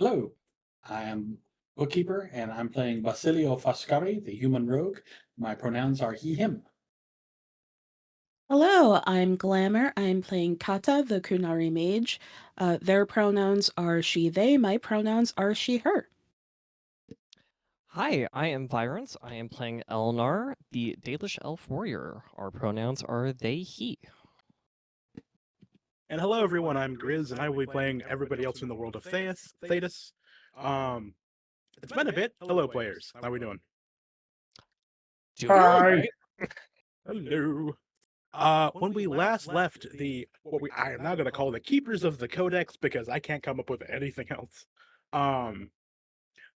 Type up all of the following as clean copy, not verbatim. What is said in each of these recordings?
Hello, I am Bookkeeper, and I'm playing Basilio Foscari, the human rogue. My pronouns are he, him. Hello, I'm Glamour. I'm playing Kata, the Kunari mage. Their pronouns are she, they. My pronouns are she, her. Hi, I am Vironz. I am playing Elnar, the Dalish Elf Warrior. Our pronouns are they, he. And hello, everyone. I'm Grizz, and I will be playing everybody else in the world of Thetis. It's been a bit. Hello, players. How are we doing? Hi. Hello. When we last left I am now going to call the Keepers of the Codex because I can't come up with anything else.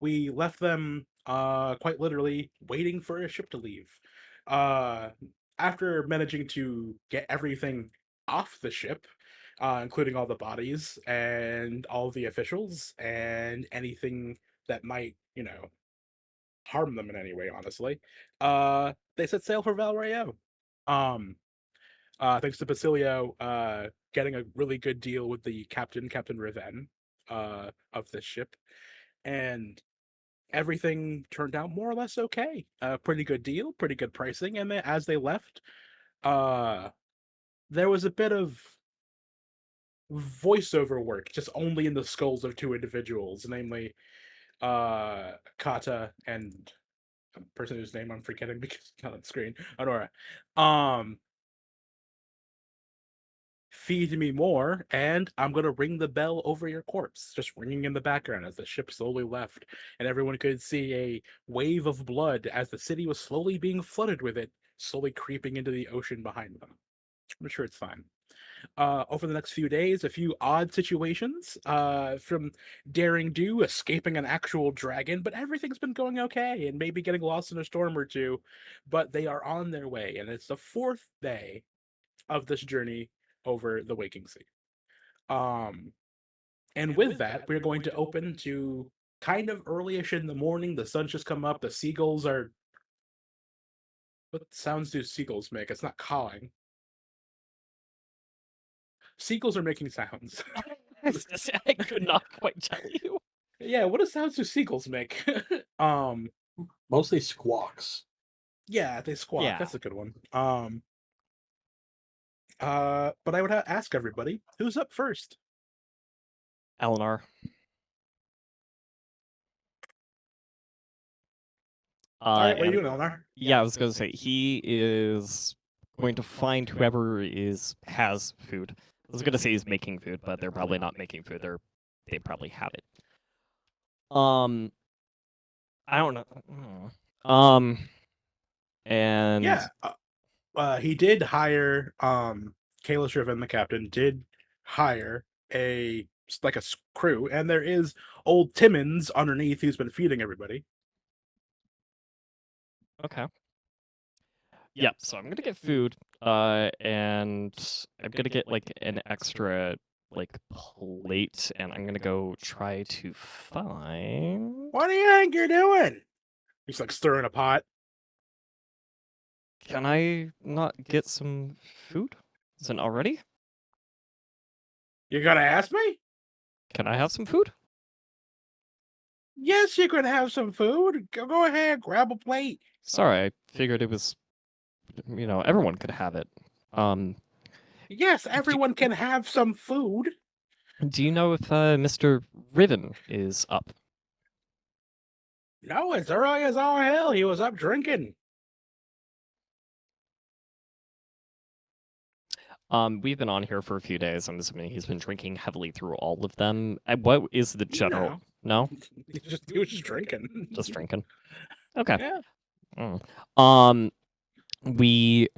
We left them quite literally waiting for a ship to leave. After managing to get everything off the ship, including all the bodies and all the officials and anything that might, harm them in any way, honestly, they set sail for Valrayo. Thanks to Basilio getting a really good deal with the Captain Raven, of this ship. And everything turned out more or less okay. Pretty good deal, pretty good pricing. And then as they left, there was a bit of voiceover work, just only in the skulls of two individuals, namely Kata and a person whose name I'm forgetting because it's not on screen, Anora. Feed me more, and I'm gonna ring the bell over your corpse, just ringing in the background as the ship slowly left, and everyone could see a wave of blood as the city was slowly being flooded with it, slowly creeping into the ocean behind them. I'm sure it's fine. Over the next few days, a few odd situations, from Daring Do escaping an actual dragon, but everything's been going okay, and maybe getting lost in a storm or two, but they are on their way, and it's the 4th day of this journey over the Waking Sea. And with that, we're going to open to kind of early-ish in the morning. The sun's just come up. The seagulls are... What sounds do seagulls make? It's not cawing. Seagulls are making sounds. I could not quite tell you. Yeah, what sounds do seagulls make? Mostly squawks. Yeah, they squawk. Yeah. That's a good one. But I would ask everybody, who's up first? Elnar. All right, what are you and- doing, Elnar? Yeah, I was going to say, he is going to find whoever has food. I was going to say he's making food, but they're probably not making food. They probably have it. I don't know. And yeah, he did hire Kalish Riven, the captain, did hire a crew, and there is old Timmons underneath who's been feeding everybody. Okay. Yeah, so I'm gonna get food, and I'm gonna get like an extra like plate, and I'm gonna go try to find. What do you think you're doing? He's like stirring a pot. Can I not get some food? Is it not ready? You gonna ask me? Can I have some food? Yes, you can have some food. Go ahead, grab a plate. Sorry, I figured it was, everyone could have it. Yes, everyone can have some food. Do you know if Mr. Riven is up? No, it's early as all hell. He was up drinking. We've been on here for a few days. I'm assuming he's been drinking heavily through all of them. What is the general? No? He was just drinking. Just drinking. Okay. Yeah. We.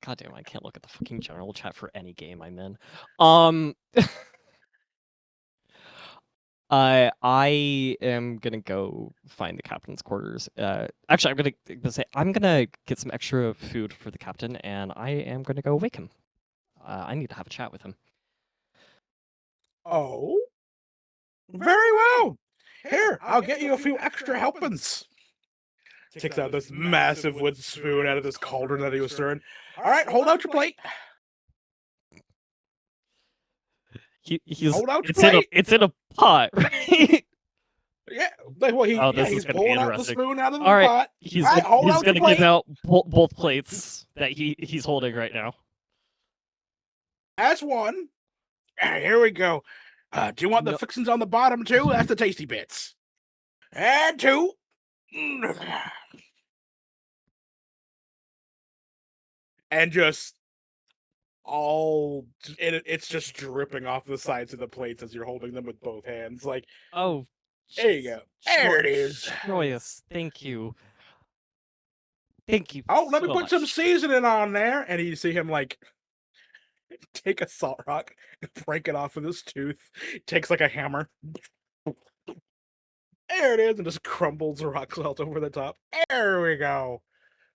God damn, I can't look at the fucking general chat for any game I'm in. I am gonna go find the captain's quarters. Actually, I'm gonna get some extra food for the captain, and I am gonna go wake him. I need to have a chat with him. Oh, very well. Here, I'll get you a few extra helpings. Takes out this massive wood spoon out of this cauldron that he was stirring. All right, hold out your plate. He's Hold out your plate. It's in a pot, right? Yeah, well, he's gonna be pulling out the interesting. spoon out of the All right, pot. he's All right, hold he's out your gonna plate. give out both plates that he's holding right now. That's one. Here we go. Do you want the fixings on the bottom too? That's the tasty bits. And two. And just it's just dripping off the sides of the plates as you're holding them with both hands. Like, Oh, there you go. There it is. Joyous, thank you. Thank you. Oh, let me so put some much. seasoning on there. And you see him like take a salt rock and break it off with his tooth. Takes like a hammer. There it is, and just crumbles rock salt over the top. There we go.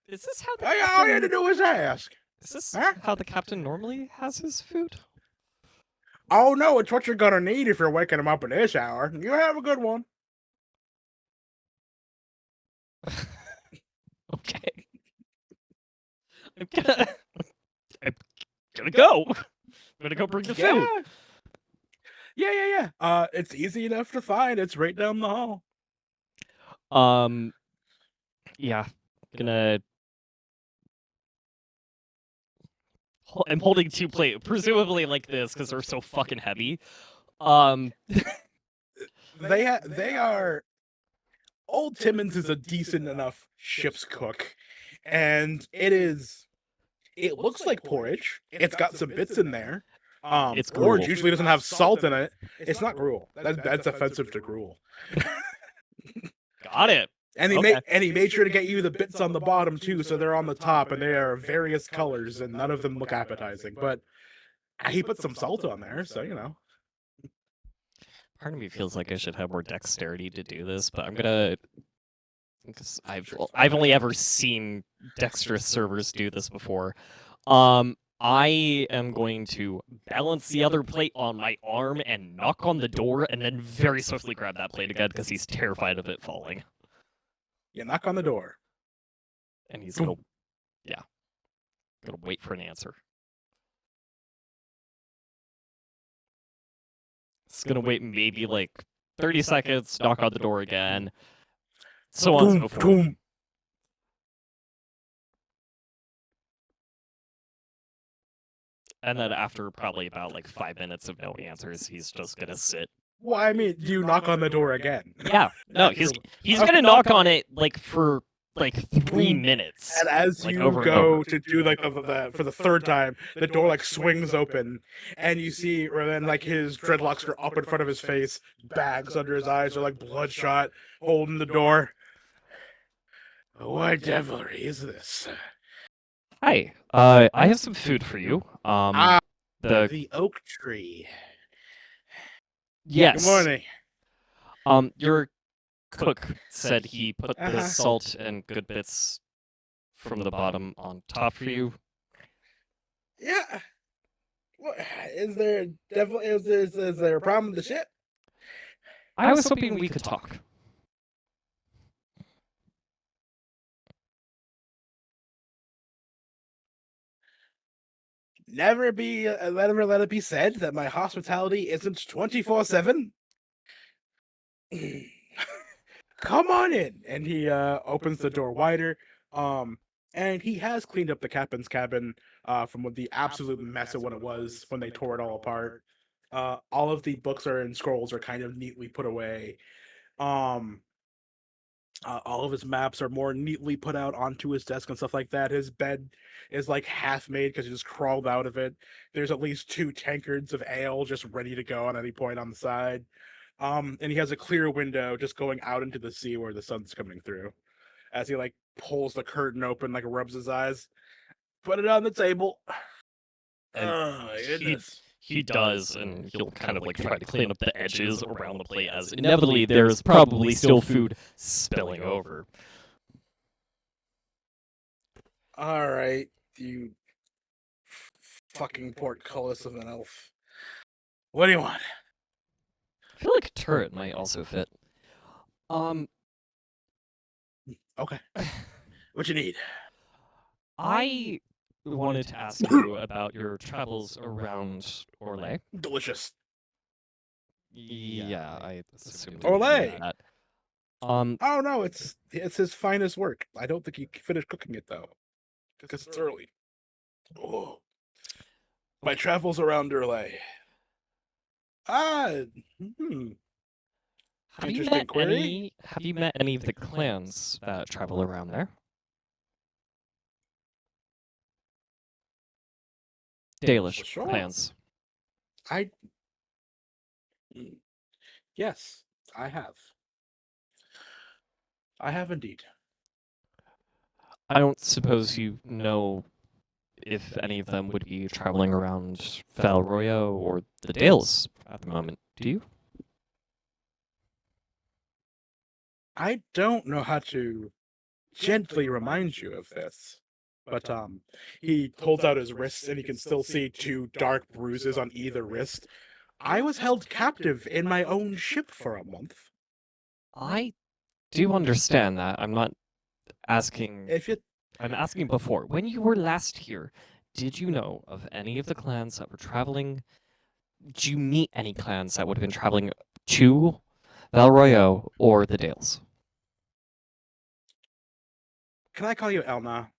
Is this how the All you captain... had to do is ask. Is this Huh? how the captain normally has his food? Oh no, it's what you're gonna need if you're waking him up in this hour. You have a good one. Okay. I'm gonna go. I'm gonna go bring the food. Yeah. It's easy enough to find. It's right down the hall. Yeah. I'm holding two plates, presumably like this, because they're so fucking heavy. They are. Old Timmons is a decent enough ship's cook, and it looks like porridge. It's got some bits in there. It's porridge gruel. usually doesn't have salt in it. It's not gruel. That's offensive to gruel. Got it. And he Okay. made sure to get you the bits on the bottom too, so they're on the top, and they are various colors, and none of them look appetizing. But he put some salt on there, so you know. Part of me feels like I should have more dexterity to do this, but I'm gonna. Because I've only ever seen dexterous servers do this before. I am going to balance the other plate on my arm and knock on the door, and then very swiftly grab that plate again because he's terrified of it falling. You knock on the door. And he's gonna wait for an answer. It's gonna wait maybe like 30 seconds, knock on the door again, so on and so forth. Boom. And then after probably about like 5 minutes of no answers, he's just gonna sit. Well, I mean, do you knock on the door again? Yeah, no, he's gonna knock on it like for like 3 minutes. And as like, you over and go over. to do like the for the third time, the door like swings open, and you see Raven, like his dreadlocks are up in front of his face, bags under his eyes are like bloodshot, holding the door. What devilry is this? Hi, I have some food for you. The oak tree. Yes. Good morning. Your cook said he put the salt and good bits from the bottom on top for you. Yeah. What, is there is there a problem with the ship? I was hoping we could talk. Never let it be said that my hospitality isn't 24/7. Come on in. And he opens the door wider. And he has cleaned up the captain's cabin from what the absolute mess of what it was when they tore it all apart. All of the books and scrolls are kind of neatly put away. All of his maps are more neatly put out onto his desk and stuff like that. His bed is like half made because he just crawled out of it. There's at least 2 tankards of ale just ready to go on any point on the side. And he has a clear window just going out into the sea where the sun's coming through. As he like pulls the curtain open, like rubs his eyes, put it on the table. And oh my goodness. He does, and he'll kind of like try to clean up the edges around the plate, as inevitably there's probably still food spilling over. All right, you fucking portcullis of an elf. What do you want? I feel like a turret might also fit. Okay. What you need? I wanted to ask you about your travels around Orlais. Delicious. Yeah, I assumed Orlais! that. Oh no, it's his finest work. I don't think he finished cooking it though, because it's early. Oh. My travels around Orlais. Have Interesting query. Have you met any of the clans that travel around there? Dalish Sure. clans. Yes, I have. I have indeed. I don't suppose you know if any of them would be traveling around Valroyo or the Dales at the moment, do you? I don't know how to gently remind you of this, but he holds out his wrists and he can still see 2 dark bruises on either wrist. I was held captive in my own ship for a month. I do understand that. I'm not asking. I'm asking before. When you were last here, did you know of any of the clans that were traveling? Did you meet any clans that would have been traveling to Valroyo or the Dales? Can I call you Elnar?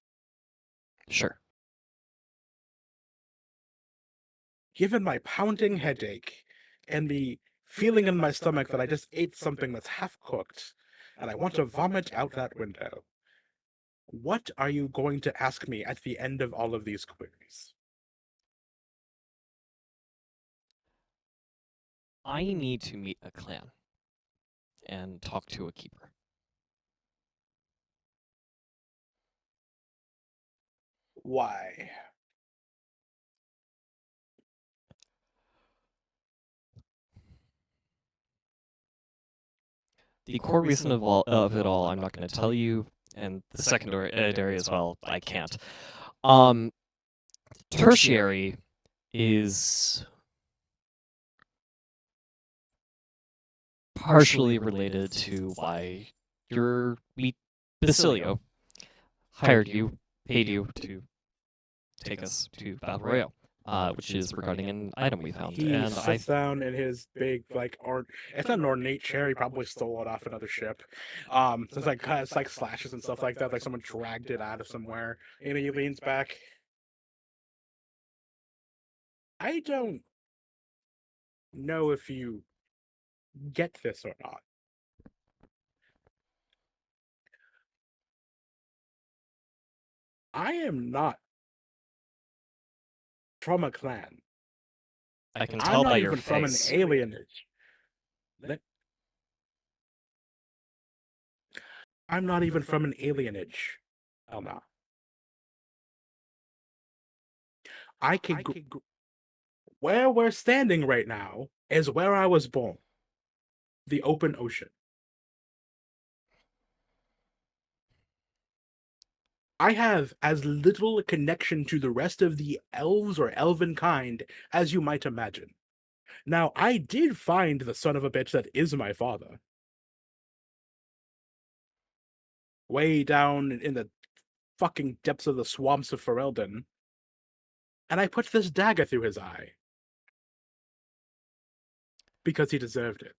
Sure. Given my pounding headache and the feeling in my stomach that I just ate something that's half cooked and I want to vomit out that window, what are you going to ask me at the end of all of these queries? I need to meet a clan and talk to a keeper. Why? The core reason of it all, I'm not going to tell you, and the secondary as well, I can't. Tertiary is partially related to why Basilio hired you, paid you to take us to Battle Royale, which is regarding an item we found. He And sits down in his big, like, it's not an ornate chair. He probably stole it off another ship. It's like slashes and stuff like that. Like someone dragged it out of somewhere. And he leans back. I don't know if you get this or not. I am not from a clan. I can tell by your face. I'm not even from an alienage. I'm not even from an alienage, Elnar. Where we're standing right now is where I was born. The open ocean. I have as little connection to the rest of the elves or elven kind as you might imagine. Now, I did find the son of a bitch that is my father. Way down in the fucking depths of the swamps of Ferelden. And I put this dagger through his eye. Because he deserved it.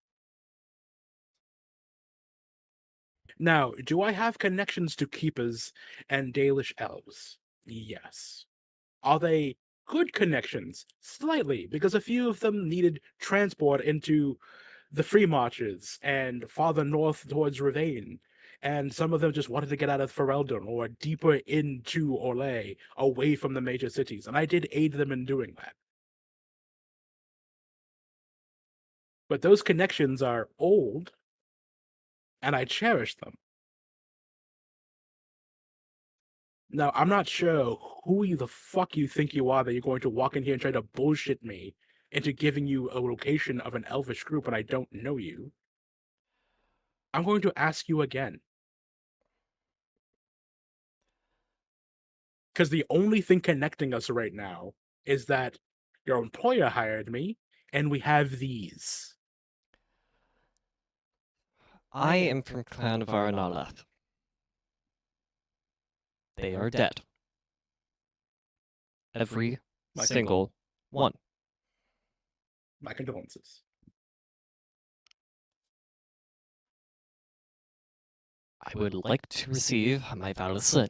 Now, do I have connections to keepers and Dalish elves? Yes. Are they good connections? Slightly, because a few of them needed transport into the Free Marches and farther north towards Ravane. And some of them just wanted to get out of Ferelden or deeper into Orlais, away from the major cities. And I did aid them in doing that. But those connections are old, and I cherish them. Now, I'm not sure who the fuck you think you are that you're going to walk in here and try to bullshit me into giving you a location of an elvish group and I don't know you. I'm going to ask you again. Because the only thing connecting us right now is that your employer hired me and we have these. I am from Clan Vironz. They are dead. Every single one. My condolences. I would like to receive my Valicin.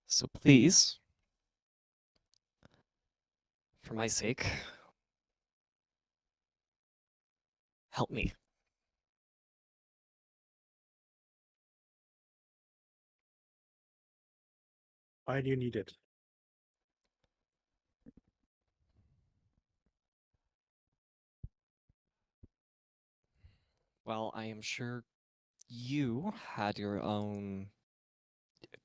So please, for my sake, help me. Why do you need it? Well, I am sure you had your own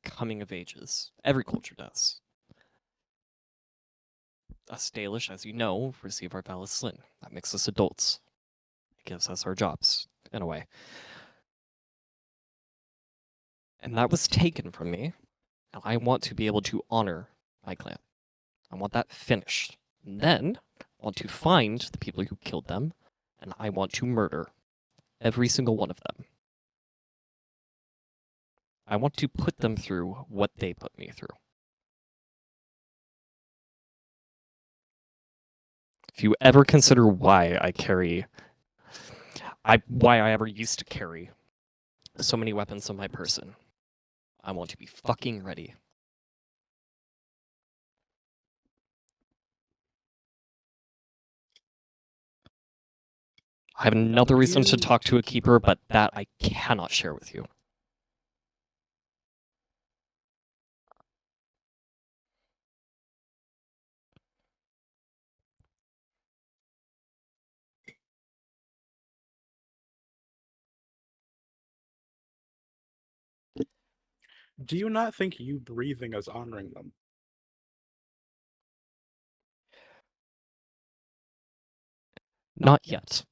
coming of ages. Every culture does. Us Dalish, as you know, receive our Valicin. That makes us adults. It gives us our jobs, in a way. And that was taken from me, and I want to be able to honor my clan. I want that finished. And then, I want to find the people who killed them, and I want to murder every single one of them. I want to put them through what they put me through. If you ever consider why I ever used to carry so many weapons on my person, I want to be fucking ready. I have another reason to talk to a keeper, but that I cannot share with you. Do you not think you breathing is honoring them? Not yet.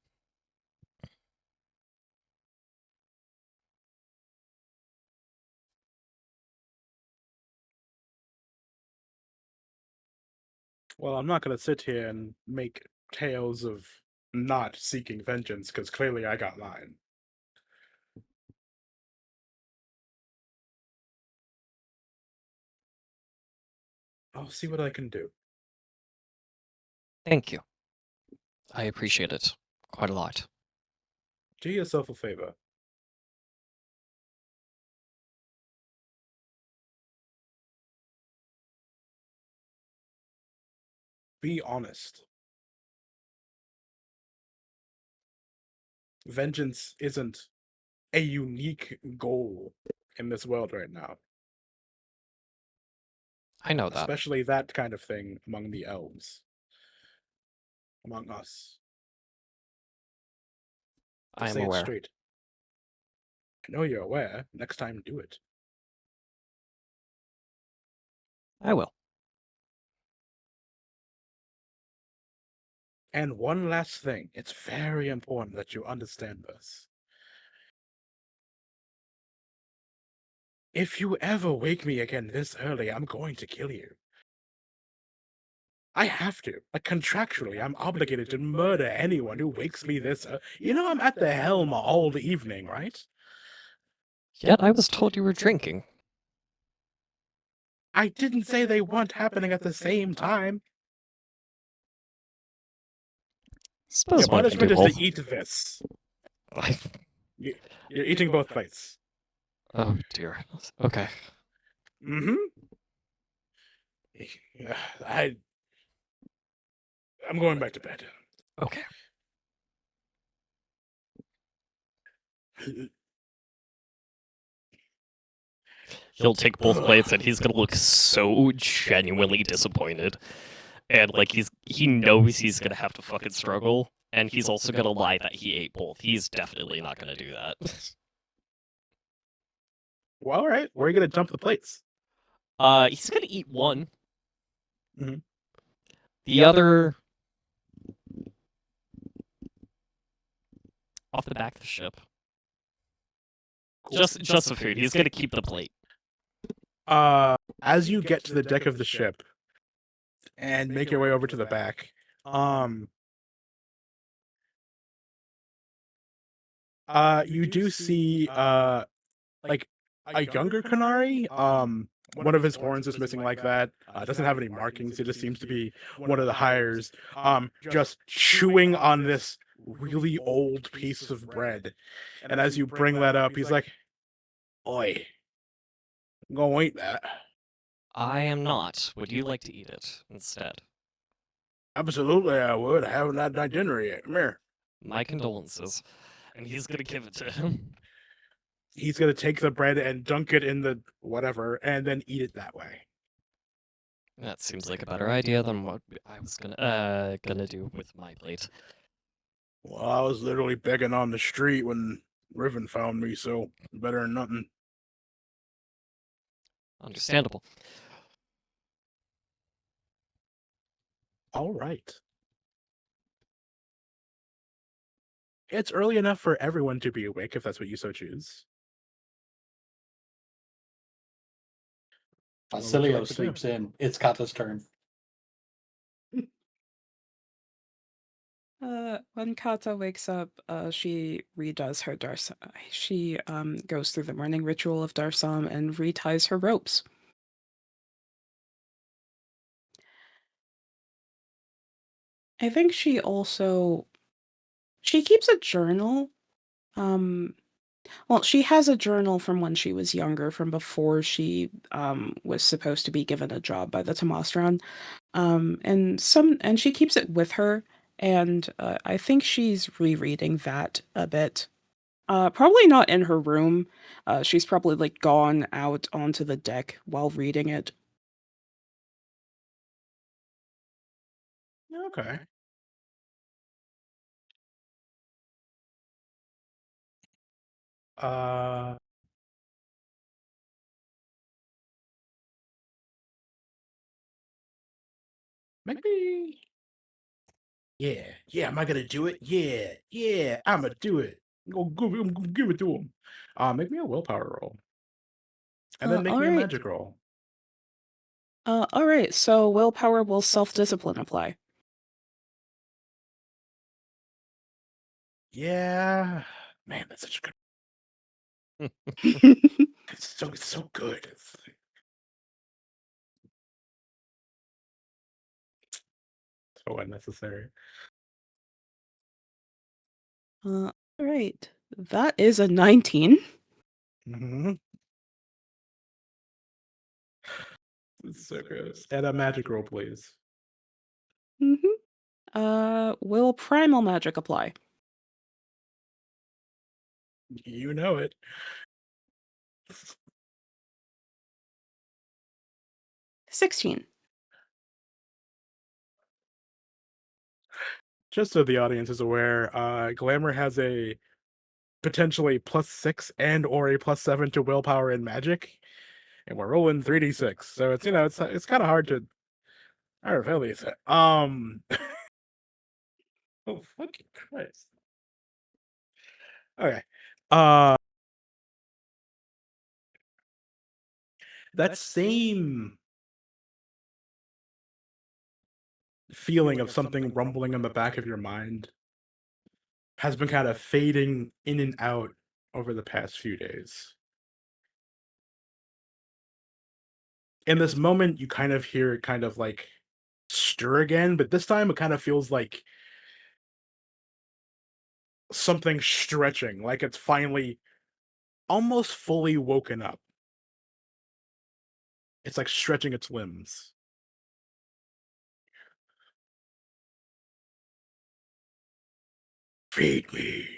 Well, I'm not going to sit here and make tales of not seeking vengeance, because clearly I got mine. I'll see what I can do. Thank you. I appreciate it quite a lot. Do yourself a favor. Be honest. Vengeance isn't a unique goal in this world right now. I know that. Especially that kind of thing among the elves. Among us. I am say aware. it straight. I know you're aware. Next time, do it. I will. And one last thing. It's very important that you understand this. If you ever wake me again this early, I'm going to kill you. I have to. Like, contractually, I'm obligated to murder anyone who wakes me this You know I'm at the helm all the evening, right? Yet I was told you were drinking. I didn't say they weren't happening at the same time. Suppose Your one can do punishment is both. to eat this. You're eating both plates. Oh dear. Okay. Mm-hmm. I'm going back to bed. Okay. He'll take both plates and he's gonna look so genuinely disappointed. And like he knows he's gonna have to fucking struggle, and he's also gonna lie that he ate both. He's definitely not gonna do that. Well, all right. Where are you gonna dump the plates? He's gonna eat one. Mhm. The other off the back of the ship. Cool. Just the food. He's gonna keep the plate. As you get to the deck of the ship and make your way over to the back, you do see like a younger Canary. One of his horns is missing like that. Doesn't have any markings. It just seems to be one of the hires. Just chewing on this really old piece of bread. And as you bring that up, he's like, "Oi, I'm gonna eat that." I am not. Would you like to eat it instead? Absolutely, I would. I haven't had my dinner yet. Come here. My condolences. And he's gonna give it to him. He's gonna take the bread and dunk it in the whatever, and then eat it that way. That seems like a better idea than what I was gonna do with my plate. Well, I was literally begging on the street when Riven found me, so better than nothing. Understandable. All right. It's early enough for everyone to be awake if that's what you so choose. Basilio sleeps in. It's Kata's turn. When Kata wakes up, she redoes her Darsam. She goes through the morning ritual of Darsam and reties her ropes. I think she keeps a journal. Well, she has a journal from when she was younger, from before she was supposed to be given a job by the Tamastron. And she keeps it with her, and I think she's rereading that a bit. Probably not in her room. She's probably like gone out onto the deck while reading it. Okay. Maybe. Yeah. Am I gonna do it? Yeah. I'm gonna do it. I'm gonna give it to him. Make me a willpower roll, and then make me a Alright. magic roll. Alright, so willpower will self-discipline apply. Yeah, man, that's such a good. It's so good. It's so unnecessary. Alright. That is a 19. Mm-hmm. It's so good. And a magic roll, please. Will primal magic apply? You know it. 16. Just so the audience is aware, Glamour has a potentially +6 and or a +7 to willpower in magic, and we're rolling 3d6. So it's it's kind of hard to fail these. Oh, fucking Christ. Okay. That same feeling of something rumbling in the back of your mind has been kind of fading in and out over the past few days. In this moment, you kind of hear it kind of like stir again, but this time it kind of feels like something stretching, like it's finally almost fully woken up. It's like stretching its limbs. Feed me.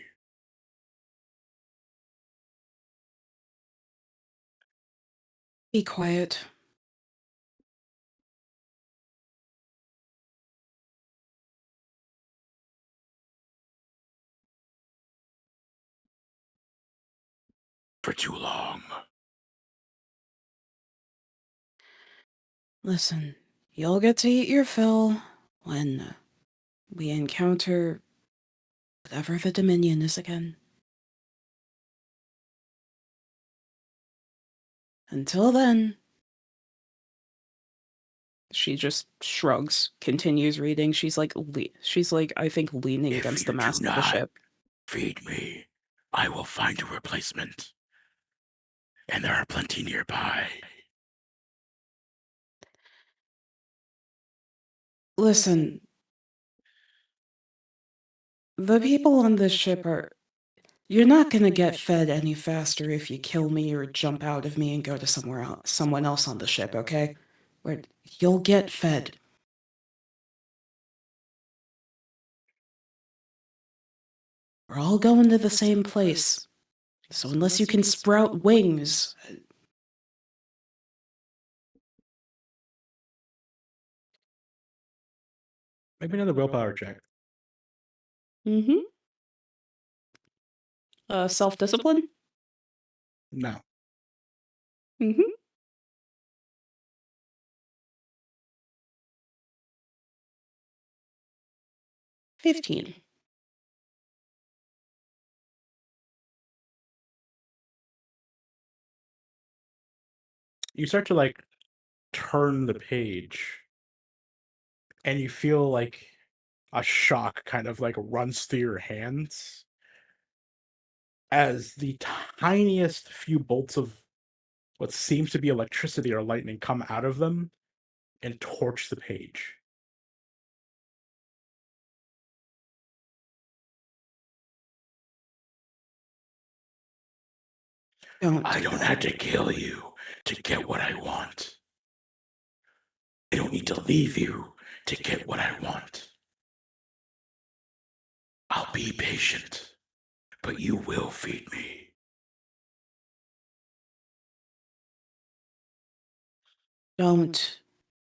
Be quiet. For too long. Listen, you'll get to eat your fill when we encounter whatever the Dominion is again. Until then, she just shrugs, continues reading. She's like, I think, leaning If against you the do mast of the not ship. feed me, I will find a replacement. And there are plenty nearby. Listen, the people on this ship are. You're not gonna get fed any faster if you kill me or jump out of me and go to someone else on the ship, okay? Where you'll get fed. We're all going to the same place. So unless you can sprout wings. Maybe another willpower check. Mm-hmm. Self-discipline? No. Mm-hmm. 15. You start to like turn the page and you feel like a shock kind of like runs through your hands as the tiniest few bolts of what seems to be electricity or lightning come out of them and torch the page. I don't have to kill you to get what I want. I don't need to leave you to get what I want. I'll be patient, but you will feed me. Don't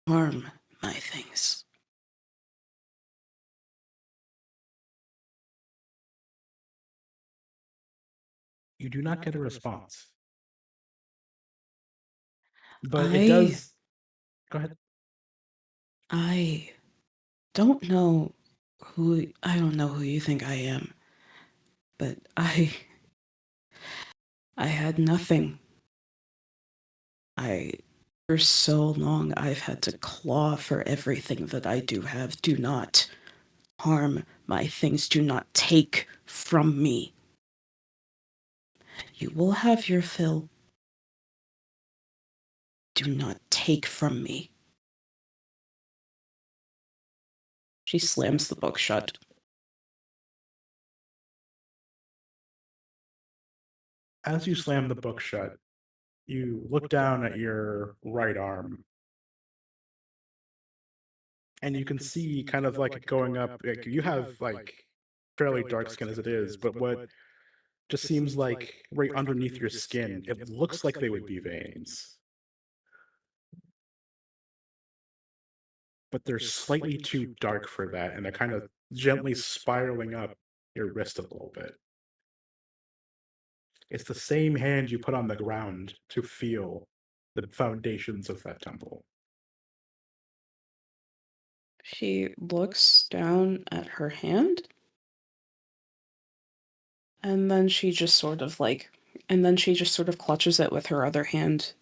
harm my things. You do not get a response. But it does. Go ahead. I don't know I don't know who you think I am. But I had nothing. For so long, I've had to claw for everything that I do have. Do not harm my things. Do not take from me. You will have your fill. Do not take from me. She slams the book shut. As you slam the book shut, you look down at your right arm and you can see kind of like going up. Like you have like fairly dark skin as it is, but what just seems like right underneath your skin, it looks like they would be veins. But they're slightly too dark for that, and they're kind of gently spiraling up your wrist a little bit. It's the same hand you put on the ground to feel the foundations of that temple. She looks down at her hand And then she just sort of clutches it with her other hand.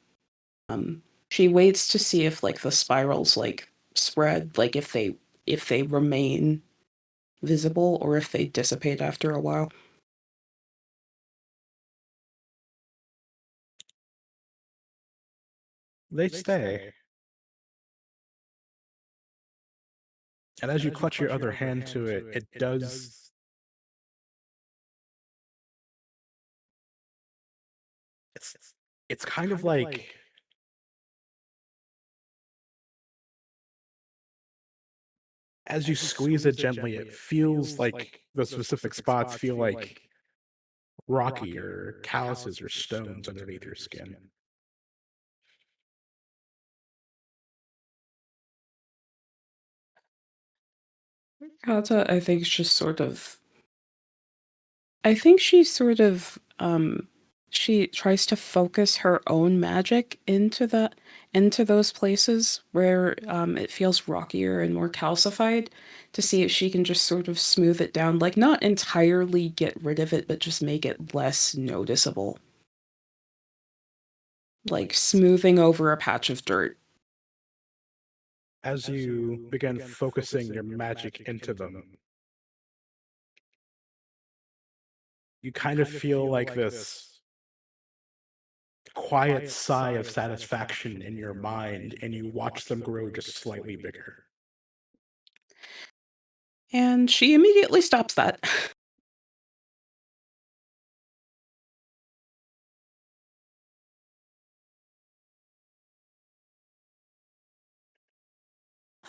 She waits to see if like the spirals like spread, like if they remain visible or if they dissipate after a while. They stay. And as you clutch your other hand to it, it does. It's kind of like as you squeeze it gently, it feels like the specific spots feel like rocky or calluses or stones underneath your skin. Kata, I think she's sort of she tries to focus her own magic into those places where it feels rockier and more calcified to see if she can just sort of smooth it down, like not entirely get rid of it, but just make it less noticeable. Like smoothing over a patch of dirt. As you begin focusing your magic into them, you kind of feel like this quiet sigh of satisfaction in your mind, and you watch them grow just slightly bigger. And she immediately stops that.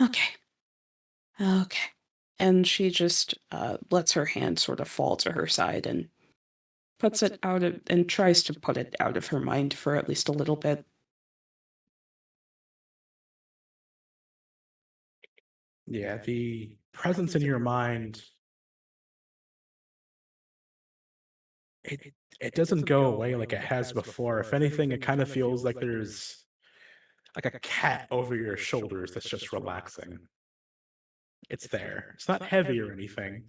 Okay. Okay. And she just lets her hand sort of fall to her side and puts it out of and tries to put it out of her mind for at least a little bit. Yeah, the presence in your mind, it doesn't go away like it has before. If anything, it kind of feels like there's like a cat over your shoulders that's just relaxing. It's there. It's not heavy or anything,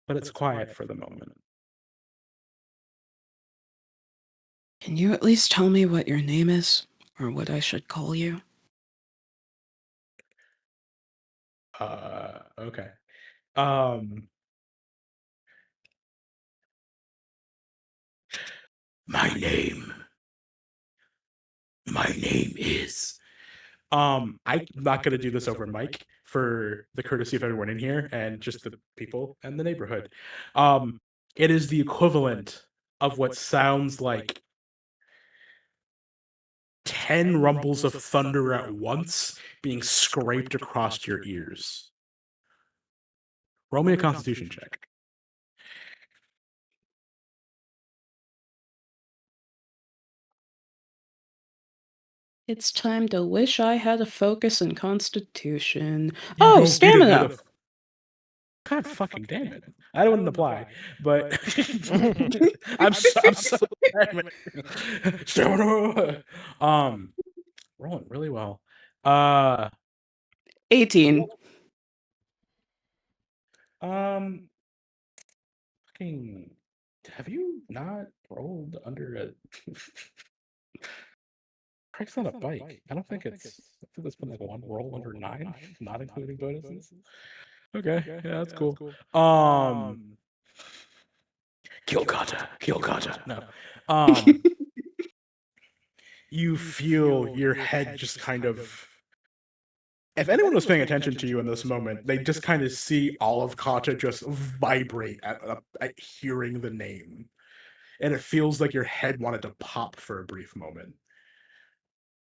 but it's quiet for the moment. Can you at least tell me what your name is or what I should call you? Okay. Um, my name. My name is. I'm not gonna do this over mic for the courtesy of everyone in here and just the people and the neighborhood. Um, it is the equivalent of what sounds like 10 rumbles of thunder at once being scraped across your ears. Roll me a constitution check. It's time to wish I had a focus and constitution. You Oh, don't get stamina! another. God fucking damn it! I wouldn't apply, but I'm so adamant. Rolling really well. 18. Um, fucking. Have you not rolled under a? Craig's not a bike. I don't think it's. I think there's been like one roll under 9, not including bonuses. Okay, yeah, that's cool. Kill Kata, kill Kata. No. You feel your head just kind of. If anyone was paying attention to you in this moment, they just kind of see all of Kata just vibrate at hearing the name. And it feels like your head wanted to pop for a brief moment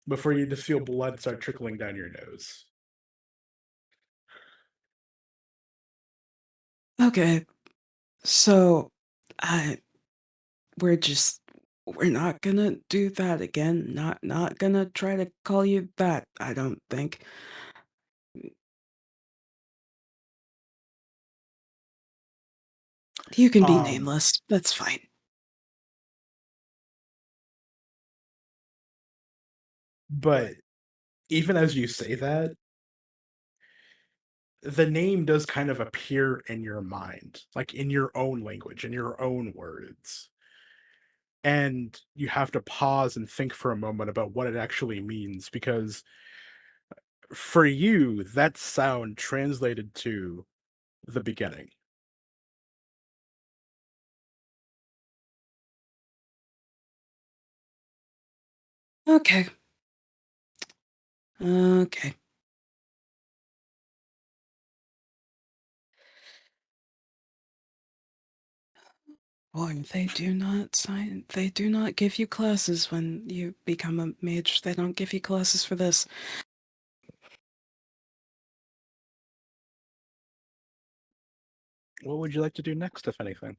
before you just feel blood start trickling down your nose. Okay. So, I we're just we're not gonna do that again. Not gonna try to call you that, I don't think. You can be Um, nameless. That's fine. but even as you say that, the name does kind of appear in your mind, like in your own language, in your own words. And you have to pause and think for a moment about what it actually means, because for you, that sound translated to the beginning. Okay. Okay. Boy, they do not give you classes when you become a mage. They don't give you classes for this. What would you like to do next, if anything?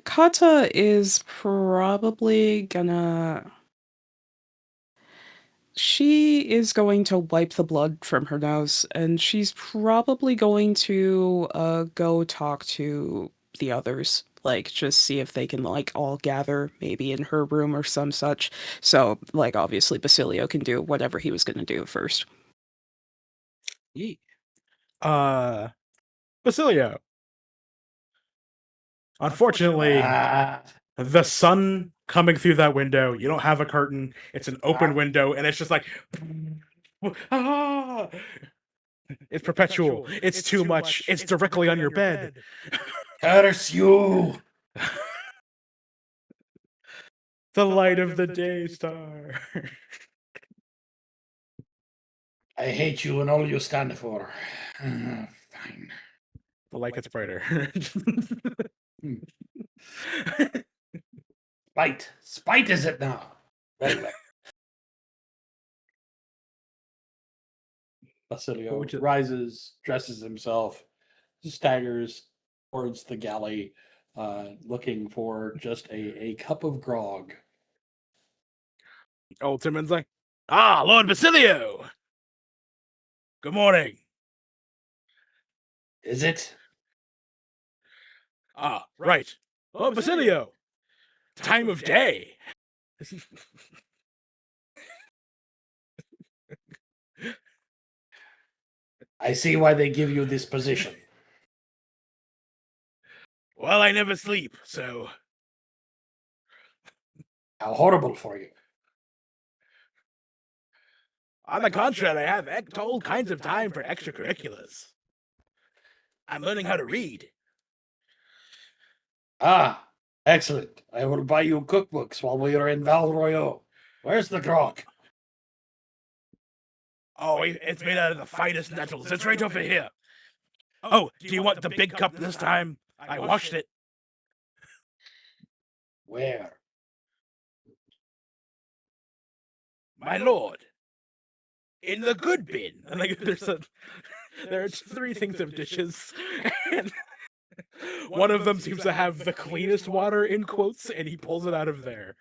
Kata is probably gonna... She is going to wipe the blood from her nose, and she's probably going to go talk to the others. Like, just see if they can, like, all gather, maybe in her room or some such. So, like, obviously Basilio can do whatever he was gonna do first. Basilio. Unfortunately, Ah, the sun coming through that window, you don't have a curtain, it's an open window, and it's just like, ah! It's perpetual. It's too much. It's directly on your bed. curse you! The light of the day star. I hate you and all you stand for. Fine. The light gets brighter. Spite. Spite is it now? Very well. Basilio would you- rises, dresses himself, staggers towards the galley, looking for just a cup of grog. Old Timon's like, Lord Basilio! Good morning. Is it? Right. Lord Basilio! Time of day! I see why they give you this position. Well, I never sleep, so... How horrible for you. On the contrary, I have all kinds of time for extracurriculars. I'm learning how to read. Ah, excellent. I will buy you cookbooks while we are in Val Royaux. Where's the grog? Oh, it's made out of the finest nettles. It's right over here. Oh, do you want the big cup this time? I washed it. Where? My lord. In the good bin. And like, there are 3 things of dishes. And one of them seems to have the cleanest water, in quotes, and he pulls it out of there.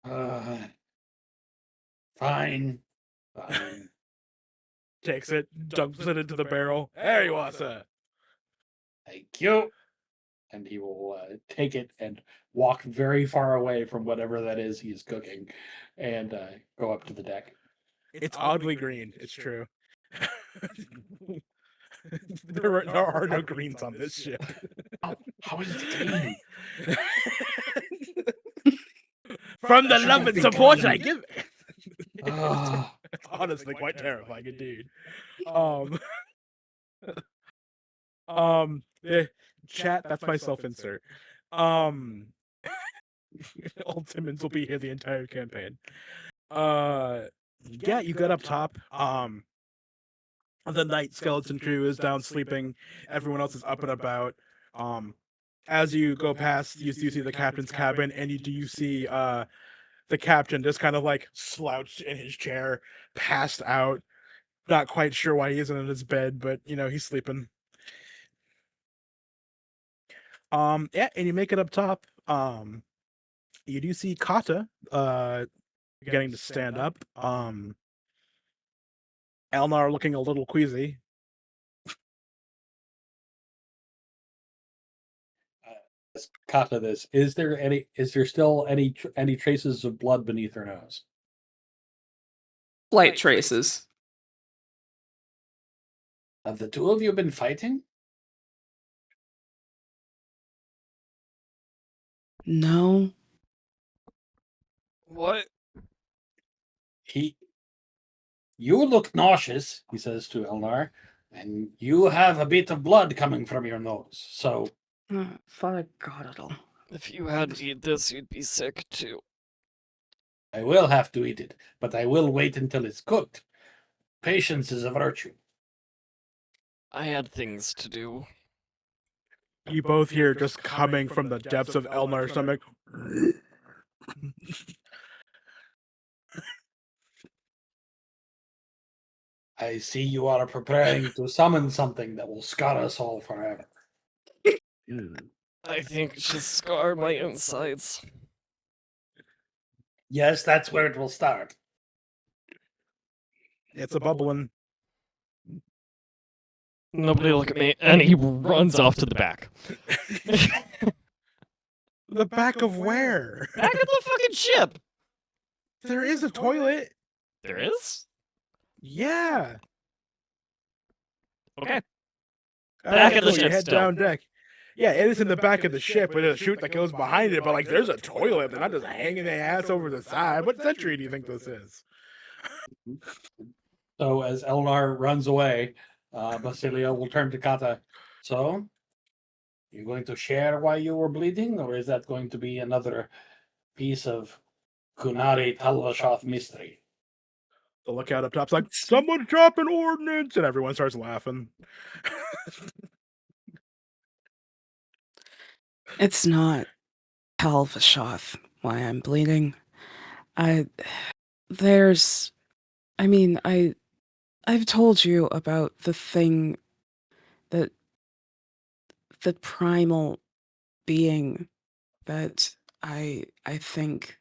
Fine. Fine. Takes it, dumps it into the barrel. There you are, sir. Thank you. And he will take it and walk very far away from whatever that is he's cooking and go up to the deck. It's oddly green. It's true. There are no greens on this ship. How is it green? From the love and support I give. Ah. It's honestly quite terrifying indeed. Chat, that's my self-insert. Old Timmons will be here the entire campaign. Yeah, you get up top. The night skeleton crew is down sleeping. Everyone else is up and about. As you go past, you see the captain's cabin, and you see the captain just kind of like slouched in his chair, passed out. Not quite sure why he isn't in his bed, but he's sleeping. Yeah, and you make it up top. You do see Kata getting to stand up. Elnar looking a little queasy. Kata, this is there still any traces of blood beneath her nose? Light traces. Have the two of you been fighting? No. What? You look nauseous, he says to Elnar, and you have a bit of blood coming from your nose. So Father God, it'll. If you had to eat this, you'd be sick too. I will have to eat it, but I will wait until it's cooked. Patience is a virtue. I had things to do. You both hear just coming from the depths of Elnar's stomach. I see you are preparing to summon something that will scar us all forever. I think it should scar my insides. Yes, that's where it will start. It's a bubbling. Nobody look at me. And he runs off to the back. The back of where? Back of the fucking ship! There is a toilet. There is? Yeah. Okay. Back of the You ship head still. down deck. Yeah, it is in the back of the ship, but there's a chute that goes behind it. But like, there's a toilet. They're not just hanging their ass over the side. What century do you think this is? So as Elnar runs away, Basilio will turn to Kata. So, you going to share why you were bleeding, or is that going to be another piece of Kunari Talvashoth mystery? The lookout up top's like, someone drop an ordnance, and everyone starts laughing. It's not Talvashoth why I'm bleeding. I've told you about the thing that the primal being that I think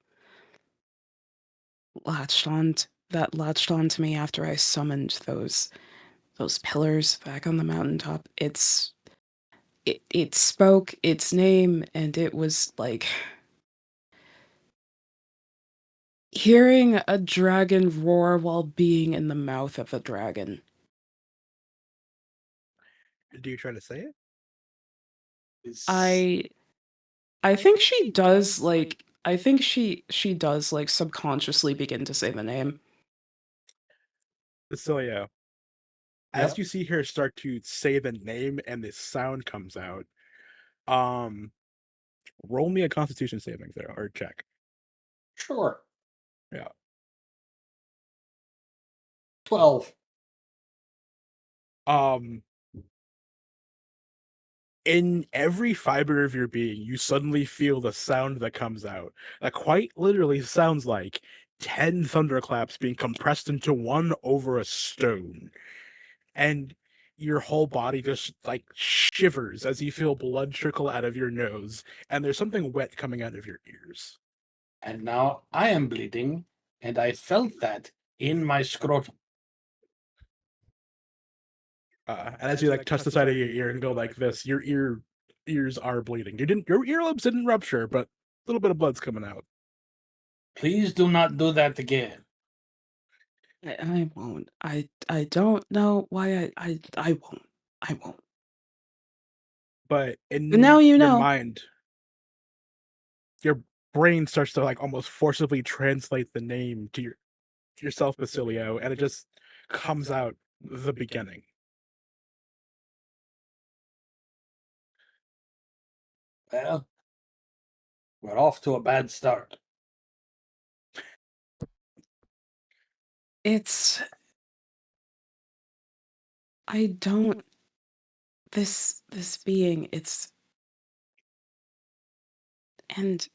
latched on to me after I summoned those pillars back on the mountaintop. It spoke its name, and it was like hearing a dragon roar while being in the mouth of a dragon. Do you try to say it? I think she does like I think she does like subconsciously begin to say the name. Basilio, as you see her start to say the name and this sound comes out, roll me a Constitution saving throw or check. Sure. Yeah. 12. In every fiber of your being, you suddenly feel the sound that comes out. That quite literally sounds like 10 thunderclaps being compressed into one over a stone. And your whole body just like shivers as you feel blood trickle out of your nose, and there's something wet coming out of your ears. And now I am bleeding, and I felt that in my scrotum. And as you like touch the side of your ear and go like this, your ears are bleeding. Your earlobes didn't rupture, but a little bit of blood's coming out. Please do not do that again. I won't. I don't know why I won't. I won't. But in But now you your know. mind, your brain starts to like almost forcibly translate the name to yourself, Basilio, and it just comes out the beginning. Well, we're off to a bad start. I don't this being, and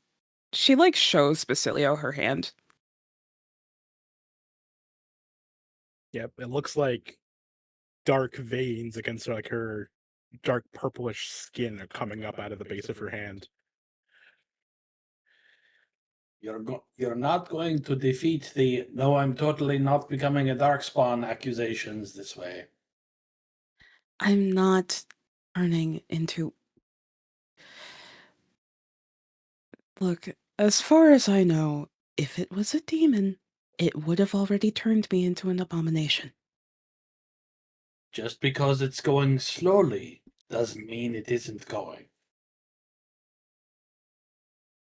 she like shows Basilio her hand. Yep, it looks like dark veins against like her dark purplish skin are coming up out of the base of her hand. You're not going to defeat the "no, I'm totally not becoming a darkspawn" accusations this way. I'm not turning into. Look, as far as I know, if it was a demon, it would have already turned me into an abomination. Just because it's going slowly doesn't mean it isn't going.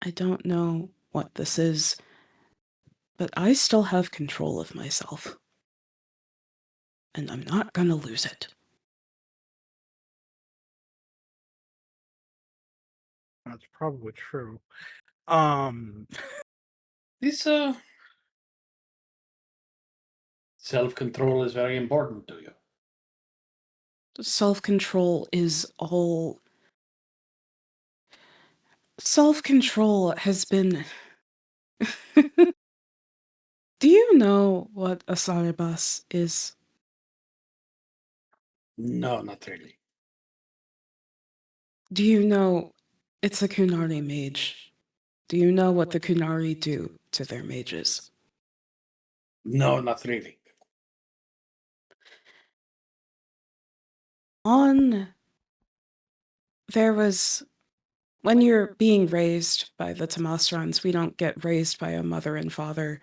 I don't know what this is, but I still have control of myself. And I'm not gonna lose it. That's probably true. This self-control is very important to you. Self-control is all... Self-control has been... Do you know what a Saribas is? No, not really. Do you know it's a Kunari mage? Do you know what the Kunari do to their mages? No, not really. There was... When you're being raised by the Tamastrans, we don't get raised by a mother and father.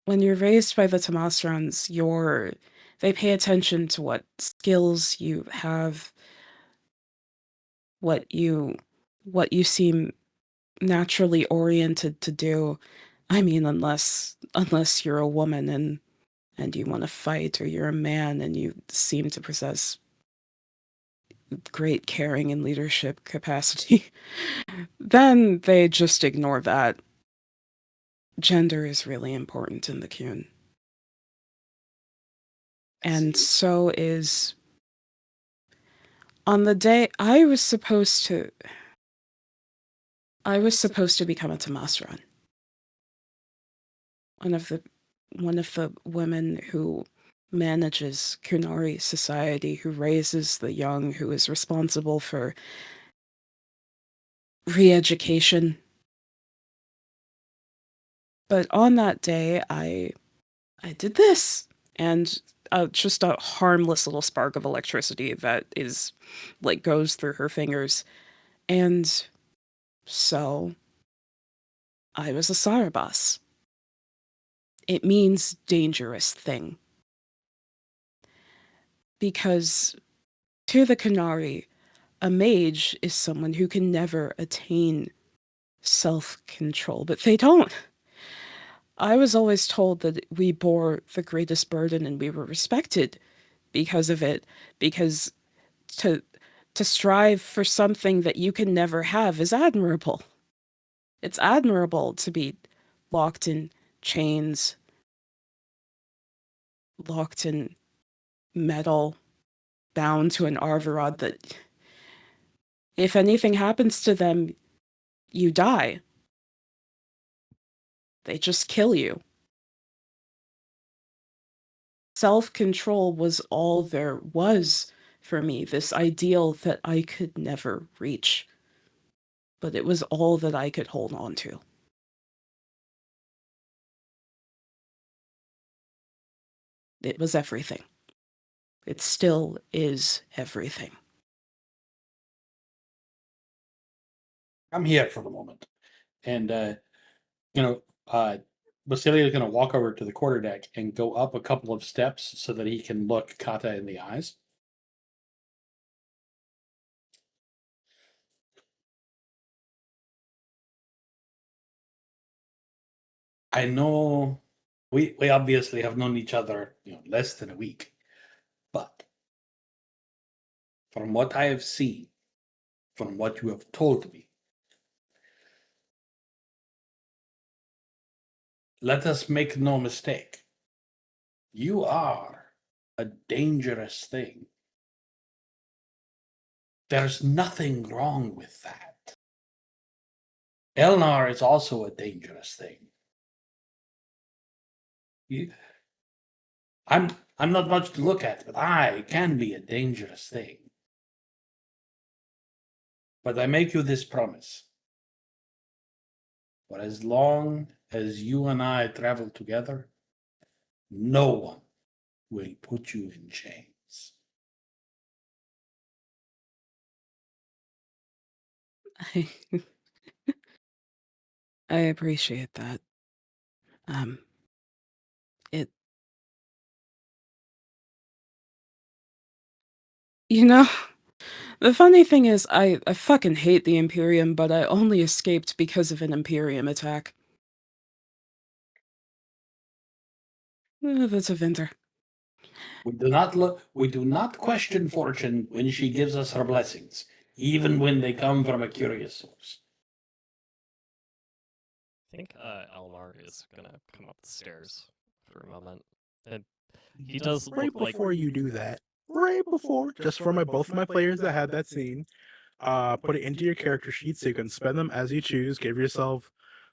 When you're raised by the Tamastrans, they pay attention to what skills you have, what you seem naturally oriented to do. I mean, unless you're a woman and you want to fight, or you're a man and you seem to possess great caring and leadership capacity, then they just ignore that. Gender is really important in the Kun. And so is... On the day I was supposed to become a Tamasran. One of the women who manages Kunari society, who raises the young, who is responsible for re-education. But on that day, I did this, and just a harmless little spark of electricity that goes through her fingers, and so I was a Sarabas. It means dangerous thing. Because to the Kunari, a mage is someone who can never attain self-control, but they don't. I was always told that we bore the greatest burden and we were respected because of it, because to strive for something that you can never have is admirable. It's admirable to be locked in chains, locked in metal, bound to an Arvarod that if anything happens to them, you die. They just kill you. Self-control was all there was for me, this ideal that I could never reach. But it was all that I could hold on to. It was everything. It still is everything. I'm here for the moment. And, Basilio is going to walk over to the quarterdeck and go up a couple of steps so that he can look Kata in the eyes. I know we obviously have known each other, less than a week, but from what I have seen, from what you have told me, let us make no mistake. You are a dangerous thing. There's nothing wrong with that. Elnar is also a dangerous thing. I'm not much to look at, but I can be a dangerous thing. But I make you this promise. For as long as you and I travel together, no one will put you in chains. I appreciate that. It You know, the funny thing is I fucking hate the Imperium, but I only escaped because of an Imperium attack. That's a Vinter. We do not question fortune when she gives us her blessings, even when they come from a curious source. I think Elnar is gonna come up the stairs for a moment, and he does Right look like before you do that, right before, just for both of my players that had that scene, put it into your character sheet so you can spend them as you choose. Give yourself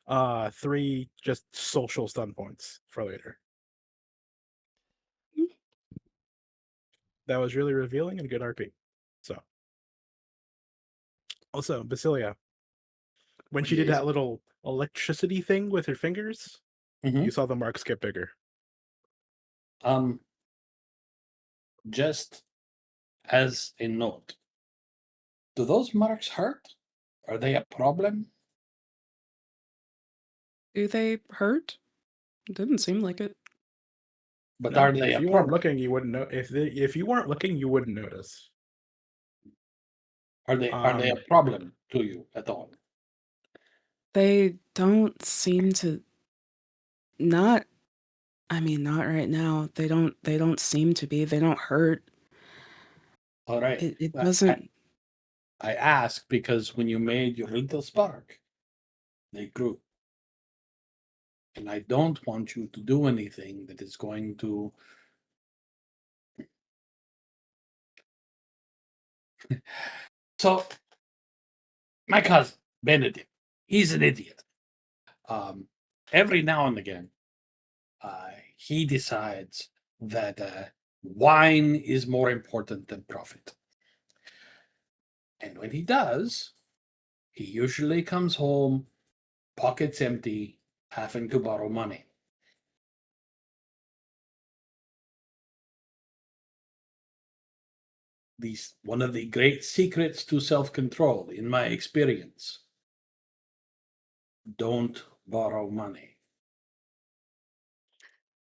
3 just social stun points for later. That was really revealing and good RP. So, also Basilia, when she did Yes. that little electricity thing with her fingers, Mhm. you saw the marks get bigger. Just as a note, do those marks hurt? Are they a problem? Do they hurt? It didn't seem like it. But No, are they if a you weren't problem? looking, you wouldn't know. If you weren't looking, you wouldn't notice. Are they a Um, problem to you at all? They don't seem to not not right now. They don't seem to be. They don't hurt. All right. It I, I doesn't I ask because when you made your little spark, they grew. And I don't want you to do anything that is going to. So, my cousin, Benedict, he's an idiot. Every now and again, he decides that wine is more important than profit. And when he does, he usually comes home pockets empty, having to borrow money. One of the great secrets to self-control, in my experience, don't borrow money.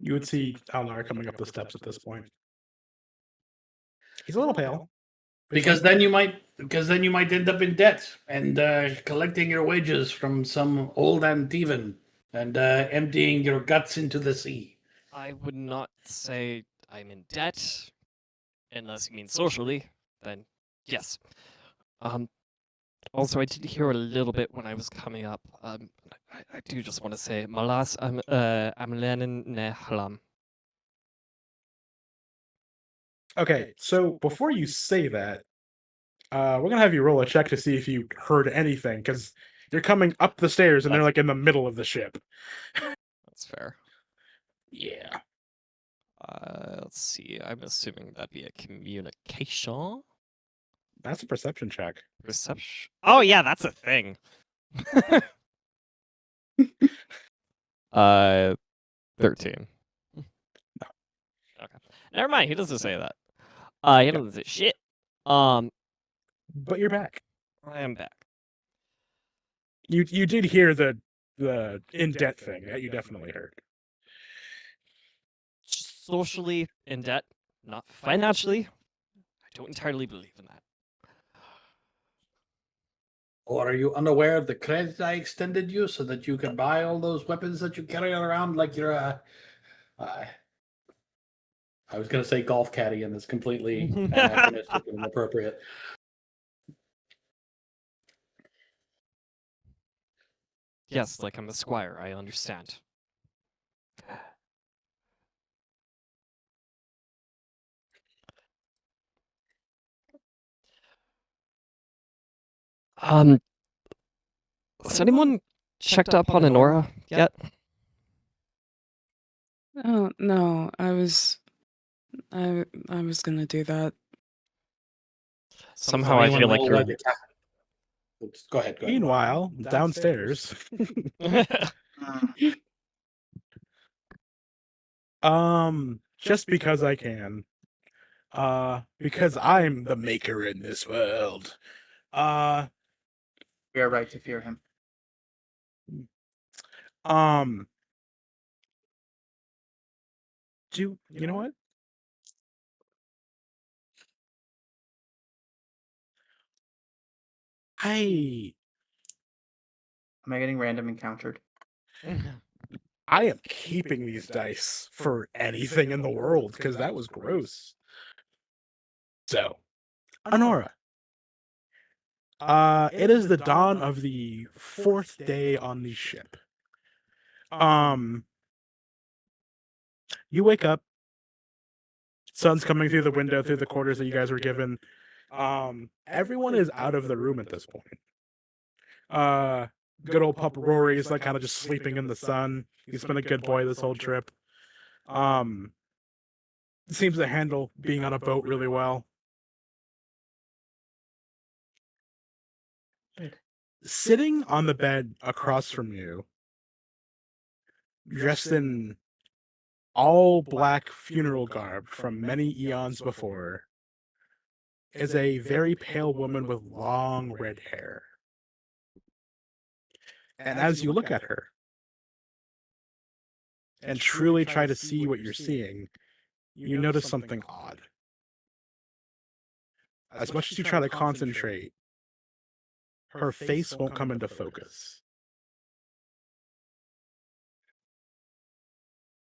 you would see Elnar coming up the steps at this point. He's a little pale. Because then you might end up in debt and collecting your wages from some old Antivan and emptying your guts into the sea. I would not say I'm in debt, unless you mean socially. Then yes. Also, I did hear a little bit when I was coming up. I do just want to say, Malas Amlenin ne halam. Okay, so before you say that, we're gonna have you roll a check to see if you heard anything, because you're coming up the stairs and they're like in the middle of the ship. That's fair. Yeah. Let's see. I'm assuming that'd be a communication. That's a perception check. Perception. Oh yeah, that's a thing. 13. Okay. Never mind. He doesn't say that. He doesn't say shit. But you're back. I am back. You did hear the in debt thing that you definitely heard. Socially in debt, not financially. I don't entirely believe in that. Or are you unaware of the credit I extended you so that you can buy all those weapons that you carry around like you're a. I was going to say golf caddy, and it's completely anachronistic and inappropriate. Yes, like I'm a squire, I understand. Has anyone checked up on Anora yet? Oh no, I was gonna do that. Somehow I feel like you're. Oops, go ahead. Meanwhile, downstairs. Just because I can. Because I'm the maker in this world. We are right to fear him. You know what? I Am I getting random encountered? am keeping these dice for anything in the world because that was gross. So, Anora. It is the dawn of the 4th day on the ship. You wake up. Sun's coming through the window, through the quarters that you guys were given. Everyone is out of the room at this point. Good old Pup Rory is like kind of just sleeping in the sun. He's been a good boy this whole trip. Seems to handle being on a boat really well. Good. Sitting on the bed across from you, dressed in all black funeral garb from many eons before, is a very pale woman with long red hair. And as you look at her and truly try to see what you're seeing, you notice something odd. As much as you try to concentrate, her face won't come into focus.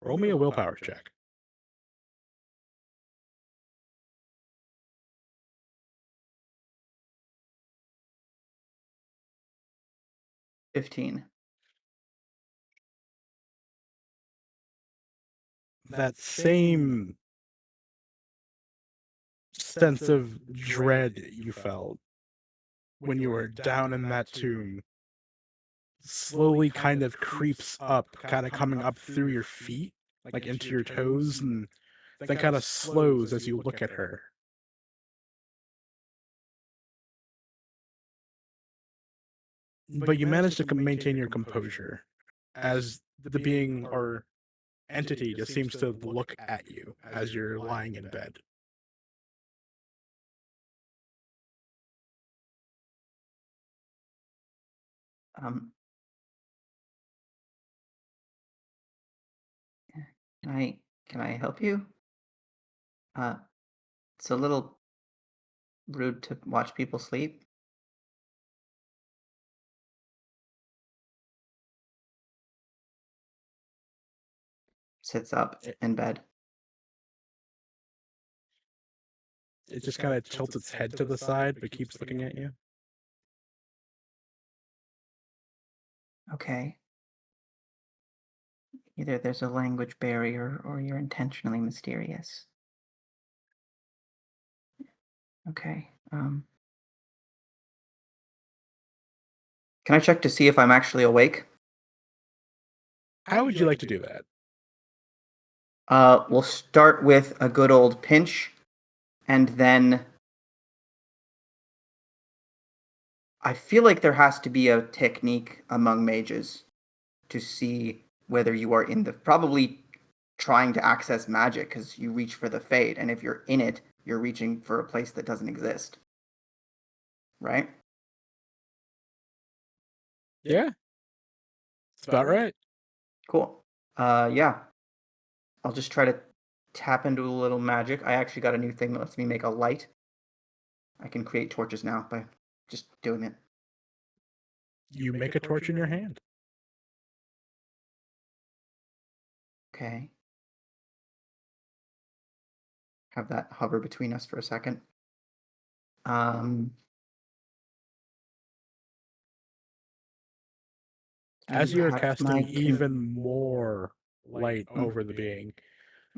Roll me a willpower check. $15. That same sense of dread you felt when you were down in that tomb slowly kind of creeps up, kind of coming up through your feet, like into your toes, and then kind of slows as you look at her. But you manage to maintain your composure as the being or entity just seems to look at you as you're lying in bed. Um, can I help you? It's a little rude to watch people sleep. Sits up in bed. It just kind of tilts its head to the side, but keeps looking at you. Okay. Either there's a language barrier or you're intentionally mysterious. Okay. Can I check to see if I'm actually awake? How would you like to do that? We'll start with a good old pinch, and then I feel like there has to be a technique among mages to see whether you are in the probably trying to access magic because you reach for the fade, and if you're in it, you're reaching for a place that doesn't exist. Right? Yeah. It's about right. Cool. Yeah. I'll just try to tap into a little magic. I actually got a new thing that lets me make a light. I can create torches now by just doing it. You make a torch in your hand. Okay. Have that hover between us for a second. As you're have casting my even more light over the being,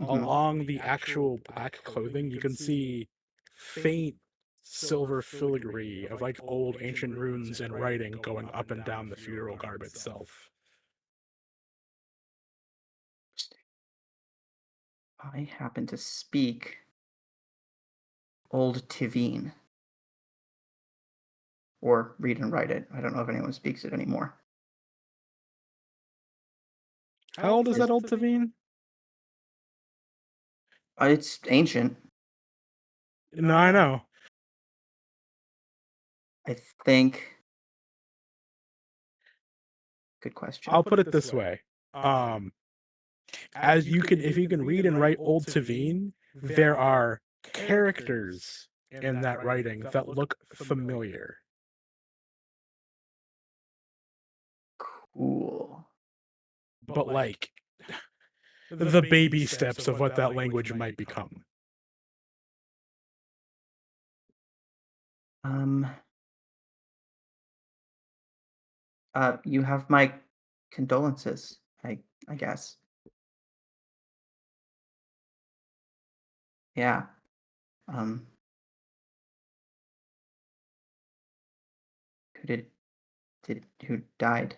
along the actual black clothing, you can see faint silver filigree of like old ancient runes and writing going up and down the funeral garb itself. I happen to speak Old Tivine. Or read and write it. I don't know if anyone speaks it anymore. How old is that old Tavine? It's ancient. No, I know. I think. Good question. I'll put it this way. As you can, if you can read and write Old Tavine, there are characters in that writing that look familiar. Cool. But like the baby steps of what that language might become. You have my condolences, I guess. Yeah. Who died?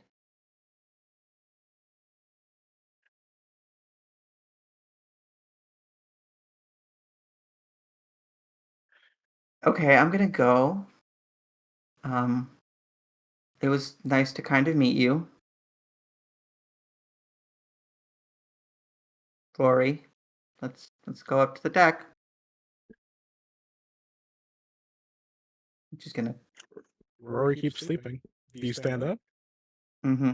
Okay, I'm gonna go. It was nice to kind of meet you. Rory, let's go up to the deck. I'm just gonna. Rory keeps sleeping. Do you stand up? Mm-hmm.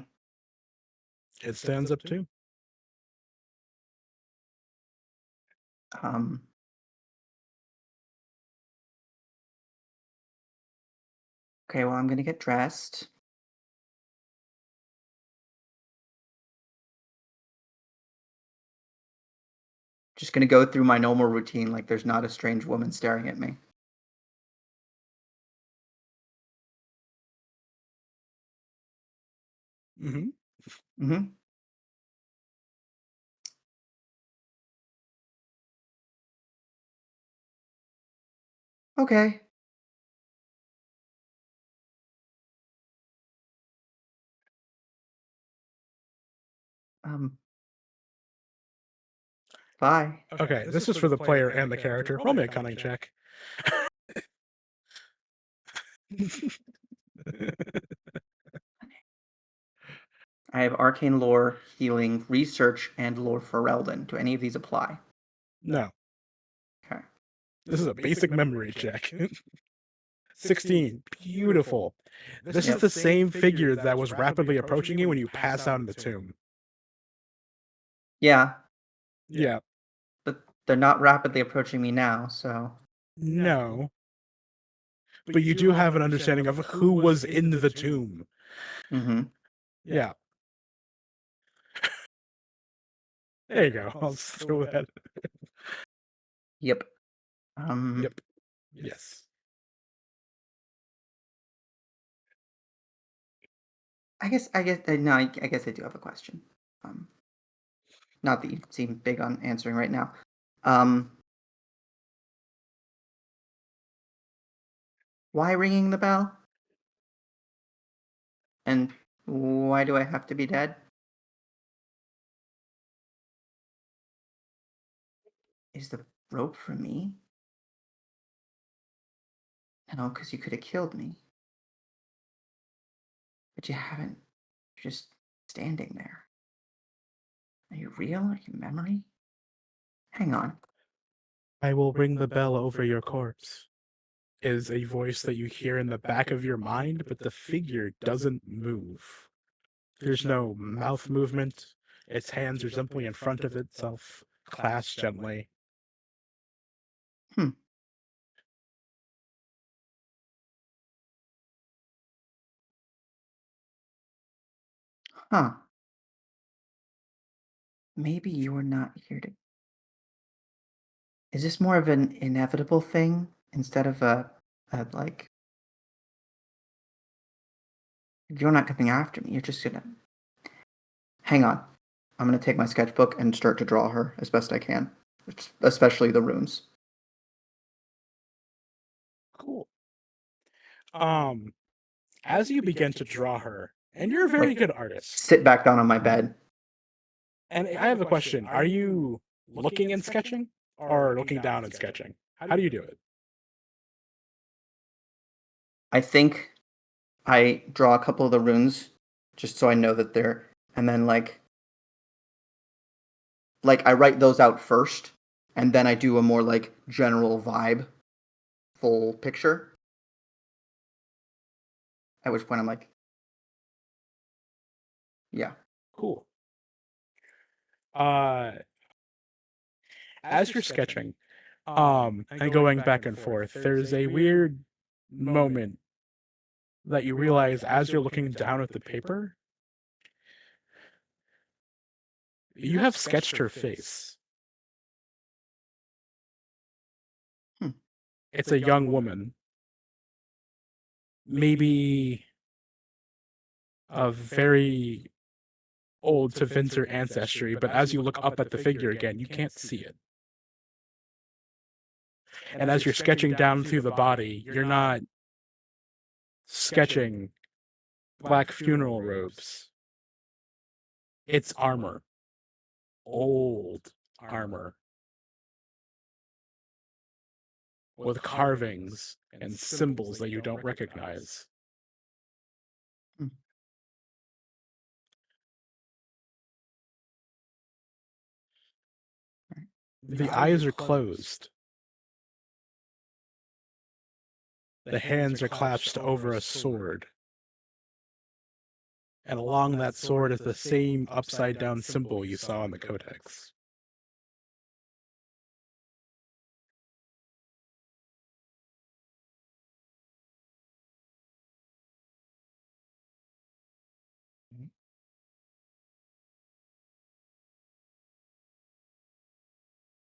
It stands up too. Okay, well, I'm gonna get dressed. Just gonna go through my normal routine like there's not a strange woman staring at me. Mm-hmm. Mm-hmm. Okay. Bye. Okay, this is for the player and the character. Roll me a cunning check. I have arcane lore, healing, research, and lore for Reldon. Do any of these apply? No. Okay. This is a basic memory check. 16. Beautiful. This is the same figure that was rapidly approaching you when you pass out in the tomb. Yeah, Yeah. but they're not rapidly approaching me now, so. No. But you do have an understanding of who was in the tomb. Mm-hmm. Yeah. There you go. I'll throw that. Yep. Yep. Yes. I guess no, I guess I do have a question. Not that you seem big on answering right now. Why ringing the bell? And why do I have to be dead? Is the rope for me? No, because you could have killed me. But you haven't. You're just standing there. Are you real? Are you memory? Hang on. I will ring the bell over your corpse. Is a voice that you hear in the back of your mind, but the figure doesn't move. There's no mouth movement. Its hands are simply in front of itself, clasped gently. Huh. Maybe you were not here to. Is this more of an inevitable thing instead of a like. You're not coming after me. You're just gonna. Hang on. I'm gonna take my sketchbook and start to draw her as best I can, especially the runes. Cool. As you begin to draw her, and you're a very good artist. Sit back down on my bed. And I have a question. Are you looking and sketching or looking down and sketching? How do you do it? I think I draw a couple of the runes just so I know that they're, and then like I write those out first, and then I do a more like general vibe, full picture. At which point I'm like, yeah. Cool. As you're sketching, and going back and forth, there's a weird moment that you realize as you're looking down at the paper You have sketched her face. It's a young woman. Maybe of very old to Vincer ancestry, but as you look up at the figure again, you can't see it. And as you're sketching down through the body, you're not sketching black funeral robes. It's armor. Old armor. With carvings and symbols that you don't recognize. The eyes are closed. The hands are clasped over a sword. And along that sword is the same upside-down symbol you saw in the codex.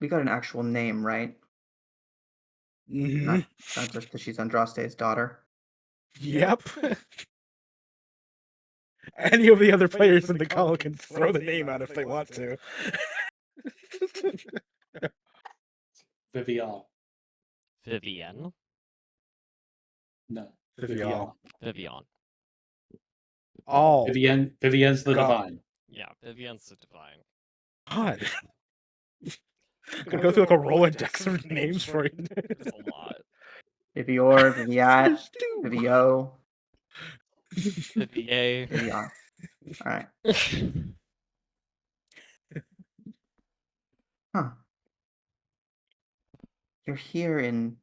We got an actual name, right? Not just that she's Andraste's daughter. Yep. Any of the other players in the call can throw the name out if they want to. Vivian. Vivienne? No. Vivian. Vivian. All. Vivien's the God. divine. Yeah, Vivienne's the divine. God. Could go through like a Rolodex of names for you. There's a lot. Vivior, Viviat, Vivio, Vivier. Vivian. All right. Huh. You're here in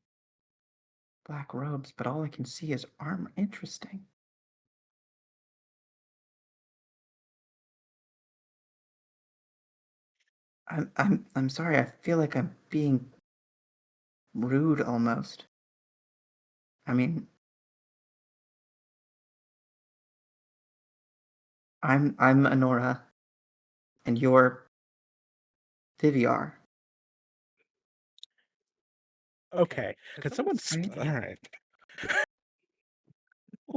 black robes, but all I can see is armor. Interesting. I'm sorry. I feel like I'm being rude almost. I mean, I'm Anora, and you're Viviar. Okay. Could someone... Right. All right.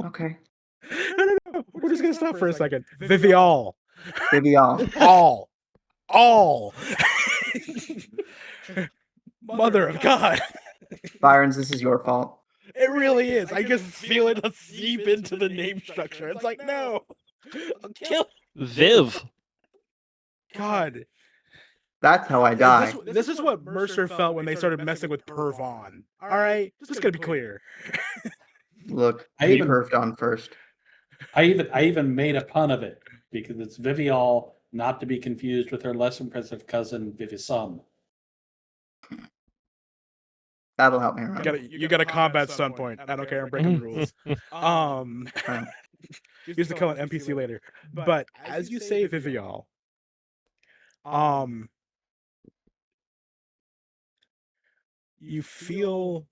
Okay. No. We're just going to stop for a second. Vivial. Vivial. All. Mother of God. Vironz, this is your fault. It really is. I just feel it seep into the name structure. It's like, no. I'll kill... Viv. God. That's how I die. This is what Mercer felt when they started messing with Pervon. All right? Just gotta be clear. Look, I he even- perved on first. I even made a pun of it because it's Vivial, not to be confused with her less impressive cousin Vivisum. That'll help me remember. You got a combat stun point. I don't care. I'm breaking the rules. Use the kill an NPC later. But as you say, Vivial, you feel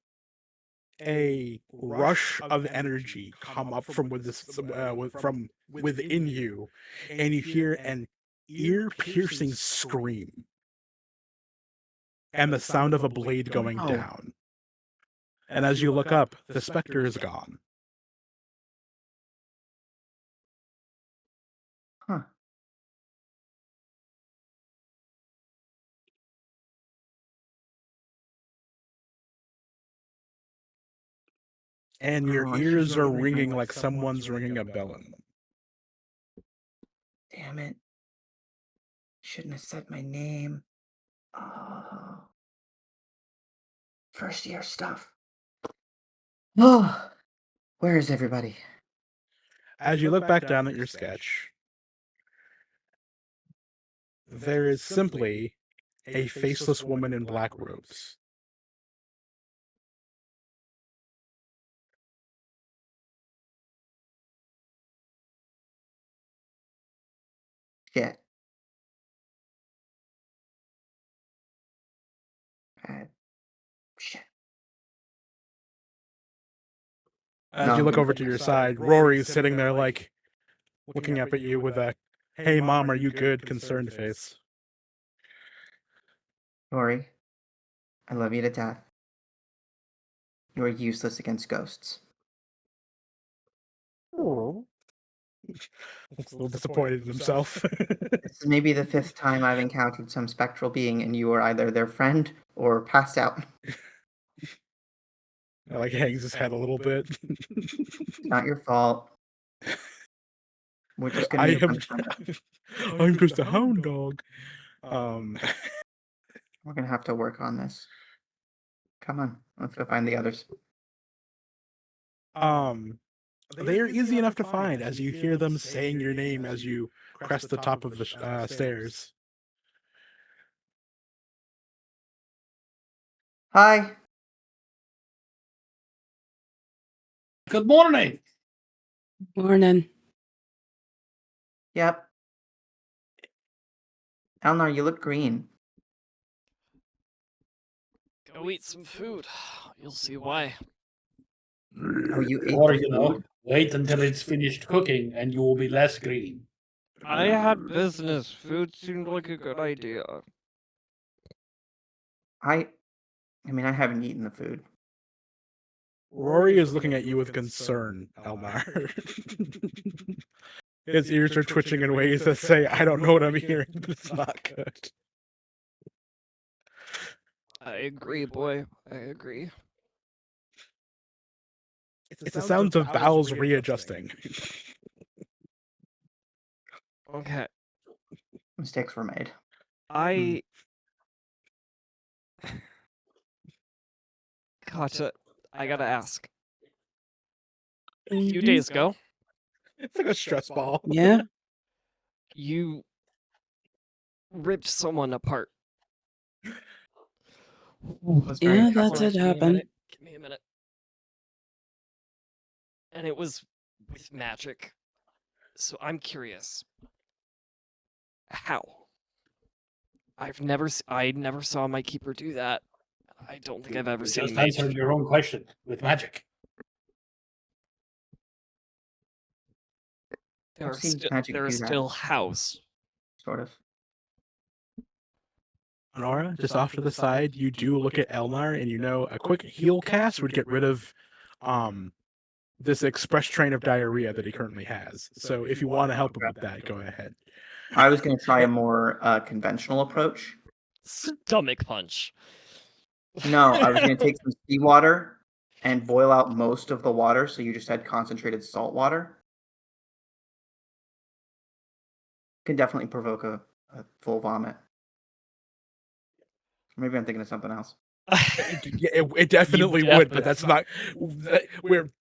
a rush of energy come up from from within you, and you hear an ear-piercing scream and the sound of a blade going down. And as you look up, the specter is gone. Huh. And your ears are ringing like someone's ringing a bell in them. Damn it. Shouldn't have said my name. Oh. First year stuff. Oh. Where is everybody? As you look back down at your sketch, there is simply a faceless woman in black robes. Shit. Shit. As you look over to your side, Rory's sitting there like looking up at you with a "Hey mom, are you good?" concerned face. Tori, I love you to death. You are useless against ghosts. Oh. Looks a little disappointed in himself. This is maybe the 5th time I've encountered some spectral being and you are either their friend or passed out. Like hangs his head a little bit. It's not your fault. We're just gonna I make am. fun of it. I'm just a hound dog. We're gonna have to work on this. Come on, let's go find the others. They are easy enough to find as you hear them saying your name as you crest the top of the stairs. Hi. Good morning. Morning. Yep. Elnar, you look green. Go eat some food. You'll see why. Oh, you ate Or, the food? wait until it's finished cooking and you will be less green. I had business. Food seemed like a good idea. I mean, I haven't eaten the food. Rory is looking at you with concern, Elnar. His ears are twitching in ways that say, I don't know what I'm hearing, but it's not good. I agree, boy. I agree. It's the sounds of bowels readjusting. Okay. Mistakes were made. I... Kata, I gotta ask. A few days ago, It's like a stress ball. Yeah. you ripped someone apart. Was very Yeah, tough. that did Give me a happen. minute. Give me a minute. And it was with magic. So I'm curious. How? I never saw my keeper do that. I don't think I've ever You seen just a mage. answered your own question with magic. There I've are, seen magic there are do that. still house. Sort of. Anora, just off to the side, you do look at Elnar, and you know a quick heal cast would get rid of this express train of diarrhea that he currently has. So if you want to help him with that, go ahead. I was going to try a more conventional approach. Stomach punch. No, I was going to take some seawater and boil out most of the water, so you just had concentrated salt water. Can definitely provoke a full vomit. Maybe I'm thinking of something else. It definitely would, but that's not.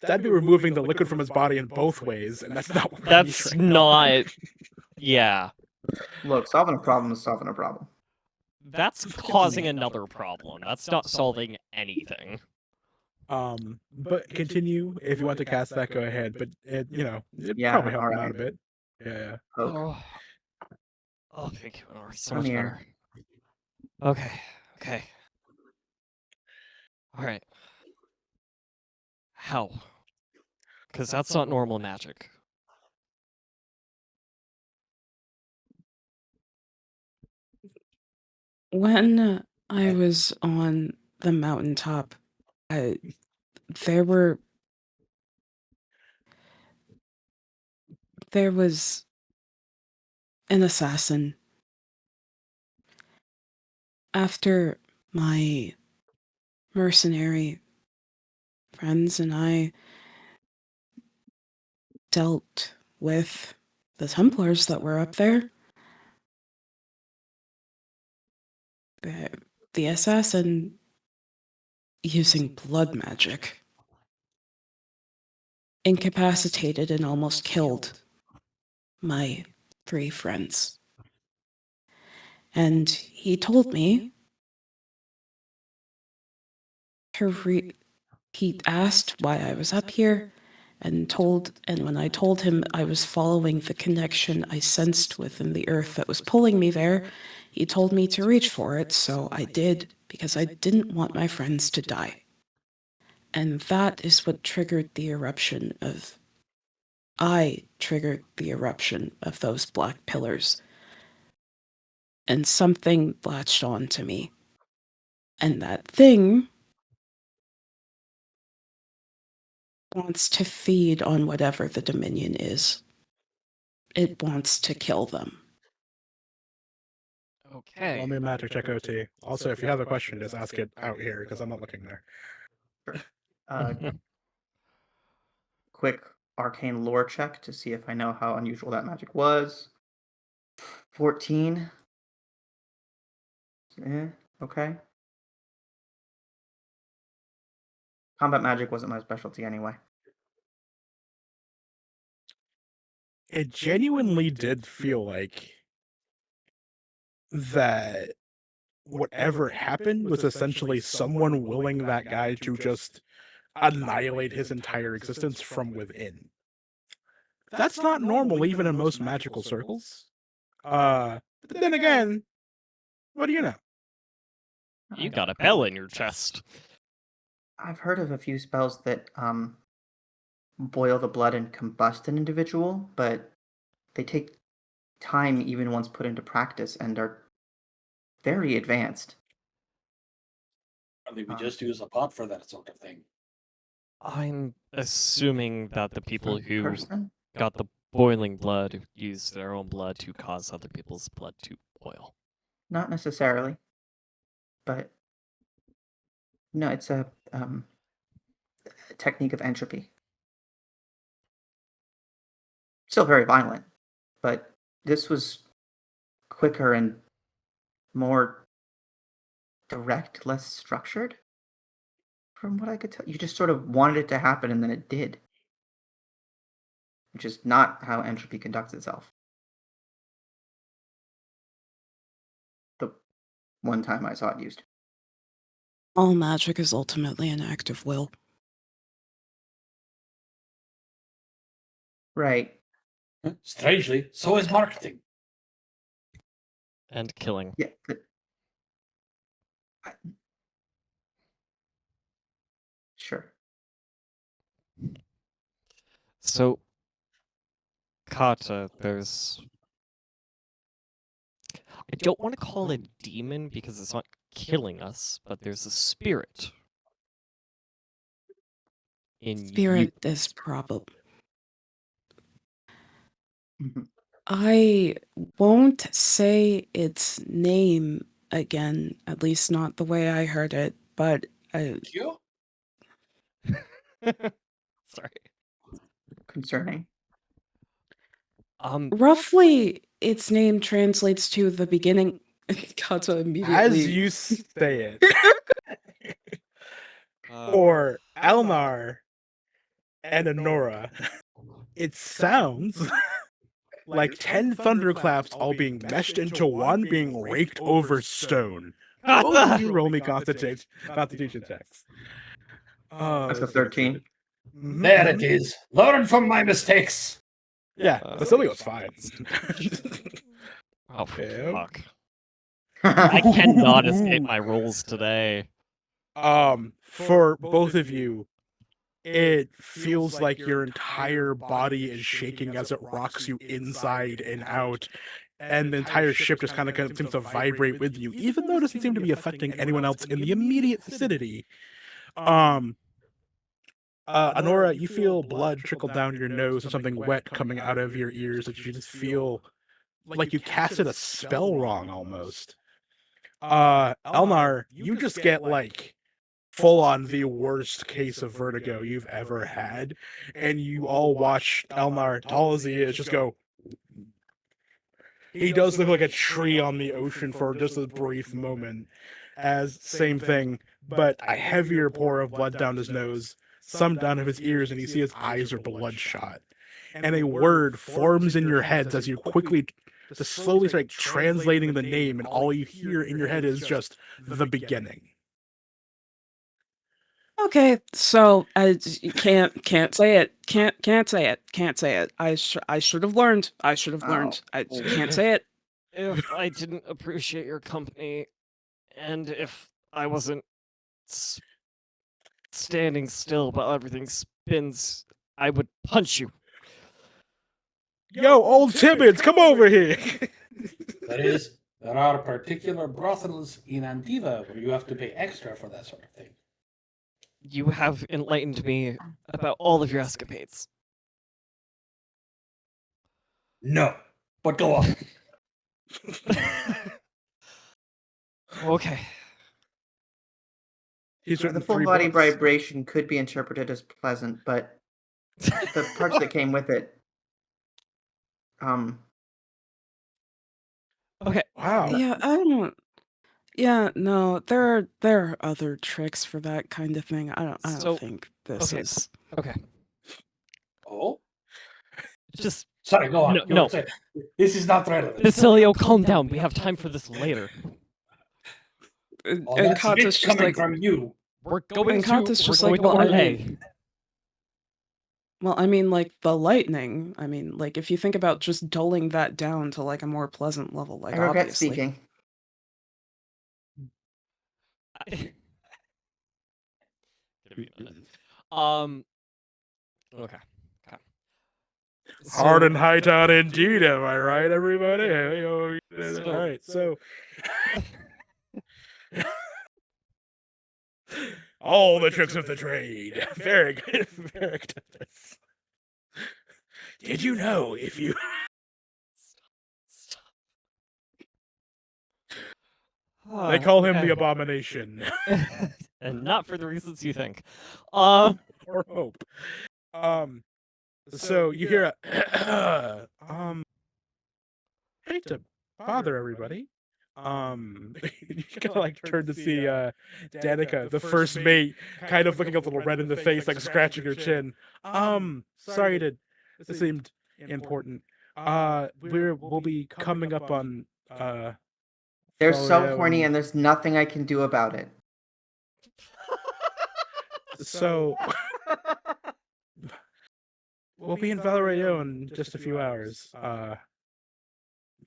That'd be removing the liquid from his body in both ways, and that's not what we're That's trying to not. Yeah. Look, solving a problem is solving a problem. That's causing another problem. That's not solving anything. But continue if you want to cast that. Go ahead, but it'd Yeah, probably help him alright. out a bit. Yeah. Poke. Oh, thank you, Anora. So Come much here. better. Okay. All right. How? Because that's not normal magic. When I was on the mountaintop, there was an assassin. After my mercenary friends and I dealt with the Templars that were up there, the assassin, using blood magic, incapacitated and almost killed my 3 friends. And he told me he asked why I was up here, and when I told him I was following the connection I sensed within the earth that was pulling me there, he told me to reach for it, so I did, because I didn't want my friends to die. And that is what triggered the eruption of... I triggered the eruption of those black pillars. And something latched on to me. And that thing wants to feed on whatever the Dominion is. It wants to kill them. Okay. Roll me a magic check OT. Also, if you have a question, just ask it out here because I'm not looking there. Quick arcane lore check to see if I know how unusual that magic was. 14. Okay. Combat magic wasn't my specialty anyway. It genuinely did feel like that whatever happened was essentially someone willing that guy to just annihilate his entire existence from within. That's not normal even in most magical circles. But then again, what do you know? You got a bell in your chest. I've heard of a few spells that boil the blood and combust an individual, but they take time even once put into practice and are very advanced. Probably we just use a pot for that sort of thing. I'm assuming that the people who Person? got the boiling blood used their own blood to cause other people's blood to boil. Not necessarily, but no, it's a technique of entropy. Still very violent, but this was quicker and more direct, less structured. From what I could tell, you just sort of wanted it to happen and then it did, which is not how entropy conducts itself. The one time I saw it used. All magic is ultimately an act of will. Right. Strangely, so is marketing. And killing. Yeah. Sure. So, Kata, there's... I don't want to call it demon because it's not killing us, but there's a spirit. Spirit is probably... Mhm. I won't say its name again, at least not the way I heard it, but You? Sorry. Concerning. Roughly, its name translates to the beginning. Kata immediately. As you say it, or Elnar and Anora, it sounds like 10 thunderclaps all being meshed into one being raked over stone. Both of you roll me constitution checks. That's a 13. There it is. Learn from my mistakes. Yeah, Basilio's fine. Oh, Yeah. fuck. I cannot escape my rolls today. For both of you, it feels like your entire body is shaking as it rocks you inside and out, and the entire ship just kind of seems to vibrate with you, even though it doesn't seem to be affecting anyone else in the immediate vicinity. Anora, you feel blood trickle down your nose or something wet coming out of your ears that you just feel like you casted a spell wrong almost. Elnar, you just get like full on the worst case of vertigo you've ever had, and you all watch Elnar, tall as he is, just go. He does look like a tree on the ocean for just a brief moment, as same thing, but a heavier pour of blood down his nose, some down of his ears, and you see his eyes are bloodshot. And a word forms in your heads as you quickly just slowly start translating the name, and all you hear in your head is just the beginning. Okay, so I can't say it. Can't say it. I should have learned. I can't say it. If I didn't appreciate your company, and if I wasn't standing still while everything spins, I would punch you. Yo, old Tibbets, come over here. That is There are particular brothels in Antiva where you have to pay extra for that sort of thing. You have enlightened me about all of your escapades. No, but go on. Okay. He's The written full 3 body books. vibration could be interpreted as pleasant, but the parts that came with it, Okay. Wow. Yeah, I don't. Yeah, no, there are other tricks for that kind of thing. I don't So, think this okay. is. Okay. Oh, Just sorry, go on. No. This is not relevant. Basilio, calm down. We have time for this later. And That's Kata's bitch just coming like, from you. We're going And to. Kata's just we're like, going well, to I LA. mean, well, I mean, like the lightning. I mean, like if you think about just dulling that down to like a more pleasant level, like I regret obviously. speaking. Okay. Hard and high town indeed, am I right, everybody? All right, so all the tricks of the trade. Very good. Very good. Did you know if you they call him the Abomination and not for the reasons you think. or hope. So you hear a hate to bother everybody. You kind of like turn to see Danica, the first mate, kind of looking a little red in the face, like scratching her chin. Sorry to this seemed important. We'll be coming up on They're so Vario horny, and there's nothing I can do about it. So we'll be in Vario in just a few hours. If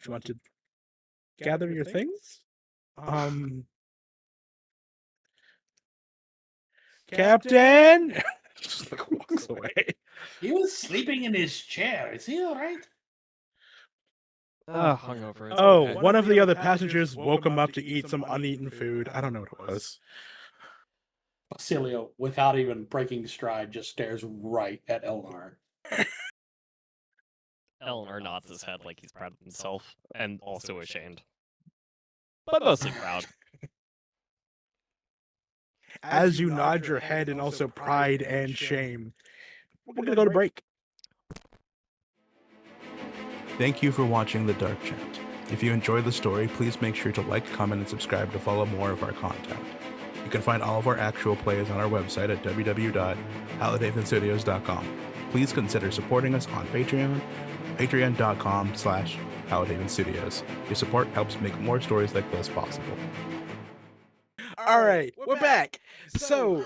you want to gather your things, Captain. Just like walks away. He was sleeping in his chair. Is he all right? Hungover. It's Oh, okay. one of the other passengers woke him up to eat some uneaten food. I don't know what it was. Basilio, without even breaking stride, just stares right at Elnar. Elnar nods his head like he's proud of himself and also ashamed, but mostly proud. As you nod your head in also pride and shame, we're gonna go to break. Thank you for watching the Dark Chant. If you enjoyed the story, please make sure to like, comment, and subscribe to follow more of our content. You can find all of our actual plays on our website at www.halidhavenstudios.com. Please consider supporting us on Patreon, patreon.com/halidhavenstudios. Your support helps make more stories like this possible. All right, we're back. So,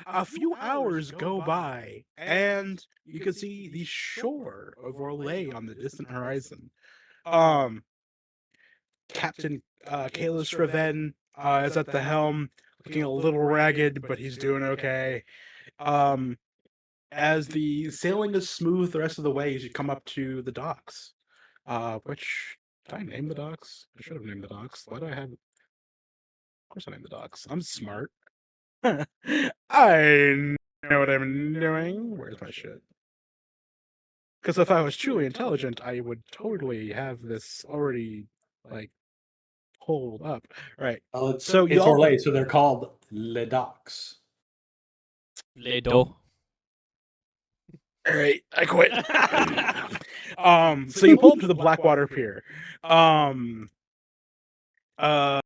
a few hours go by, and you can see the shore of Orlais on the distant horizon. Captain Kalis Raven is at the helm, looking a little ragged, but he's doing okay. As the sailing is smooth the rest of the way, as you come up to the docks, which did I name the docks? I should have named the docks. Why do I have? Of course, I named the docks. I'm smart. I know what I'm doing. Where's my shit? Because if I was truly intelligent, I would totally have this already, like, pulled up. Right. So it's Orlais, so they're called Les Docks. Les dos. All right, I quit. So you pull up to the Blackwater Pier. One of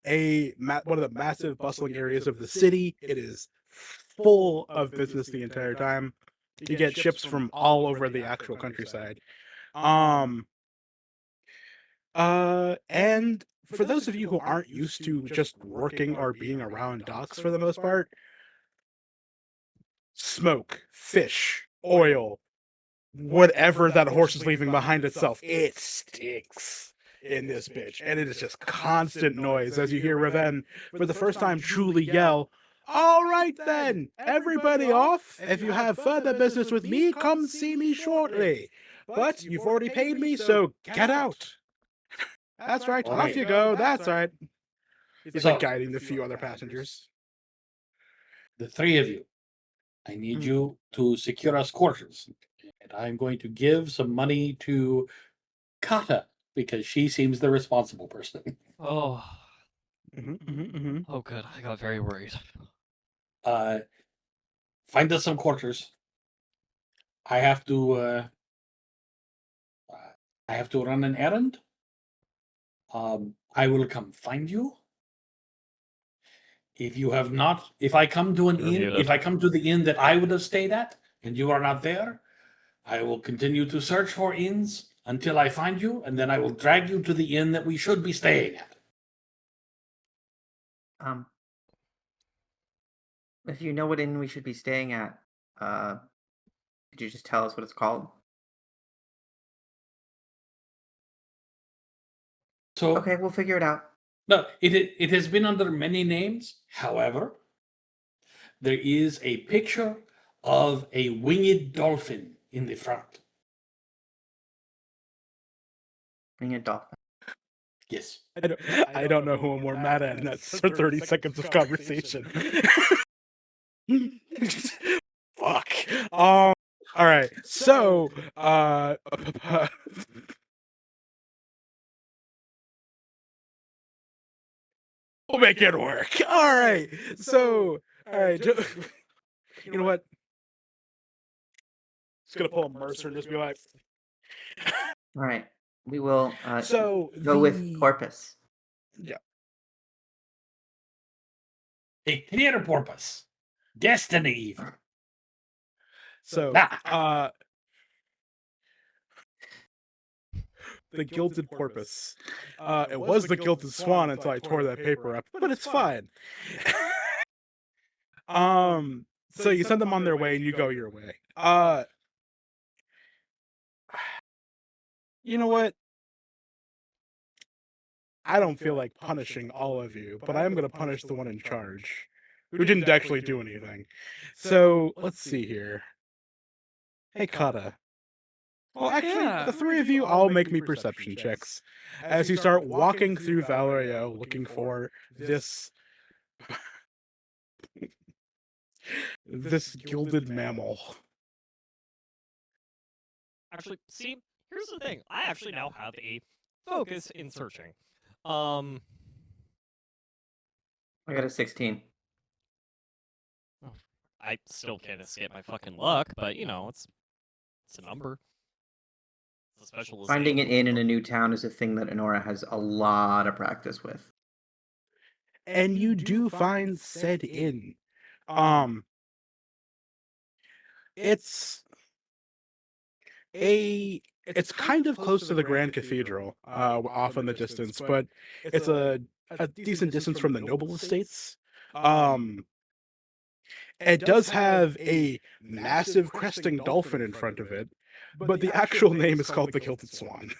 the massive bustling areas of the city. It is full of business the entire time. You get ships from all over the actual countryside. And for those of you who aren't used to just working or being around docks for the most part, smoke, fish, oil, whatever that horse is leaving behind itself, it stinks in this bitch. And it is just constant noise as you hear Raven, for the first time, truly yell, "All right then, everybody off. If you have further business with me, come see me shortly. But you've already paid me, so get out." That's right. All Off right. you go. That's right. He's So- like guiding the few other passengers. The three of you, I need you to secure us quarters. And I'm going to give some money to Kata because she seems the responsible person. Oh, Mm-hmm. oh, good. I got very worried. Find us some quarters. I have to run an errand. I will come find you. If I come to an inn, Reviewed if it. I come to the inn that I would have stayed at and you are not there, I will continue to search for inns until I find you, and then I will drag you to the inn that we should be staying at. If you know what inn we should be staying at, could you just tell us what it's called? So Okay, we'll figure it out. no, it has been under many names. However, there is a picture of a winged dolphin in the front. Bring a dolphin. Yes. I don't know who I'm more mad at in that 30 seconds of conversation. Fuck. All right. So, we'll make it work. All right. So, all right. You know what? Just gonna pull a Mercer and just be like, All right. We will so go with Porpoise. Yeah. A clear purpose. Destiny. So, Ah. the Gilded Porpoise. It was the Gilded Swan until I tore that paper up, but it's fine. So you send them on their way and you go your way. You know what? I don't feel like punishing all of you, but I am going to punish the one in charge, who didn't actually do anything. So, let's see here. Hey, Kata. Well, actually, the three of you all make me perception checks as you start walking through Valerio looking for this this gilded mammal. Actually, see, here's the thing. I actually now have a focus in searching. I got a 16. still can't escape my fucking luck, but you know, it's a number. It's a specialization. Finding an inn in a new town is a thing that Anora has a lot of practice with. And you do find said inn. It's kind of close to the Grand Cathedral, off in the distance, but it's a decent distance from the noble estates. It does have a massive cresting dolphin in front of it, but the actual name is called the Gilded Swan.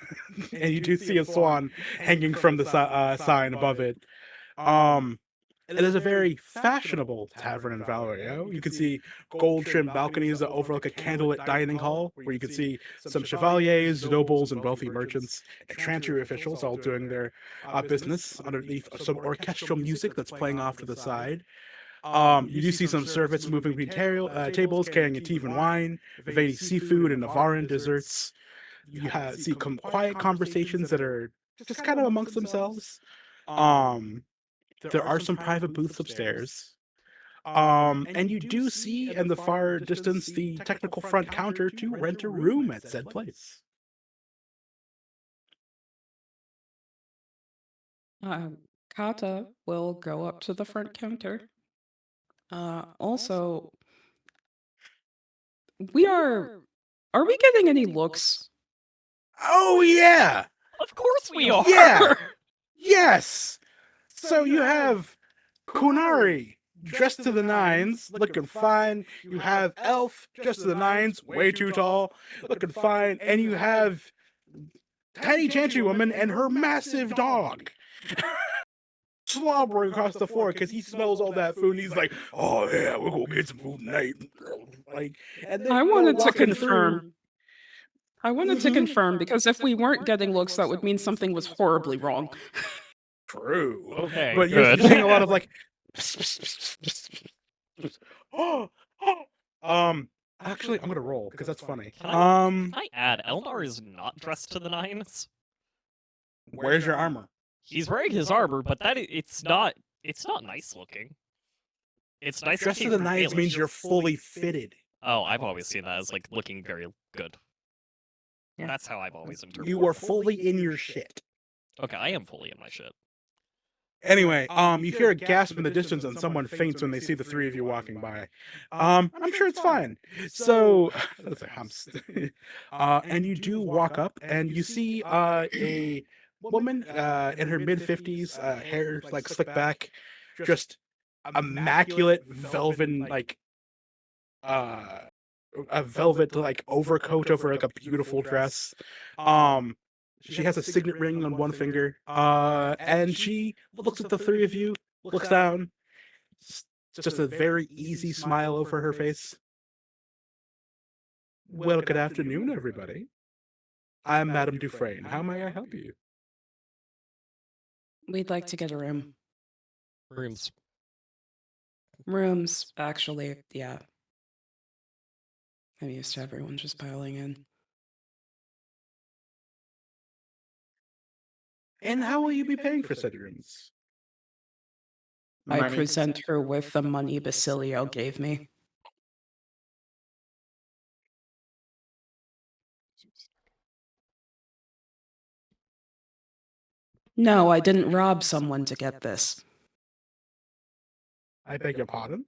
And you do see a swan hanging from the sign above it. It is a very fashionable tavern in Valerio. You can see gold-trimmed balconies that overlook a candlelit dining hall, where you can see some chevaliers, nobles, and wealthy merchants, and Chantry officials all doing their business underneath some orchestral music that's playing off to the side. You do see some servants moving between tables, carrying a tea and wine, evading seafood and Navaran desserts. You see quiet conversations that are just kind of amongst themselves. There are some private booths upstairs. And you do see in the far distance the technical front counter to rent a room at said place. Kata will go up to the front counter. Also, are we getting any looks? Oh, yeah! Of course we are! Yeah! Yes! So you have Kunari, dressed to the nines, looking fine. You have Elf, dressed to the nines, way too tall, looking fine. And you have Tiny Chantry Woman and her massive dog. Slobbering across the floor because he smells all that food and he's like, oh yeah, we're gonna get some food tonight. Like, and I wanted to confirm. I wanted to confirm because if we weren't getting looks, that would mean something was horribly wrong. True. Okay, But you're good. seeing a lot of like. Actually, I'm gonna roll because that's funny. Can I add, Elnar is not dressed to the nines. Where's your armor? He's wearing his armor, but it's not nice looking. It's nice Dressed to looking the for nines Baelish. means you're fully fitted. Oh, I've always seen that as like looking very good. Yeah. That's how I've always interpreted. You are fully in your shit. Okay, I am fully in my shit. Anyway, you hear a gasp in the distance and someone faints when they see the three of you walking by. I'm sure it's fine. So, and you do walk up and you see a woman in her mid-50s, hair like slicked back, just immaculate velvet like a velvet like overcoat over like a beautiful dress. She has a signet ring on one finger, and she looks at the three of you, looks down, just a very easy smile over her face. Well, good afternoon, everybody. I'm Madame Dufresne. How may I help you? We'd like to get a room. Rooms. Rooms, actually, yeah. I'm used to everyone just piling in. And how will you be paying for said rooms? I Money. present her with the money Basilio gave me. No, I didn't rob someone to get this. I beg your pardon?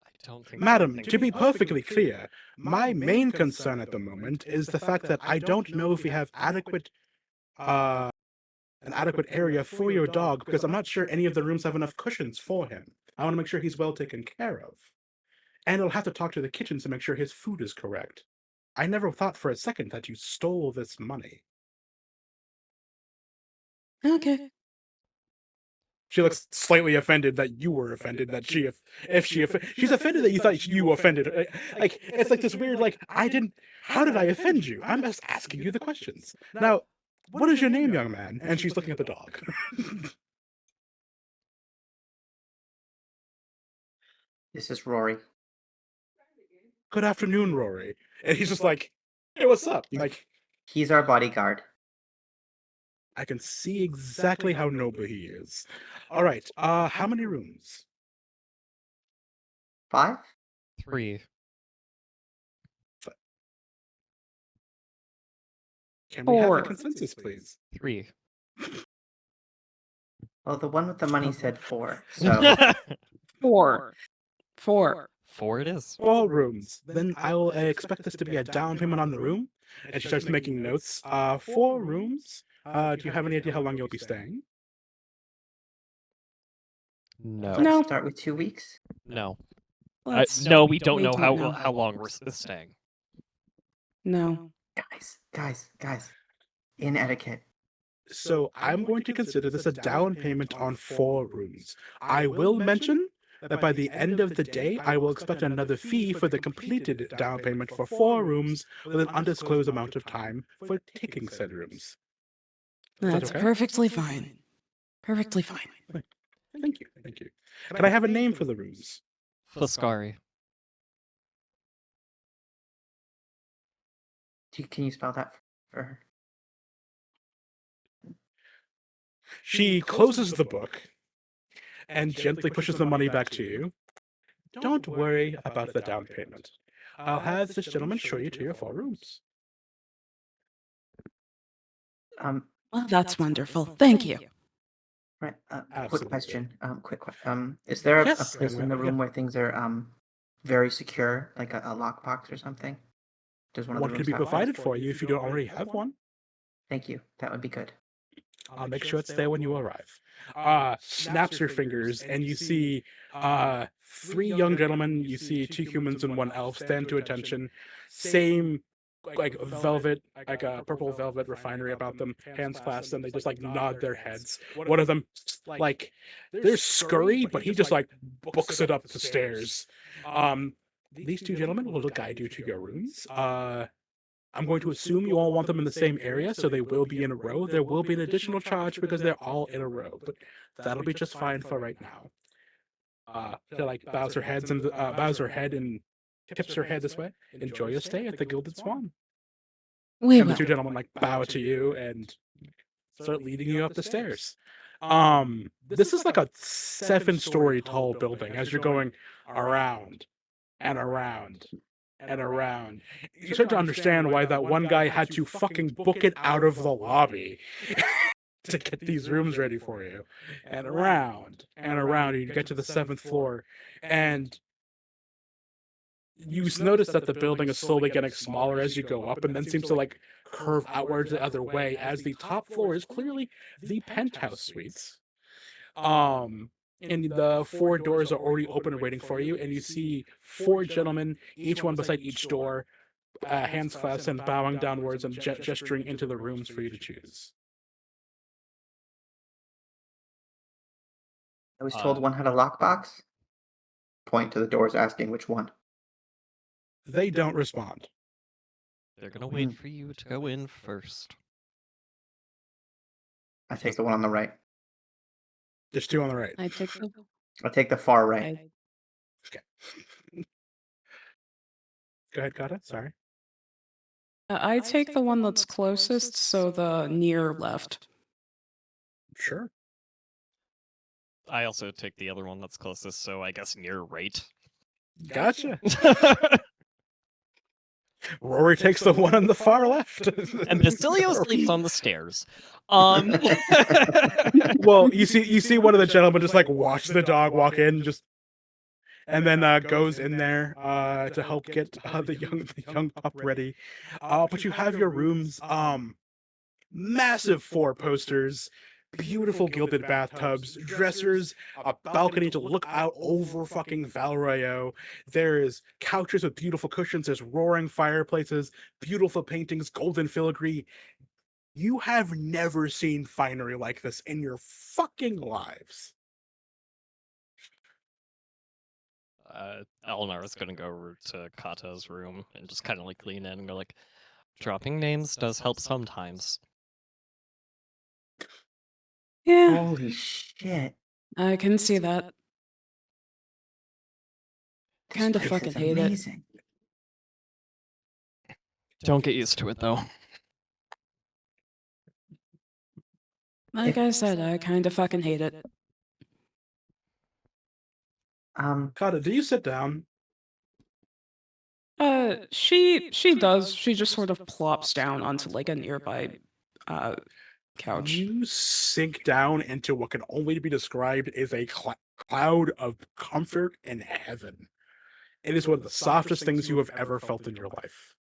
I don't think. Madam, to be perfectly clear, my main concern at the moment is the fact that I don't know if we have an adequate area for your dog because I'm not sure any of the rooms have enough cushions for him. I want to make sure he's well taken care of. And I'll have to talk to the kitchen to make sure his food is correct. I never thought for a second that you stole this money. Okay. She looks slightly offended that you were offended that she's offended that you thought you offended. Like it's like this weird like how did I offend you? I'm just asking you the questions. Now, what is your name, young man? And she's looking at the dog. This is Rory. Good afternoon, Rory. And he's just like, hey, what's up? Like, He's our bodyguard. I can see exactly how noble he is. All right. How many rooms? 5? 3. Can we have a 4. consensus, please? 3. Well, the one with the money said 4. So 4. 4. 4 it is. 4 rooms. Then I will expect this to be a down payment on the room. And she starts making notes. 4 rooms. Do you have any idea how long you'll be staying? No. No. let's start with 2 weeks. No. Let's- No, we don't we know don't know. how long we're staying. No. Guys. In etiquette. So I'm going to consider this a down payment on 4 rooms. I will mention that by the end of the day, I will expect another fee for the completed down payment for 4 rooms with an undisclosed amount of time for taking said rooms. That's okay? perfectly fine. Perfectly fine. Thank you. Can I have a name for the rooms? Foscari. Can you spell that for her? She closes the book and gently pushes the money back to you. Don't worry about the down payment. I'll have this gentleman show you to your 4 rooms. Well, that's wonderful. Thank you. Right. Absolutely. Quick question. Is there Yes, a place in the yeah. room where things are very secure, like a lockbox or something? Does one of the One rooms could be have one? provided for you if you don't already have one. Thank you. That would be good. I'll make sure it's there when you arrive. Snaps your fingers, and you see 3 young gentlemen. You see 2 humans and 1 elf stand to attention. Same, like velvet, like a purple velvet refinery about them. Hands clasped, and they just like nod their heads. One of them, like, there's scurry, but he just like books it up the stairs. These 2 gentlemen will guide you to your rooms. I'm going to assume you all want them in the same area, so they will be in a row. There will be an additional charge because they're all in a row, but that'll be just fine for right now. She like bows her head and tips her head this way. Enjoy your stay at the Gilded Swan. We And the will. two gentlemen like bow to you and start leading you up the stairs. This is like a 7-story tall building as you're going around and around and around. You start to understand why that one guy had to fucking book it out of the lobby to get these rooms ready for you. And around, you get to the 7th floor, and you notice that the building is slowly getting smaller as you go up, and then seems to like curve outwards the other way, as the top floor is clearly the penthouse suites. And the 4 doors are already open and waiting for you, and you see 4 gentlemen, each one beside each door, hands clasped and bowing downwards and gesturing into the rooms for you to choose. I was told one had a lockbox. Point to the doors, asking which one. They don't respond. They're gonna wait for you to go in first. I take the one on the right. There's 2 on the right. I take the. I take the far right. I, Go ahead, Kata. Sorry. I take the one that's closest, so the near left. Sure. I also take the other one that's closest, so I guess near right. Gotcha. Rory takes the one on the far left. And Basilio sleeps on the stairs. Well, you see one of the gentlemen just like watch the dog walk in, and then goes in there to help get the young pup ready. But you have your rooms, massive 4 posters, beautiful gilded bathtubs, dressers, a balcony to look out over fucking Valrayo. There's couches with beautiful cushions, there's roaring fireplaces, beautiful paintings, golden filigree. You have never seen finery like this in your fucking lives. Elnar is gonna go over to Kata's room and just kind of like lean in and go like, dropping names does help sometimes. Yeah, Holy shit. I can see that. This Kinda place fucking is hate it. amazing. Don't get used to it though. Like I said, I kinda fucking hate it. Kata, do you sit down? She does. She just sort of plops down onto like a nearby couch. You sink down into what can only be described as a cloud of comfort and heaven. It is one of the softest things you have ever felt in your life.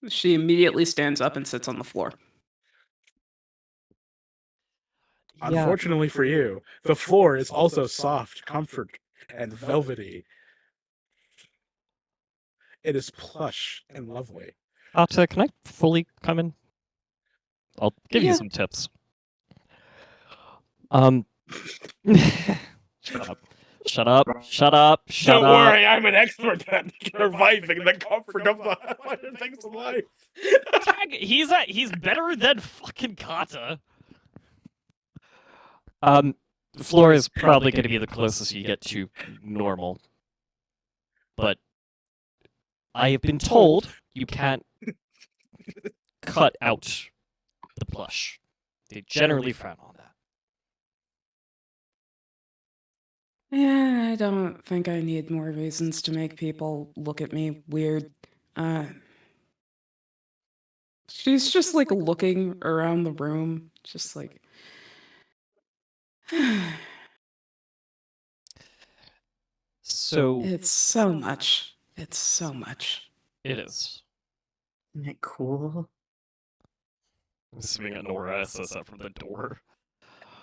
She immediately stands up and sits on the floor. Unfortunately for you, the floor is also soft, comfort, and velvety. It is plush and lovely. Kata, can I fully come in? I'll give you Yeah. some tips. Shut up. Shut up. Shut up. Shut Don't up. worry, I'm an expert at reviving the comfort of the things in life. He's better than fucking Kata. The floor is probably going to be the closest you get to normal. But I have been told you can't cut out the plush. They generally frown on that. Yeah, I don't think I need more reasons to make people look at me weird. She's just like looking around the room, just like. So It's so much. It's so much. it is. Isn't it cool? Assuming Anora says that from the door.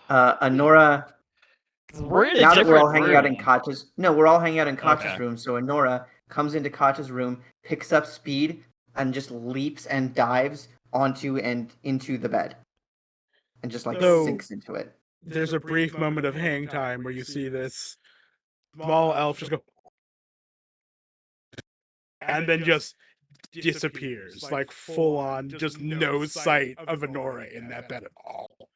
Anora, We're in a now that we're all different hanging out in room. Kata's... No, we're all hanging out in Kata's Okay. room, so Anora comes into Kata's room, picks up speed, and just leaps and dives onto and into the bed. And just like So- sinks into it. There's a brief moment of hang time where you see this small elf just go, and then just disappears, like full on, just no sight of Anora in that bed at all.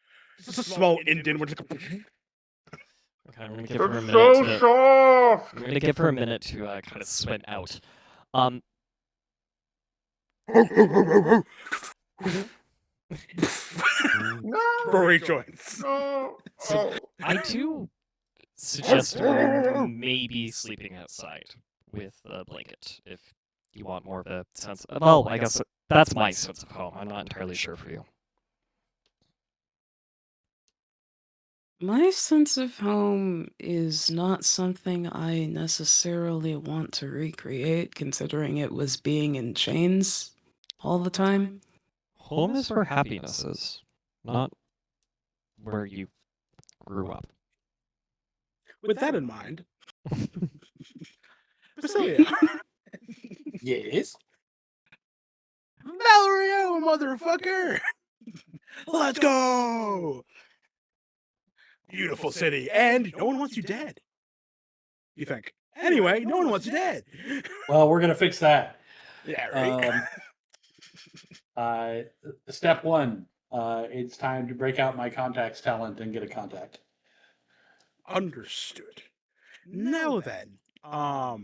Just a small Indian would just go. Okay, I'm gonna give her a minute to. soft. I'm gonna give her a minute to kind of sweat out. Um, No. Rory joins. No. So, I do suggest her maybe sleeping outside with a blanket if you want more of a sense. Well, I guess that's my sense of home. I'm not entirely sure for you. My sense of home is not something I necessarily want to recreate, considering it was being in chains all the time. Home is where happiness is, not where you grew up. With that in mind, Basilio. Yes. Valerio, motherfucker! Let's go! Beautiful city, and no one wants you dead. You think? Anyway, no one wants you dead. Well, we're gonna fix that. Yeah, right. Step one. It's time to break out my contacts talent and get a contact. Understood. Now then, how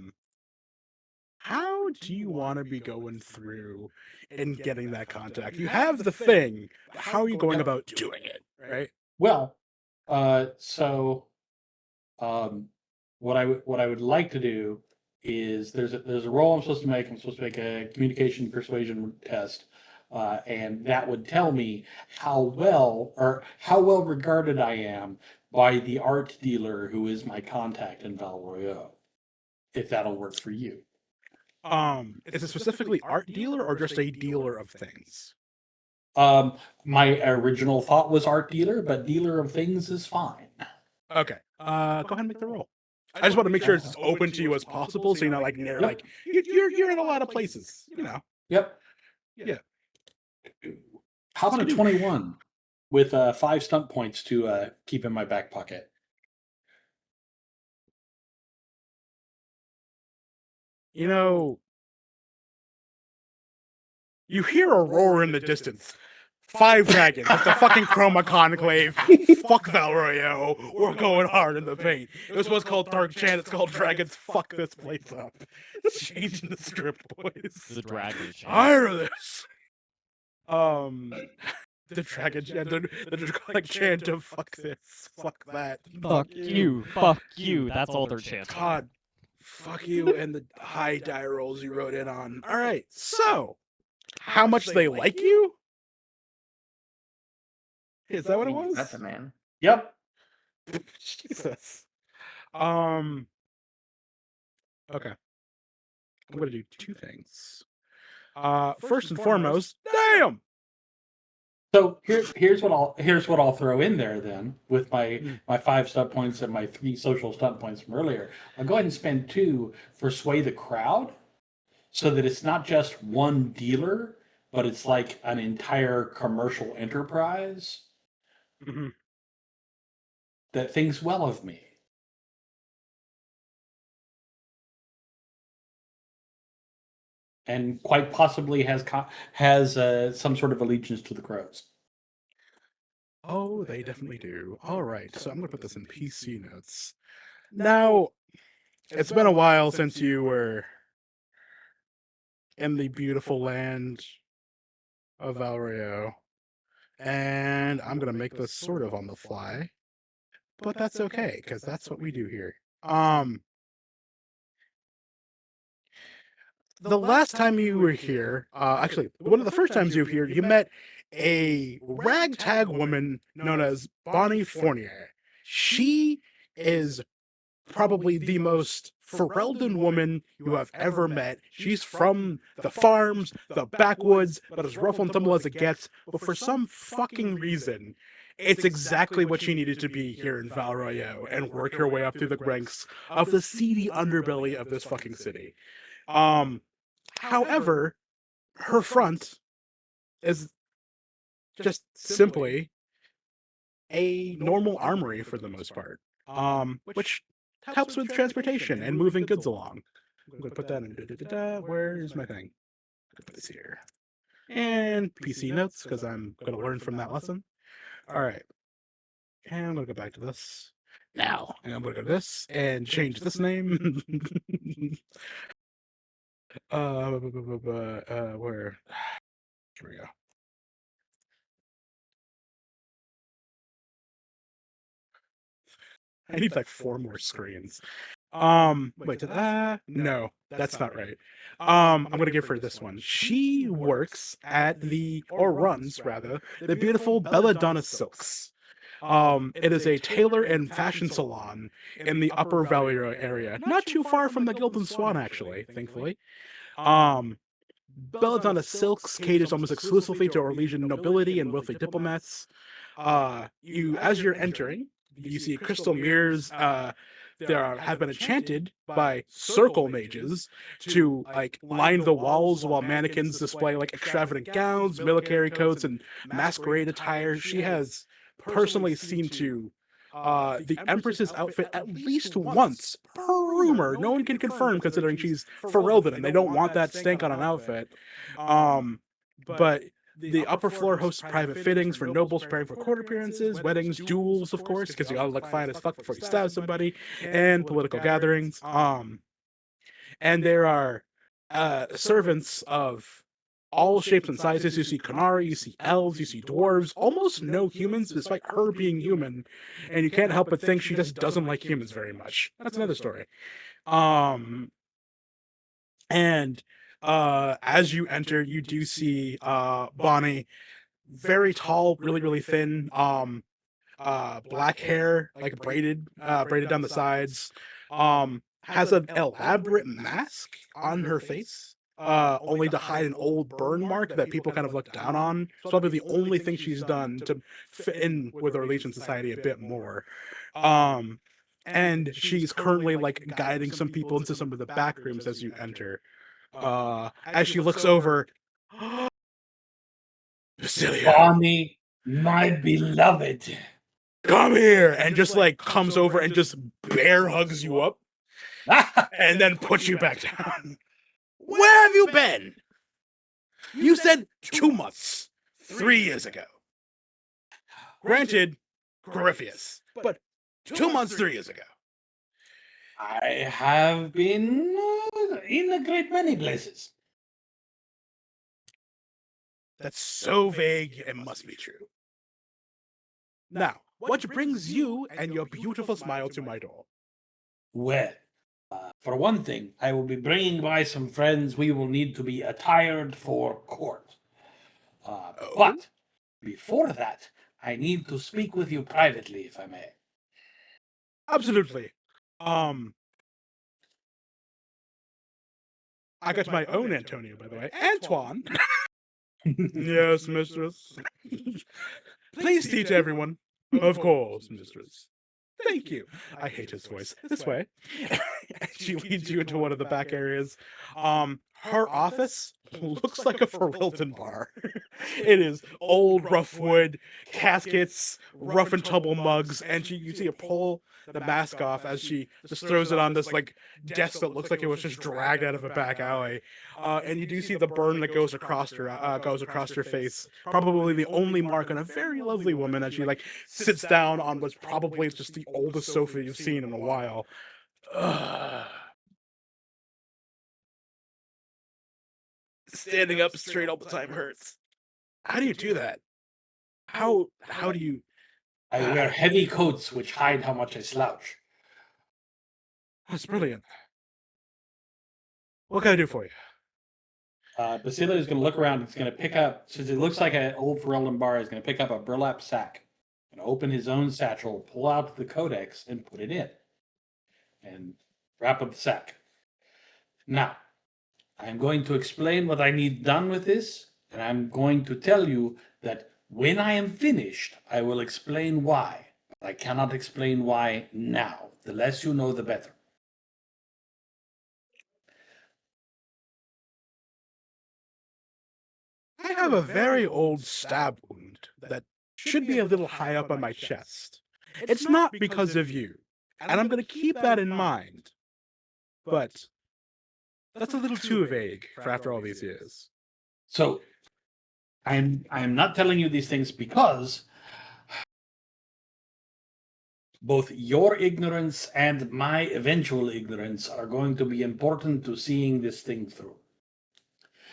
do you want to be going through and getting that contact? You have the thing. But how are you going about doing it? Right. Well, so what I would like to do is there's a role I'm supposed to make. I'm supposed to make a communication persuasion test, and that would tell me how well regarded I am by the art dealer who is my contact in Valroyo. If that'll work for you. Is it specifically art dealer or just a dealer of things? My original thought was art dealer, but dealer of things is fine. Okay. Go ahead and make the roll. I just want to make sure it's as open to you as possible, so you're not like near like you're in a lot of places, you know. Yep. Yeah. How about a 21 with 5 stunt points to keep in my back pocket? You know, you hear a roar in the distance. 5 dragons. It's the fucking Chroma Conclave. Fuck Valroyo. We're going hard in the paint. It was what's called Dark Chant. It's called Dragons. Fuck this place up. It's changing the script, boys. The dragon chant. Hire this. The dragon chant. The like chant of fuck this. Fuck that. Fuck you. Fuck you. That's all they're chanting. God. Fuck you and the high die rolls you wrote in on. All right. So, how much they like you? Is that what it was? That's a man. Yep. Jesus. Okay. I'm gonna do 2 things. First and foremost, damn. So here's what I'll throw in there then with my 5 stunt points and my 3 social stunt points from earlier. I'll go ahead and spend 2 for sway the crowd, so that it's not just one dealer, but it's like an entire commercial enterprise that thinks well of me. And quite possibly has some sort of allegiance to the Crows. Oh, they definitely do. All right, so I'm gonna put this in PC notes. Now, it's been a while since you were in the beautiful land of Valrio, and I'm gonna make this sort of on the fly, but that's okay because that's what we do here. The last time you were here, actually, one of the first times you were here, you met a ragtag woman known as Bonnie Fournier. She is probably the most Ferelden woman you have ever met. She's from the farms, the backwoods, but as rough and tumble as it gets. But for some fucking reason, it's exactly what she needed to be here in Valroyo and work her way up through the ranks of the seedy underbelly of this fucking city. However, her front is just simply a normal armory for the most part, which helps with transportation and moving goods along. I'm going to put that in. Where is my thing? Put this here. And PC notes, because I'm going to learn from that lesson. All right. And I'm going to go back to this. Now, and I'm going to go to this and change this name. Where? Here we go. I need like 4 more screens. Wait, no, that's not right. I'm gonna give her this one. She works at or runs rather, the beautiful Belladonna Silks. It is a tailor and fashion salon in the Upper Valley area, not too far from the Gilded Swan, actually, thankfully. Belladonna Silks caters almost exclusively to Orlesian nobility and wealthy diplomats. As you're entering, you see crystal mirrors have been enchanted by circle mages to like line the walls while mannequins display like extravagant gowns, military coats, and masquerade attire. She has personally seen to the Empress's outfit at least once per rumor. No one can confirm considering she's Ferelden and they don't want that stank on an outfit. But the upper floor hosts private fittings for nobles preparing for court appearances, weddings, duels, of course, because you gotta look fine as fuck before you stab somebody, and political gatherings. And there are servants of all shapes and sizes. You see Kanari, you see elves, you see dwarves, almost no humans, despite her being human. And you can't help but think she just doesn't like humans very much. That's another story. And as you enter, you do see Bonnie, very tall, really, really thin, black hair, like braided down the sides, has an elaborate mask on her face, only to hide an old burn mark that people kind of look down on. It's probably the only thing she's done to fit in with our Legion Society a bit more. And she's currently like guiding some people into some of the back rooms as you enter. As she looks over, Basilio, Bonnie, my beloved. come here, and just like comes over and just bear hugs you up and then puts you back down. Where have you been? You said 2 months, 3 years ago. Granted, Corypheus, but 2 months, 3 years ago. I have been in a great many places. That's so vague, it must be true. Now, what brings you and your beautiful smile to my door? Well, for one thing, I will be bringing by some friends. We will need to be attired for court. But before that, I need to speak with you privately, if I may. Absolutely. I got my own Antonio, by the way. Antoine. Yes, mistress. Please teach everyone. Of course, mistress. Thank you. I hate his voice. This way. She leads you into one of the back areas. Her office looks like a Ferelden bar. It is old rough wood, caskets, rough and tumble mugs, and you see her pull the mask off as she just throws it on this like desk that looks like it was just dragged out of a back alley. And you do see the burn that goes across her face. Probably the only mark on a very lovely woman as she like sits down on what's probably just the oldest sofa you've seen in a while. Standing up straight all the time hurts. How do you do that? How do you? I wear heavy coats which hide how much I slouch. That's brilliant. What can I do for you? Basilio is going to look around. He's going to pick up, since it looks like an old Ferelden bar, he's going to pick up a burlap sack and open his own satchel, pull out the codex, and put it in. And wrap up the sack. Now, I'm going to explain what I need done with this, and I'm going to tell you that when I am finished, I will explain why. But I cannot explain why now. The less you know, the better. I have a very old stab wound that should be a little high up on my chest. It's not because of you, and I'm going to keep that in mind. But that's a little too vague for after all these years. So I'm not telling you these things because both your ignorance and my eventual ignorance are going to be important to seeing this thing through.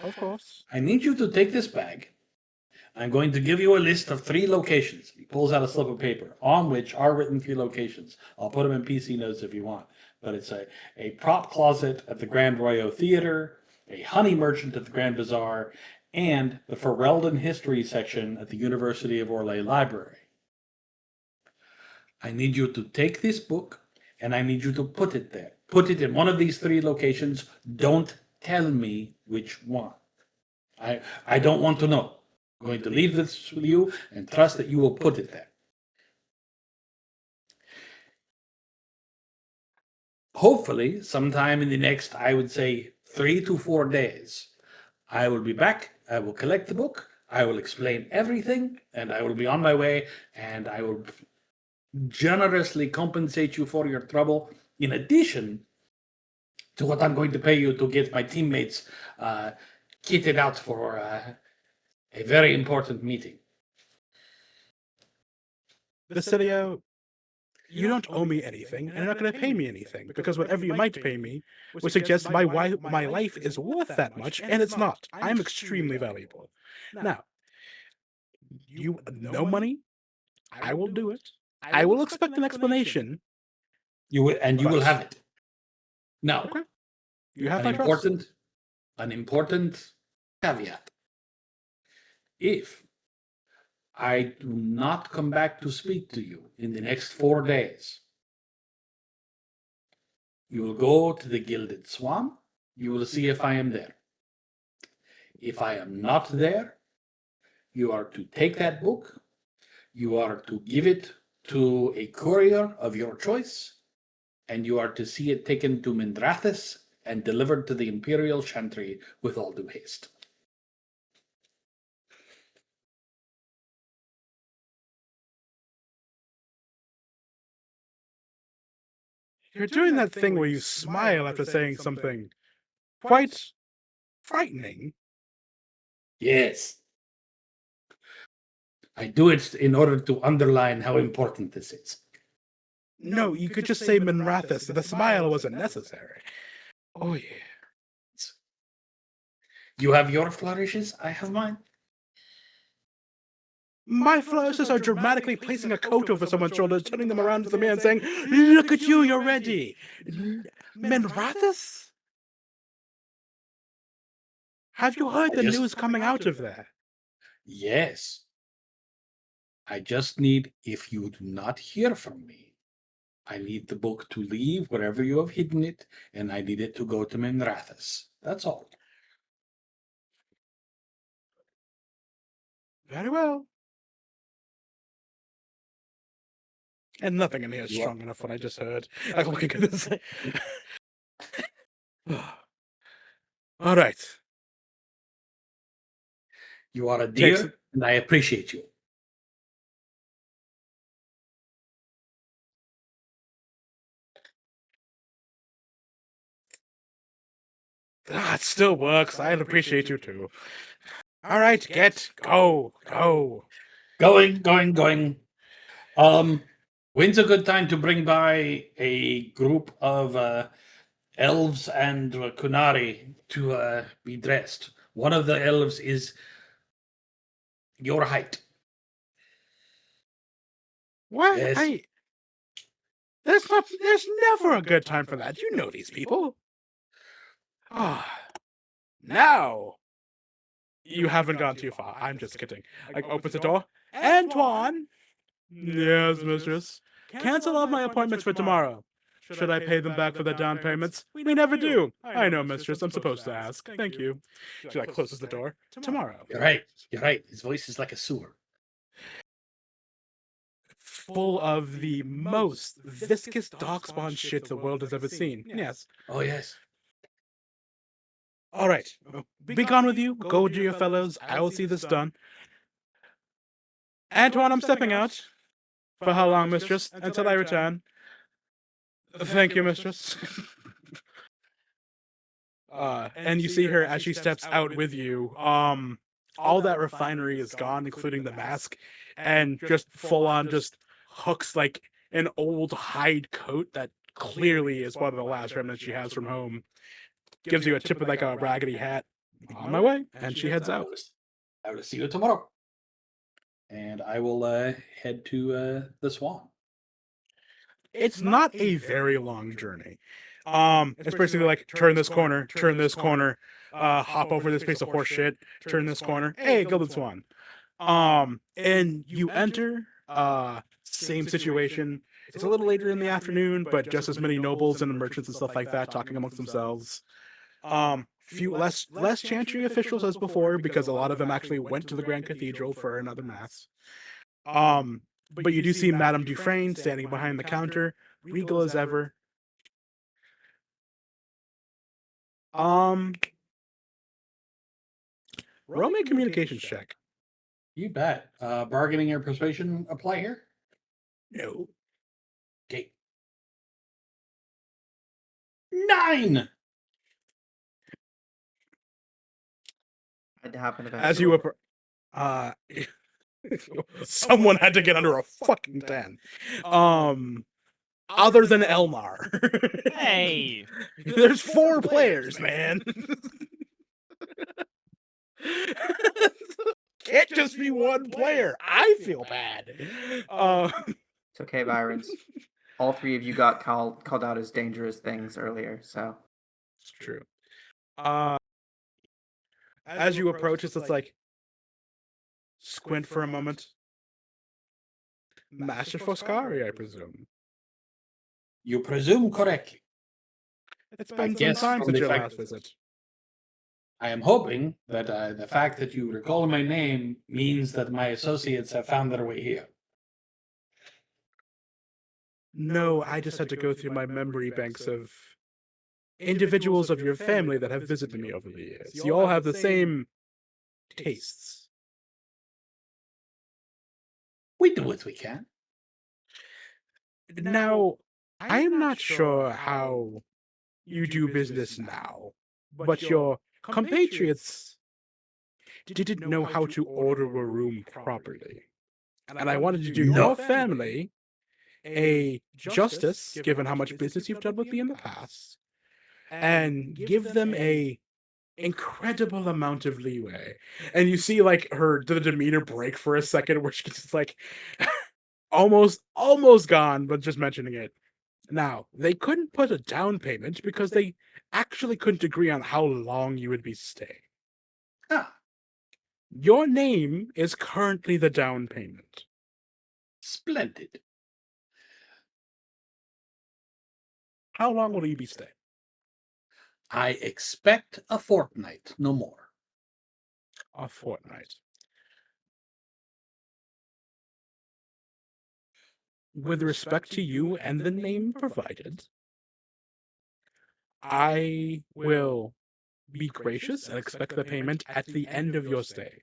Of course. I need you to take this bag. I'm going to give you a list of 3 locations. He pulls out a slip of paper on which are written 3 locations. I'll put them in PC notes if you want. But it's a prop closet at the Grand Royal Theater, a honey merchant at the Grand Bazaar, and the Ferelden History section at the University of Orlais Library. I need you to take this book and I need you to put it there. Put it in one of these 3 locations. Don't tell me which one. I don't want to know. I'm going to leave this with you and trust that you will put it there. Hopefully, sometime in the next, I would say, 3 to 4 days, I will be back. I will collect the book. I will explain everything, and I will be on my way, and I will generously compensate you for your trouble, in addition to what I'm going to pay you to get my teammates kitted out for a very important meeting. Basilio, you don't owe me anything, and you're not going to pay me anything, because whatever you might pay me would suggest my life is worth that much, and it's not. I'm extremely valuable. Now, you no money, I will do it. I will expect an explanation. You will have it. Now, Okay. You have my trust. An important caveat. If I do not come back to speak to you in the next 4 days, you will go to the Gilded Swan. You will see if I am there. If I am not there, you are to take that book. You are to give it to a courier of your choice, and you are to see it taken to Mindrathis and delivered to the Imperial Chantry with all due haste. You're doing that thing where you smile after saying something quite frightening. Yes. I do it in order to underline how important this is. No, you could just say Minrathis. The smile wasn't necessary. Oh, yeah. You have your flourishes, I have mine. My flourishes are dramatically placing a coat over someone's shoulders, turning them around to the man, saying, "Look at you, you're ready." Minrathis? Have you heard the news coming out of there? Yes. I just need, if you do not hear from me, I need the book to leave wherever you have hidden it, and I need it to go to Minrathis. That's all. Very well. And nothing in here is strong enough what I just heard. Like, oh my goodness. All right. You are a dear, and I appreciate you. It still works. I appreciate you too. All right, go. Going. When's a good time to bring by a group of elves and Kunari to be dressed? One of the elves is your height. What? Yes. There's never a good time for that. You know these people. Now. You haven't gone too far. I'm just kidding. Like, opens the door. Antoine! Yes, mistress. Cancel all my appointments for tomorrow. Should I pay them back for the down payments? We never do. I know, mistress. I'm supposed to ask. Thank you. She, closes the door. Tomorrow. You're right. His voice is like a sewer. Full of the most viscous darkspawn shit the world has ever seen. Yes. Oh, yes. All right. Be gone with you. Go do your fellows. I will see this done. Antoine, I'm stepping out. For how long, mistress? Until I return. Thank you, mistress. And you see her as she steps out with you. All that refinery is gone, including the mask, and just full on just hooks like an old hide coat that clearly is one of the last remnants she has from home. Gives you a tip of like a raggedy hat. On my way, and she heads out. I will see you tomorrow. And I will head to the Swan. It's not a very long journey. It's basically like turn this corner, hop over this piece of horse shit, turn this corner. Hey, Gilded Swan. And you enter. Same situation. It's a little later in the afternoon, but just as many nobles and merchants and stuff like that talking amongst themselves. Few less chanting officials as before, because a lot of them actually went to the Grand Cathedral for another mass. But you do see Madame Dufresne standing behind the counter, regal as ever. Roll me a communications check. You bet. Bargaining or persuasion apply here? No. Okay. 9! It happened As you someone had to get under a fucking 10. Other than Elnar. Hey! There's 4 players, man. Can't just be one player. I feel bad. It's okay, Vironz. All 3 of you got called out as dangerous things earlier, so. It's true. As you approach, it's like, squint for a moment. Master Foscari, I presume. You presume correctly. It's been some guess time from since the your fact- last visit. I am hoping that the fact that you recall my name means that my associates have found their way here. No, I just had to go through my memory banks of individuals of your family that have visited me over the years. You all have the same tastes. We do what we can. Now, I am not sure how you do business now, but your compatriots didn't know how to order a room properly. And I wanted to do your family a justice, given how much business you've done with me in the past, and give them a incredible amount of leeway. And you see like the demeanor break for a second, where she's like almost gone, but just mentioning it. Now, they couldn't put a down payment because they actually couldn't agree on how long you would be staying. Ah, Your name is currently the down payment. splendid. How long will you be staying? I expect a fortnight, no more. A fortnight. With respect to you and the name provided, I will be gracious and expect the payment at the end of your stay.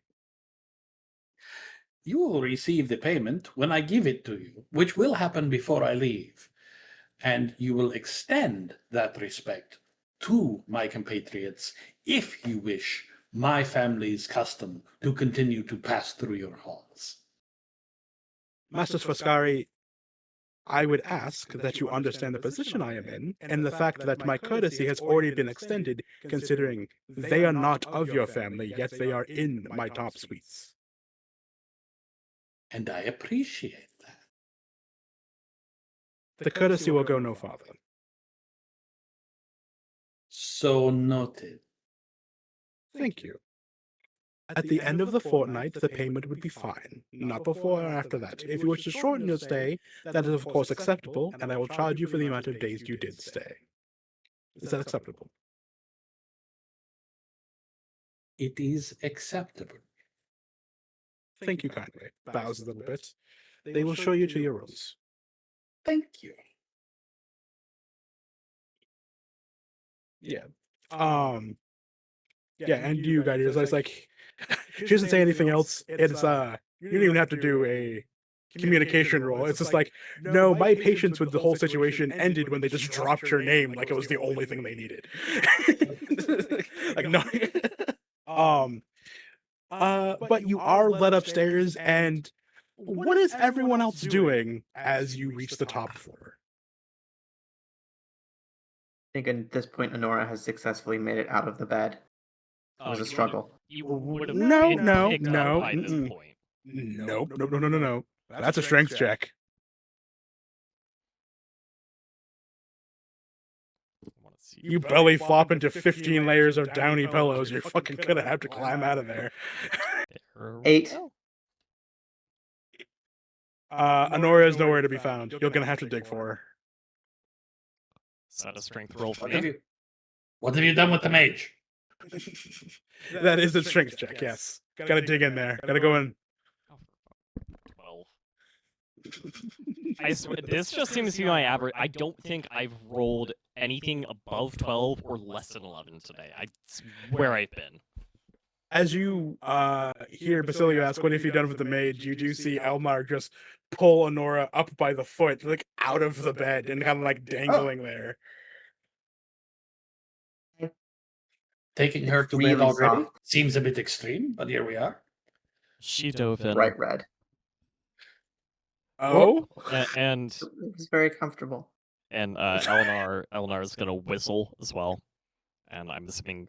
You will receive the payment when I give it to you, which will happen before I leave. And you will extend that respect to my compatriots if you wish my family's custom to continue to pass through your halls. Master Foscari, I would ask that you understand the position I am in, and the fact that my courtesy has already been extended, considering they are not of your family, yet they are in my top suites. And I appreciate that. The courtesy will go no farther. So noted. Thank you. At the end of the fortnight, the payment would be fine. Not before or after that. If you wish to shorten your stay, that is of course acceptable, and I will charge you for the amount of days you did stay. Is that acceptable? It is acceptable. Thank you kindly. Bows a little bit. They will show you to your rooms. Thank you. Yeah. Yeah, and you guys, it's like, she doesn't say anything else. It's, you don't even have to do a communication roll. It's just like, no, my patience with the whole situation ended when they just dropped your name like it was the only thing they needed. like no. But you are led upstairs, and what is everyone else doing as you reach the top floor? I think at this point, Anora has successfully made it out of the bed. It was a struggle. You would have No, been no, picked no, up by this mm-mm. point. Nope, nope, no, no, no, no. That's a strength check. I wanna see You belly flop into 15 layers of downy pillows. You're fucking gonna have to climb out of there. There we 8. go. Anora is nowhere to be found. You're gonna have to dig for her. Is that a strength roll for What have me? you done with the mage? That is a strength check, yes. Gotta dig in there. Gotta go in. 12. This just seems to be my average. I don't think I've rolled anything above 12 or less than 11 today. It's where I've been. As you hear Basilio ask, what have you done with the mage? You do see Elnar just pull Anora up by the foot, like out of the bed and kind of like dangling there. Taking her to really bed already soft. seems a bit extreme, but here we are. She dove in. Bright red. Oh? And It's very comfortable. Elnar is gonna whistle as well. And I'm assuming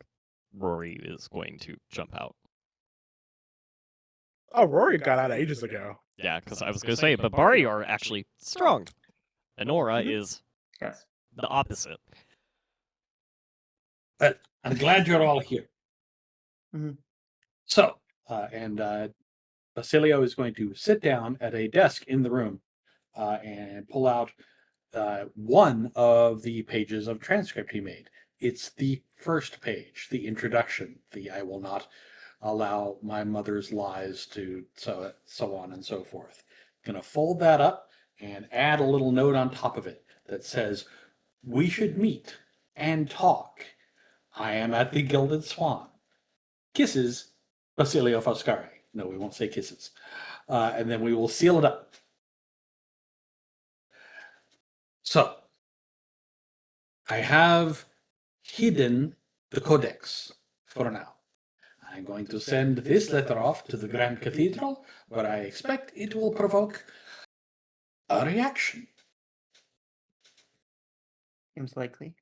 Rory is going to jump out. Oh, Rory got out ages ago. Yeah, because I was gonna say, but Bari are actually strong. Anora is Yes. the opposite. But I'm glad you're all here. Mhm. So, Basilio is going to sit down at a desk in the room and pull out one of the pages of transcript he made. It's the first page, the introduction, the I will not allow my mother's lies to so on and so forth. Gonna fold that up and add a little note on top of it that says, "We should meet and talk. I am at the Gilded Swan. Kisses, Basilio Foscari." No, we won't say kisses. And then we will seal it up. So, I have hidden the codex for now. I'm going to send this letter off to the Grand Cathedral, where I expect it will provoke a reaction. Seems likely.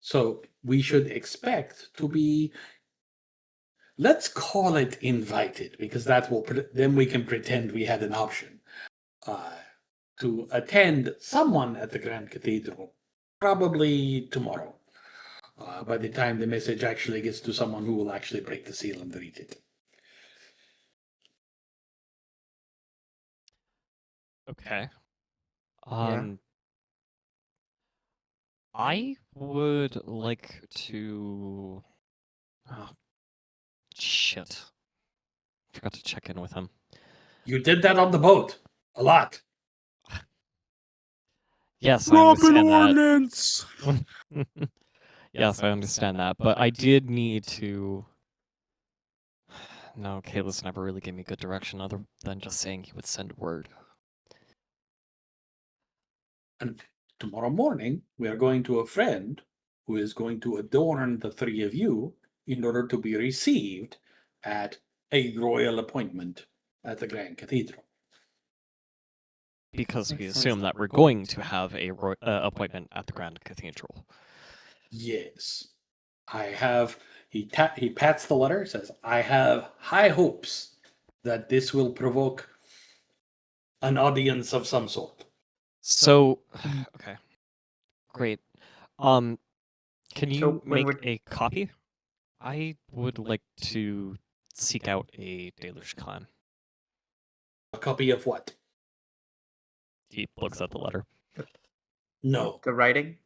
So we should expect to be, let's call it invited, because that will then we can pretend we had an option to attend someone at the Grand Cathedral, probably tomorrow. By the time the message actually gets to someone who will actually break the seal and read it. Okay. Yeah. I would like to. Oh, shit. Forgot to check in with him. You did that on the boat. A lot. Yes, I understand that. Yes, I understand that, but I did need to. No, Kalis never really gave me good direction other than just saying he would send word. And tomorrow morning, we are going to a friend who is going to adorn the three of you in order to be received at a royal appointment at the Grand Cathedral. Because we Makes assume sense. that we're going to have a appointment at the Grand Cathedral. Yes. I have, he pats the letter, says, I have high hopes that this will provoke an audience of some sort. So, okay. Great. Can So you when make a copy? I would like to seek out a Dalish clan. A copy of what? He looks at the letter. No. The writing?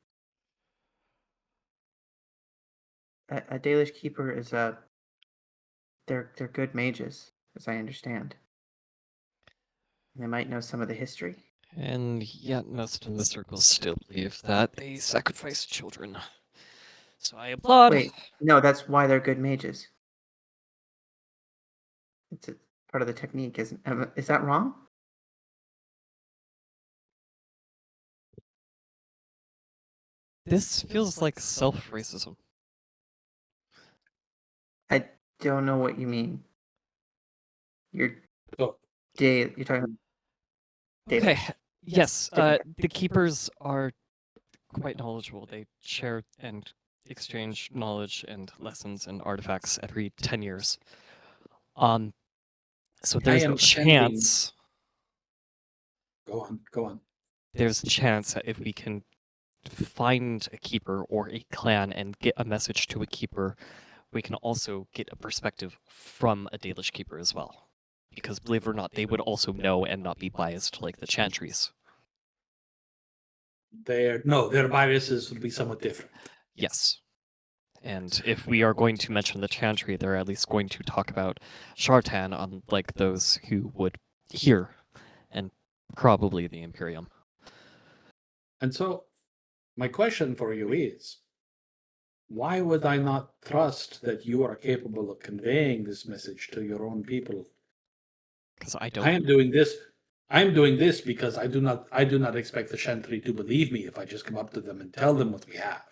A Dalish keeper is they're good mages, as I understand. They might know some of the history. And yet most in the circle still believe that they sacrifice children. So I applaud. Wait, no, that's why they're good mages. It's a part of the technique, isn't? Is that wrong? This feels like self-racism. I don't know what you mean. You're So, you're talking about data. Okay. Yes, Different. the keepers are quite knowledgeable. They share and exchange knowledge and lessons and artifacts every 10 years. So there's am a chance. go on. There's a chance that if we can find a keeper or a clan and get a message to a keeper, we can also get a perspective from a Dalish keeper as well. Because believe it or not, they would also know and not be biased like the Chantries. Their biases would be somewhat different. Yes. And if we are going to mention the Chantry, they're at least going to talk about Shartan, unlike those who would hear, and probably the Imperium. And so, my question for you is, why would I not trust that you are capable of conveying this message to your own people? Because I don't. I am doing this because I do not expect the Chantry to believe me if I just come up to them and tell them what we have.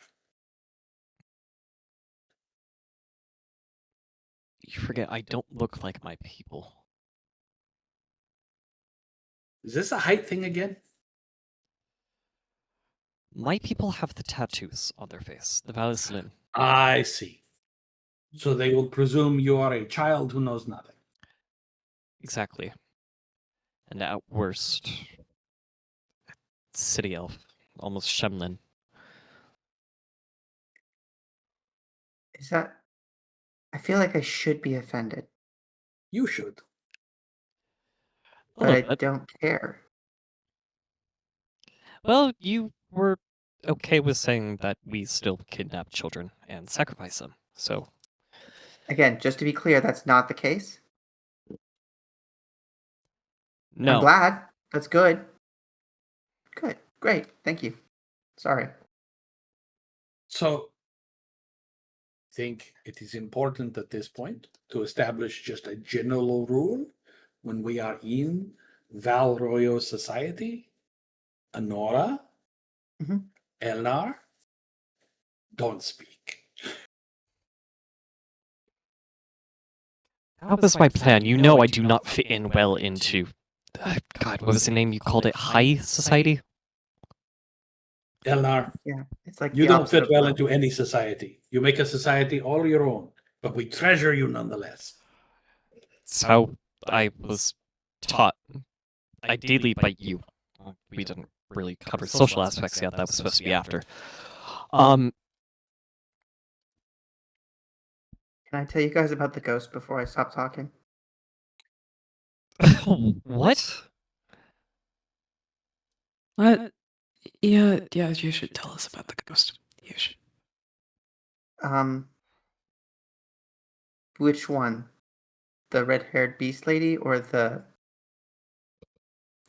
You forget, I don't look like my people. Is this a height thing again? My people have the tattoos on their face, the Valislin. I see. So they will presume you are a child who knows nothing. Exactly. And at worst, city elf, almost Shemlin. Is that? I feel like I should be offended, You should. A but little I bit. don't care. Well, you were okay with saying that we still kidnap children and sacrifice them, so... Again, just to be clear, that's not the case. No. I'm glad. That's good. Good. Great. Thank you. Sorry. So, I think it is important at this point to establish just a general rule when we are in Val Royo society. Anora, Mhm. Elnar, don't speak. That was my plan. You know I do not fit in well into... God, what was the name you called it? High society? Elnar, Yeah, it's like you the don't opposite fit of well low. into any society. You make a society all your own, but we treasure you nonetheless. It's how I was taught, ideally by you. We didn't really cover social aspects yet. That was supposed to be after. Can I tell you guys about the ghost before I stop talking? What? What? Yeah, you should tell us about the ghost. You should. Which one? The red-haired beast lady or the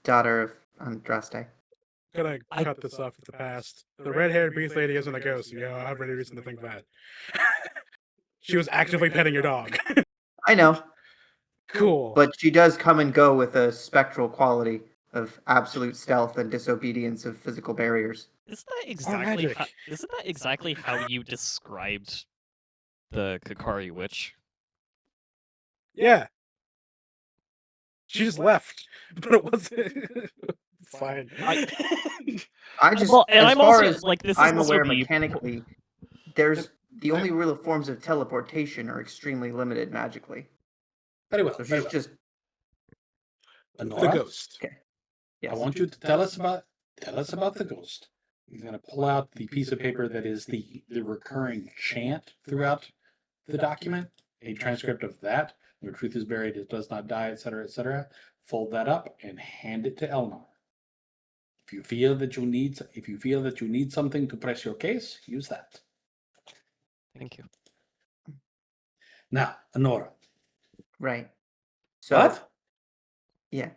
daughter of Andraste? Gonna cut this off at the past. The red-haired beast lady isn't a ghost. You know, I have any reason to think that. She was actively petting your dog. I know, Cool. but she does come and go with a spectral quality of absolute stealth and disobedience of physical barriers. Isn't that magic. exactly how you described the Kakari witch? Yeah. She just left, but it wasn't. Fine. I just, Well, and as I'm far also, as like, this is I'm also aware the- mechanically, there's the only real forms of teleportation are extremely limited magically. Very well. So Very she's well. just Anora, The ghost. okay. Yes. I want you to tell us about the ghost. He's going to pull out the piece of paper that is the recurring chant throughout the document, a transcript of that. Where truth is buried, it does not die, etc., etc. Fold that up and hand it to Elnar. If you feel that you need something to press your case, use that. Thank you. Now, Anora. Right. So What? yeah.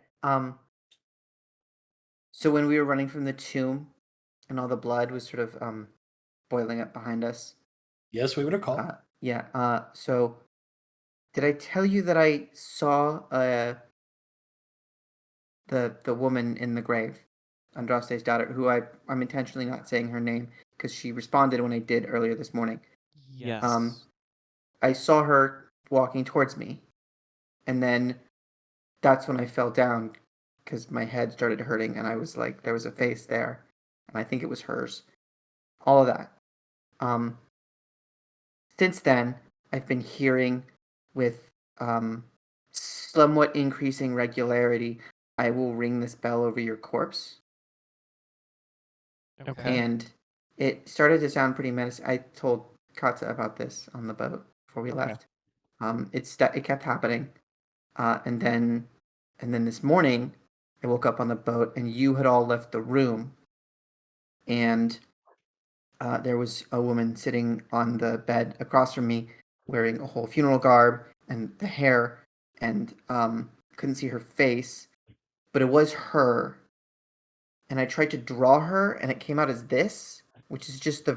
So when we were running from the tomb and all the blood was sort of boiling up behind us. Yes, we would recall. Yeah. So did I tell you that I saw the woman in the grave, Andraste's daughter, who I'm intentionally not saying her name, because she responded when I did earlier this morning. Yes. I saw her walking towards me, and then that's when I fell down because my head started hurting, and I was like, there was a face there, and I think it was hers. All of that. Since then, I've been hearing with somewhat increasing regularity, I will ring this bell over your corpse. Okay. And it started to sound pretty menacing. I told Kata about this on the boat before we Okay. left. It kept happening, and then this morning, I woke up on the boat, and you had all left the room, and there was a woman sitting on the bed across from me, wearing a whole funeral garb and the hair, and couldn't see her face, but it was her. And I tried to draw her, and it came out as this, which is just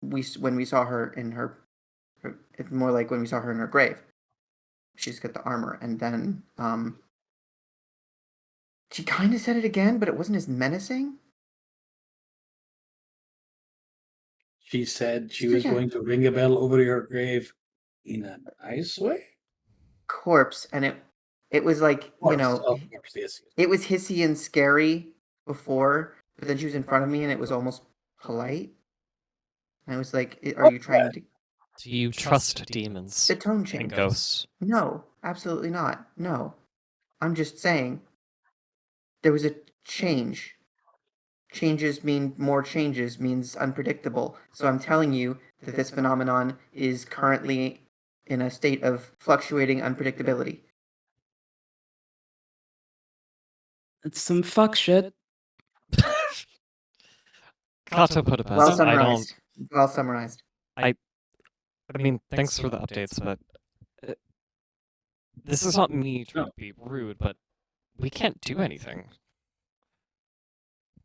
when we saw her in her it's more like when we saw her in her grave. She's got the armor, and then she kind of said it again, but it wasn't as menacing. She said she Say was again. going to ring a bell over your grave in a nice way. Corpse, and it was like, Of course, yes. it was hissy and scary before, but then she was in front of me, and it was almost polite. And I was like, are you trying to... Do you trust demons The tone and changed. ghosts? No, absolutely not. No. I'm just saying there was a change. More changes means unpredictable. So I'm telling you that this phenomenon is currently in a state of fluctuating unpredictability. It's some fuck shit. Kata put it best. Well summarized. Well summarized. I mean, thanks for the updates, but this is not me trying to be rude, but we can't do anything.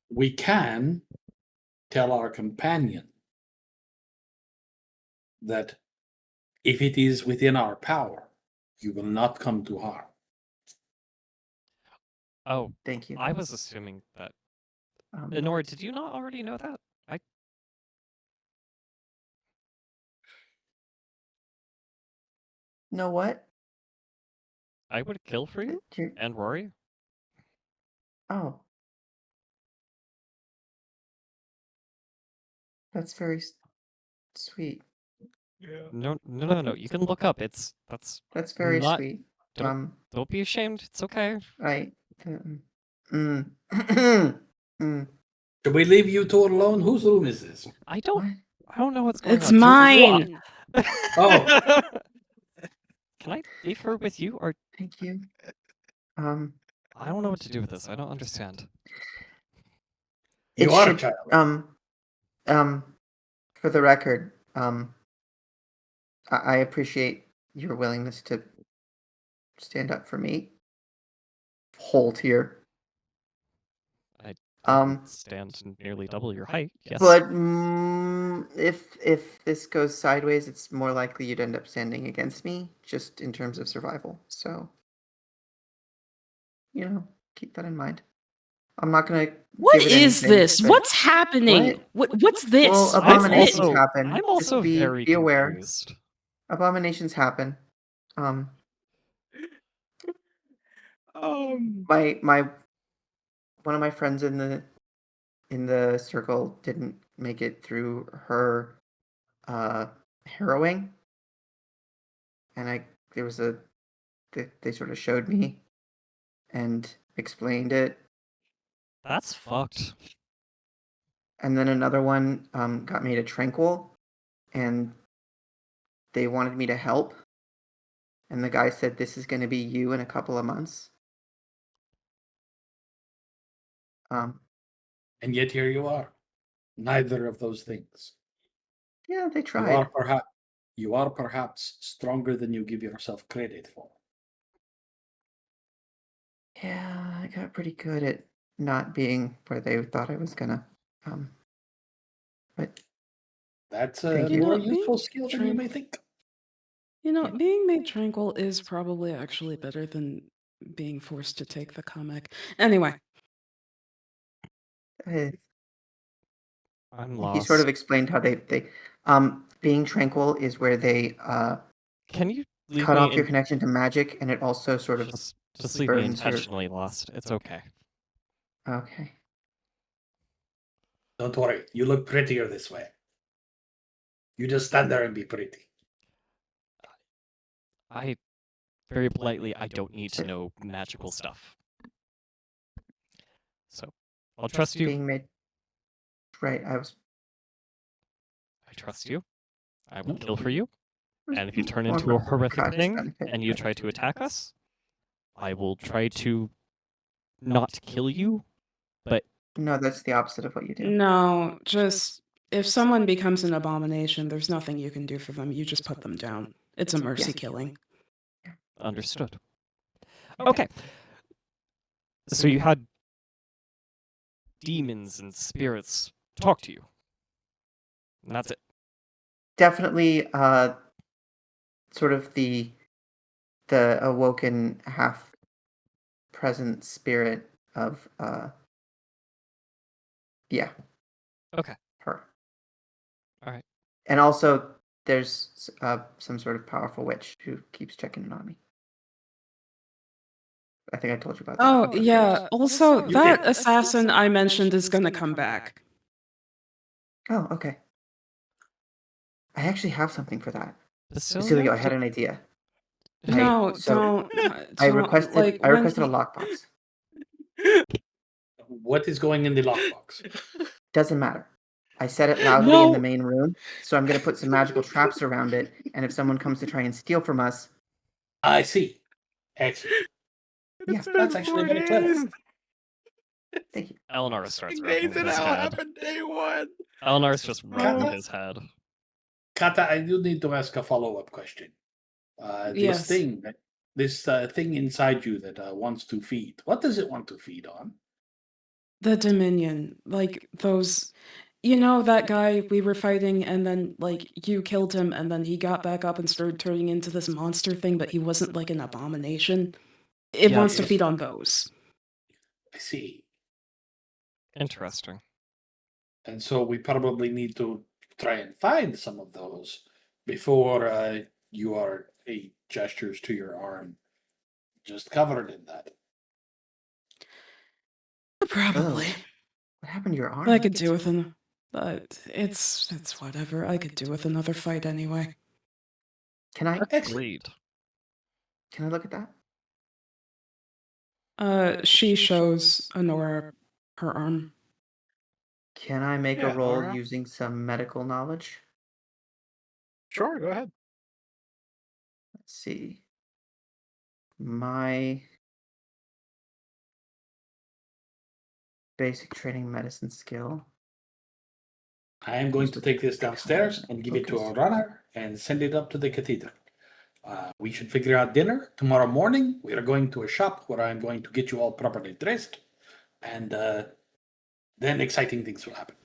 We can tell our companion that if it is within our power, you will not come to harm. Oh, Thank you. I was assuming that. Anora, did you not already know that? Know what? I would kill for you and Rory. Oh. That's very sweet. Yeah. No. You can look up. That's very not, sweet. Don't be ashamed. It's okay. Should we leave you two alone? Whose room is this? I don't know what's going It's on. mine. Oh. Can I leave her with you, or Thank you. I don't know what to do with this. I don't understand. You are a child. For the record, I appreciate your willingness to stand up for me. Hold here. I stand nearly double your height. Yes. But if this goes sideways, it's more likely you'd end up standing against me, just in terms of survival. So, keep that in mind. I'm not gonna. What is this? But... What's happening? What's this? Well, abominations happen. I'm also just very be aware. confused. Abominations happen. My one of my friends in the circle didn't make it through her harrowing, and they sort of showed me and explained it. That's fucked. And then another one got made a tranquil, and they wanted me to help. And the guy said, "This is going to be you in a couple of months." And yet here you are. Neither of those things. Yeah, they tried. You are perhaps stronger than you give yourself credit for. Yeah, I got pretty good at not being where they thought I was gonna. But that's a more useful skill than you may think. Being made tranquil is probably actually better than being forced to take the comic. Anyway. I'm He sort of lost. explained how they being tranquil is where they Can you leave cut me off your in? connection to magic, and it also sort of Just leave me burns your. intentionally lost. It's okay. Okay. Don't worry. You look prettier this way. You just stand there and be pretty. I very politely, I don't need to know magical stuff. So I'll trust you. Being made. Right. I trust you. I will kill for you. And if you turn into a horrific thing and you try to attack us, I will try to not kill you. But No, that's the opposite of what you do. No, just if someone becomes an abomination, there's nothing you can do for them. You just put them down. It's a mercy killing. understood. Okay. So you had demons and spirits talk to you. And that's it. Definitely sort of the awoken half present spirit of yeah. Okay. Her. All right. And also there's some sort of powerful witch who keeps checking in on me. I think I told you about that. Oh, yeah. Also, You that can- assassin I mentioned is gonna come back. Oh, okay. I actually have something for that. Basilio, Basilio, I had an idea. No, so don't. I requested like, I when requested a he- lockbox. What is going in the lockbox? Doesn't matter. I said it loudly in the main room, so I'm going to put some magical traps around it, and if someone comes to try and steal from us... I see. Excellent. Yeah, That's actually very clever. Thank you. Elnar starts rubbing Nathan, his how head. happened day one? Elnar's just rubbing Kata? his head. Kata, I do need to ask a follow-up question. Yes. This thing inside you that wants to feed. What does it want to feed on? The Dominion, like those, that guy we were fighting, and then like you killed him, and then he got back up and started turning into this monster thing, but he wasn't like an abomination. It Yeah, wants to yes. feed on those. I see. Interesting. And so we probably need to try and find some of those before you are gestures to your arm just covered in that. Probably. What happened to your arm? I could do with an, but it's whatever. I could do with another fight anyway. Can I Agreed. look at that? She shows Anora her arm. Can I make Yeah, a roll Nora. using some medical knowledge? Sure, go ahead. Let's see. My basic training medicine skill. I am going to take this downstairs and give it to a runner and send it up to the cathedral. We should figure out dinner tomorrow morning. We are going to a shop where I'm going to get you all properly dressed, and then exciting things will happen.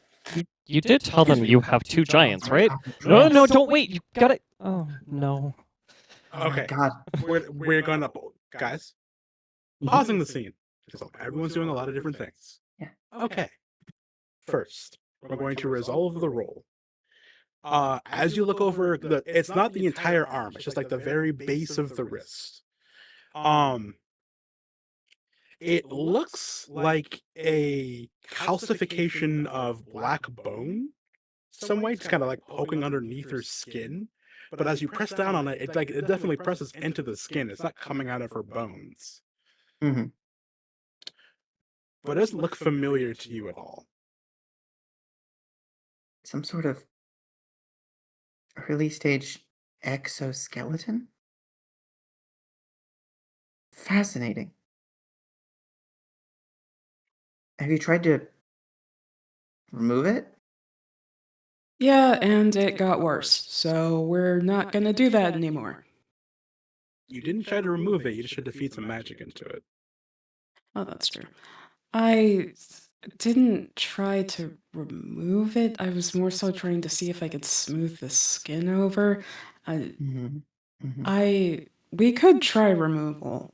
You did tell them you have two giants, right? No, don't wait. You got it. Oh, no. Oh my Okay. God. We're gonna, guys, pausing the scene, because everyone's doing a lot of different things. Yeah. Okay. First, we're going to resolve the roll. As you look over it's not the entire arm, it's just like the very base of the wrist. It looks like a calcification of black bone, some way, just kind of like poking underneath her skin. But as you press down on it, it definitely presses into the skin. It's not coming out of her bones. Mm-hmm. But it doesn't look familiar to you at all. Some sort of early stage exoskeleton? Fascinating. Have you tried to remove it? Yeah, and it got worse, so we're not gonna do that anymore. You didn't try to remove it, you just tried to feed some magic into it. Oh, that's true. I didn't try to remove it. I was more so trying to see if I could smooth the skin over. Mm-hmm. Mm-hmm. We could try removal.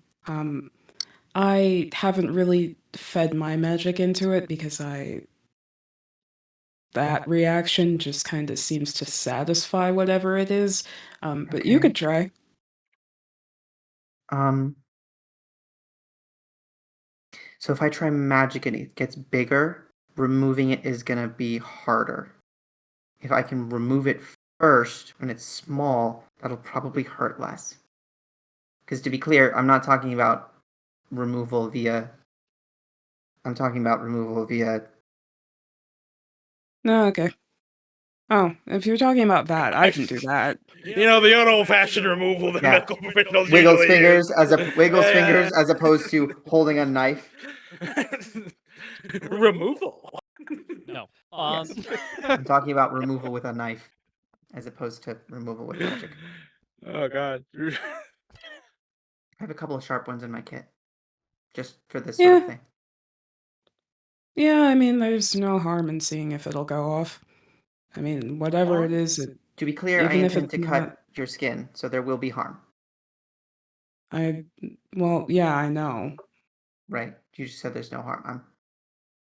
I haven't really fed my magic into it because that reaction just kind of seems to satisfy whatever it is. But you Okay. could try. So if I try magic and it gets bigger, removing it is gonna be harder. If I can remove it first when it's small, that'll probably hurt less. Because to be clear, I'm not talking about removal via. I'm talking about removal via. No, okay. Oh, if you're talking about that, I can do that. You know, the old-fashioned removal that Yeah. medical professionals Wiggles usually fingers use. as wiggles Yeah, yeah. fingers as opposed to holding a knife. Removal. No. Yes. I'm talking about removal with a knife as opposed to removal with magic. Oh god. I have a couple of sharp ones in my kit, just for this sort of Yeah. thing. Yeah, I mean, there's no harm in seeing if it'll go off. I mean, whatever it is, To be clear, I even if intend it's to not, cut your skin, so there will be harm. well, yeah, I know. Right? You just said there's no harm.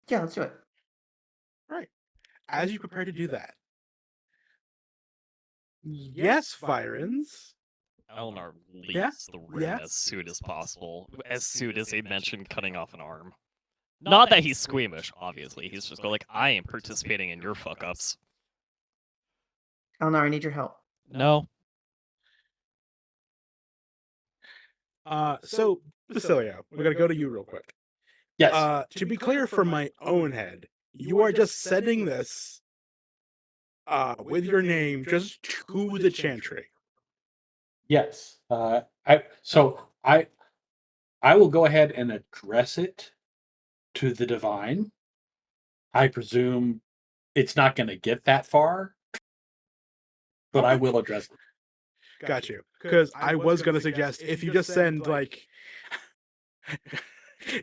Yeah, let's do it. Right. As you prepare to do that. Yes, Vironz. Elnar leaves Yeah, the room yeah. as soon as possible, as soon as they mention cutting off an arm. Not that he's squeamish, obviously. He's just like, I am participating in your fuck-ups. Elnar, I need your help. No. So, Basilio, we're gonna go to you real quick. Yes. To be clear for my own head, you are just sending this with your name just to the chantry. Yes. I will go ahead and address it to the divine. I presume it's not going to get that far, but I will address it. Got you. Because I was gonna suggest if you just send like,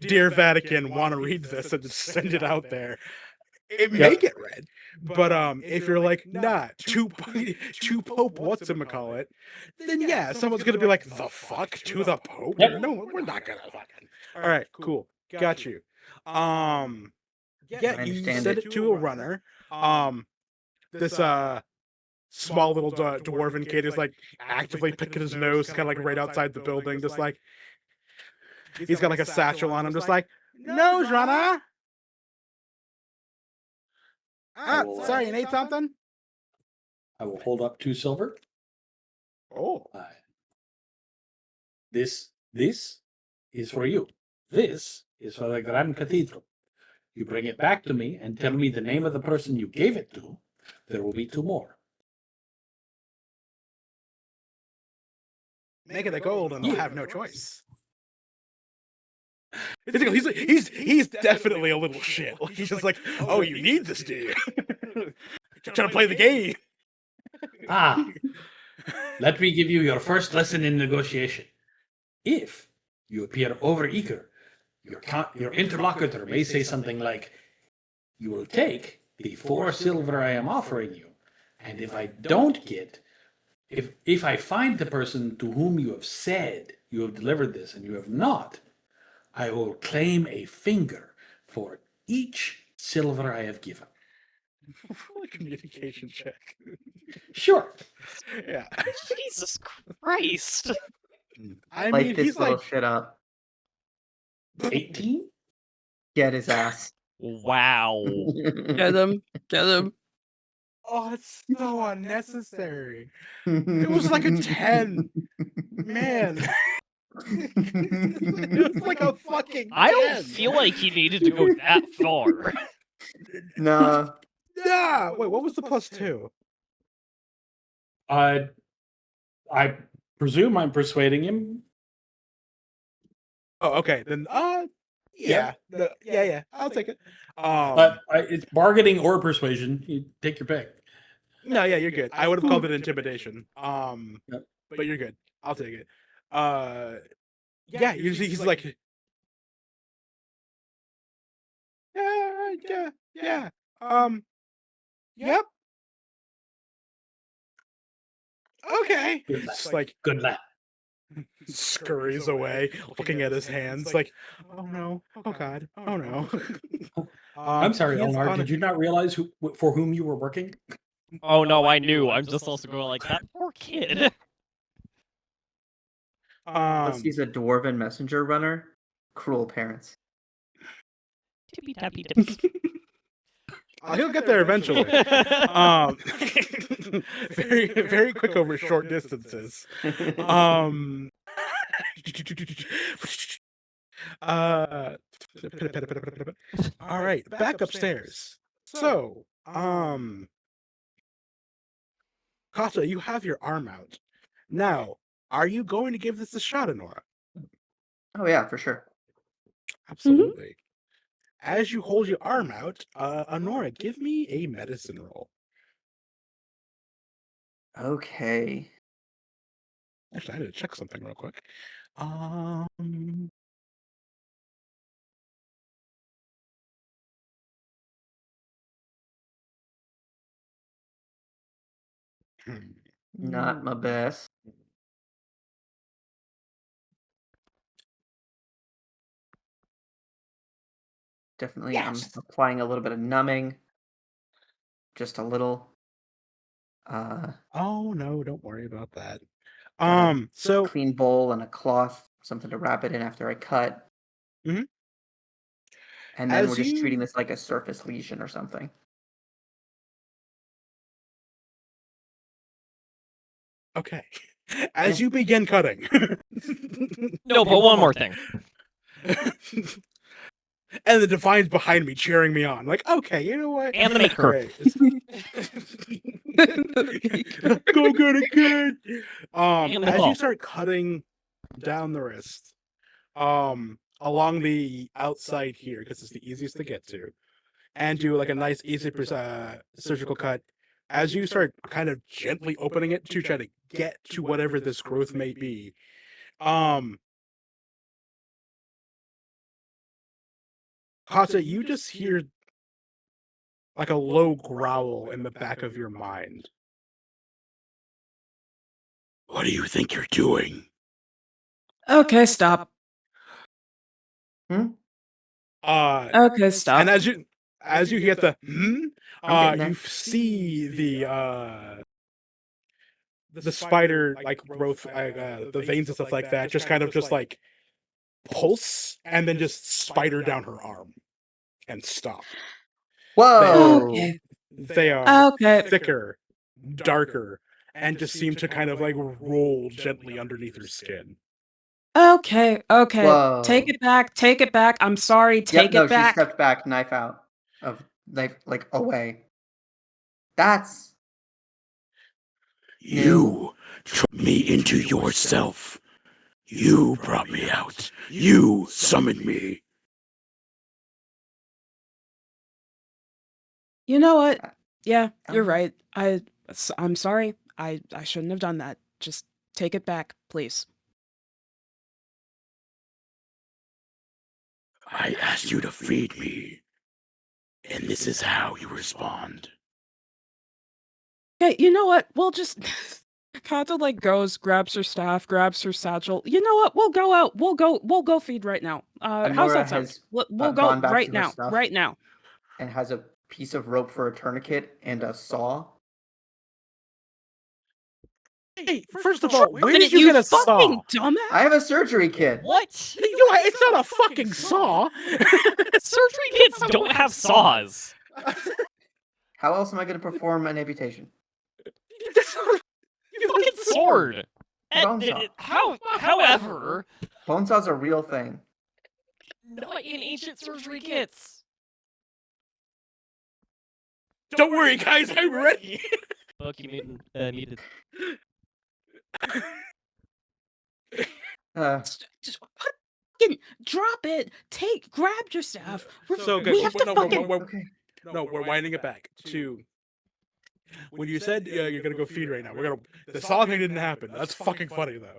"Dear Vatican, want to read this," and just send it out there. It may get read, but if you're like, nah, to Pope, whatchamacallit, then yeah, someone's gonna be like, the fuck to the Pope? Yep. No, we're not gonna fucking. All right, cool, got you. Yeah, you understand send it. it to a runner. This small little dwarven kid is like actively picking his nose, kind of like right outside the building, just like he's got like a satchel on him, just like nose runner. I will, Sorry, you need something? I will hold up 2 silver. Oh. This is for you. This is for the Grand Cathedral. You bring it back to me and tell me the name of the person you gave it to. There will be 2 more. Make it a gold and they'll have no choice. He's definitely a little shit. Like, he's just like, oh, you need this, do you? Trying to play the game. Let me give you your first lesson in negotiation. If you appear overeager, your interlocutor may say something like, you will take the 4 silver I am offering you, and if I don't get, if I find the person to whom you have said you have delivered this and you have not, I will claim a finger for each silver I have given. Communication check. Sure. Yeah. Jesus Christ. I Light mean, this he's little like, shit up. 18? Get his ass. Wow. Get him. Get him. oh, it's so unnecessary. It was like a 10. Man. It was like a fucking 10. I don't feel like he needed to go that far. Nah. Yeah. Wait, what was the +2? I presume I'm persuading him. Oh, okay. Then, yeah. Yeah. I'll take it. It's bargaining or persuasion. You take your pick. No, yeah, you're good. I would have called it intimidation. Yep. But you're good. I'll take it. Yeah, usually he's like, yeah. Yep. Okay. Good lad. It's like, Good lad. scurries away, looking at his hands like, oh no, oh god, oh no. I'm sorry, he is Elnar. on Did you not realize for whom you were working? Oh no, I knew. I'm just also going like, that poor kid. Unless he's a dwarven messenger runner. Cruel parents. Tippy tappy tips. He'll get there eventually. Very, very quick over short distances. All right, back upstairs. So, Kata, you have your arm out. Now, are you going to give this a shot, Anora? Oh yeah, for sure. Absolutely. As you hold your arm out, Anora, give me a medicine roll. Okay. Actually, I had to check something real quick. Not my best. Definitely, Yes. I'm applying a little bit of numbing. Just a little. Oh no, don't worry about that. Got a So clean bowl and a cloth, something to wrap it in after I cut. Mhm. And then As we're just treating you- this like a surface lesion or something. okay, as you begin cutting. No, but one more thing. And the Divine's behind me, cheering me on. Like, okay, you know what? And the maker. Great. Go get it, kid. And the As claw. you start cutting down the wrist, along the outside here, because it's the easiest to get to, and do like a nice, easy surgical cut. As you start kind of gently opening it to try to get to whatever this growth may be, Kata, you just hear like a low growl in the back of your mind. What do you think you're doing? Okay, stop. Hmm? Okay, stop. And as you get the I'm getting there. you see the spider like growth, the veins and stuff like that, just kind of just like pulse and then just spider down her arm and stop. Whoa! Okay. They are Okay. thicker, darker, and just seem to kind of like roll gently underneath her skin. Okay. Whoa. Take it back. Take it back. I'm sorry. Take no, it back. she stepped back, knife out. Knife, like, away. That's... You took me into yourself. You brought me out. You summoned me. You know what? Yeah, you're Um, right. I'm sorry. I shouldn't have done that. Just take it back, please. I asked you to feed me, and this is how you respond. Okay, you know what? We'll just Kata like goes, grabs her staff, grabs her satchel. You know what? We'll go out. We'll go feed right now. How's Anora that sound? has, We'll go gone back right to her now. stuff. Right now. and has a piece of rope for a tourniquet and a saw. Hey, first of all, where Minute, did you get a saw? fucking dumbass! I have a surgery kit. What? It's not a fucking saw. Surgery kits don't have saws. How else am I going to perform an amputation? Fucking sword. Bone saw. However, Bone saw's a real thing. not in ancient surgery kits. Don't worry, guys, I'm ready. Book you needed. Just fucking drop it. Grab your staff. So good. We have to fucking. Okay. No, we're winding it back to when you said you're gonna go feed right now. The saw thing didn't happen. That's fucking funny though.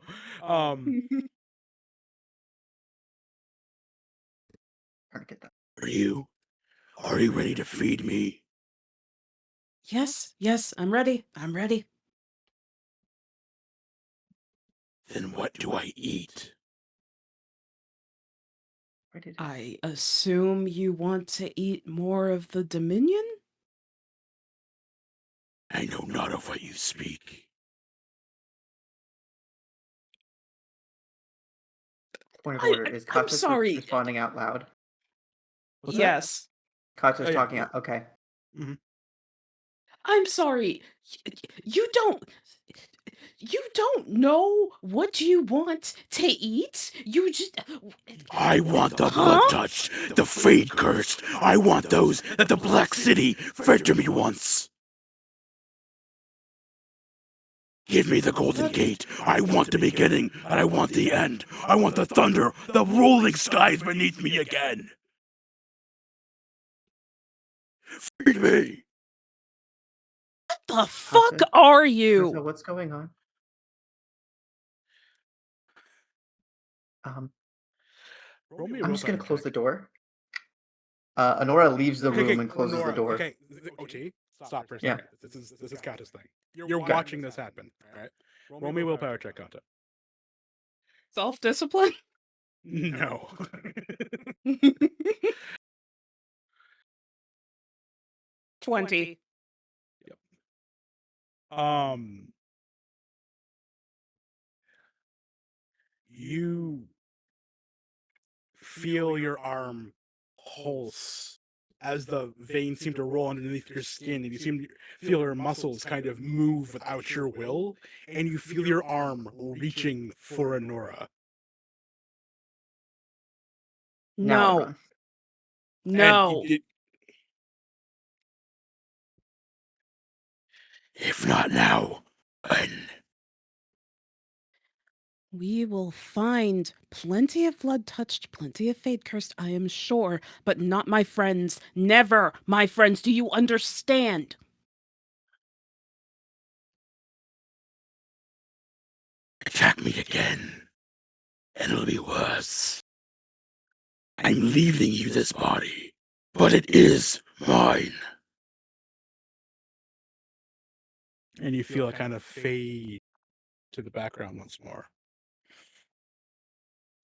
Tourniquet that. Are you ready to feed me? Yes, I'm ready. I'm ready. Then what do I eat? Where did it- I assume you want to eat more of the Dominion? I know not of what you speak. Point of I- order. Is I'm Kata sorry. responding out loud? What's that? Yes. Kata's Oh, yeah. talking out. Okay. I'm sorry. You don't know what you want to eat? You just I want the Huh? blood touched, the fate cursed. I want those that the Black City fed to me once. Give me the Golden Gate. I want the beginning, and I want the end. I want the thunder, the rolling skies beneath me again. Feed me. the fuck Kata? are Kata, you? what's going on? I'm just gonna close the door. Honora leaves the room and closes the door. Okay, OT, stop for a Yeah. second. This is Kata's thing. You're watching this happen, right? Roll me willpower check, Kata. Self-discipline? No. 20. You feel your arm pulse as the veins seem to roll underneath your skin, and you seem to feel your muscles kind of move without your will, and you feel your arm reaching for Anora. Now I No. run. No. If not now, when? We will find plenty of blood touched, plenty of fate cursed, I am sure, but not my friends. Never my friends. Do you understand? Attack me again, and it'll be worse. I'm leaving you this body, but it is mine. And you feel it kind of fade to the background once more.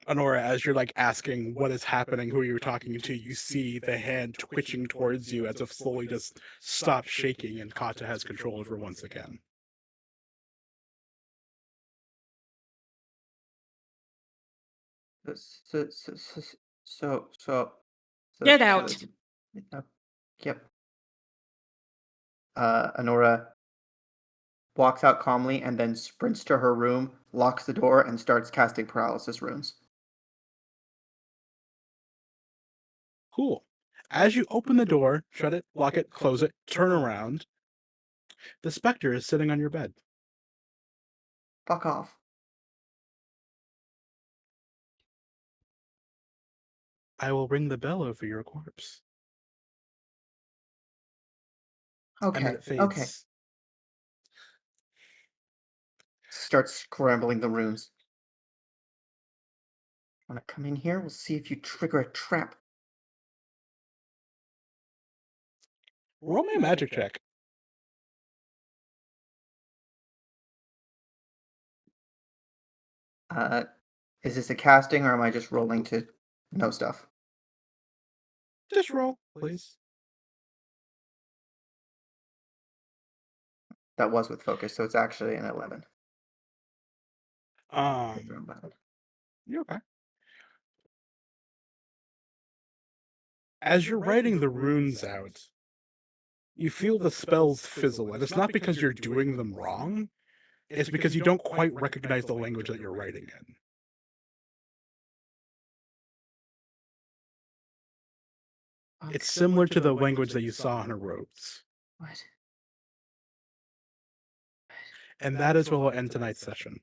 Anora, as you're like asking what is happening, who you're talking to, you see the hand twitching towards you as if slowly just stops shaking, and Kata has control over once again. So. Get out. Yep. Honora walks out calmly and then sprints to her room, locks the door, and starts casting paralysis runes. Cool. As you open the door, shut it, lock it, close it, turn around, the specter is sitting on your bed. Fuck off. I will ring the bell over your corpse. And then Okay. it fades. Okay. Starts scrambling the runes. Wanna come in here? We'll see if you trigger a trap. Roll me a magic check. Is this a casting or am I just rolling to know stuff? Just roll, please. That was with focus, so it's actually an 11. You're okay. As you're writing the runes out, you feel the spells fizzle, and it's not because you're doing them wrong, it's because you don't quite recognize the language that you're writing in. It's similar to the language that you saw on her robes. What? And that is where we'll end tonight's session.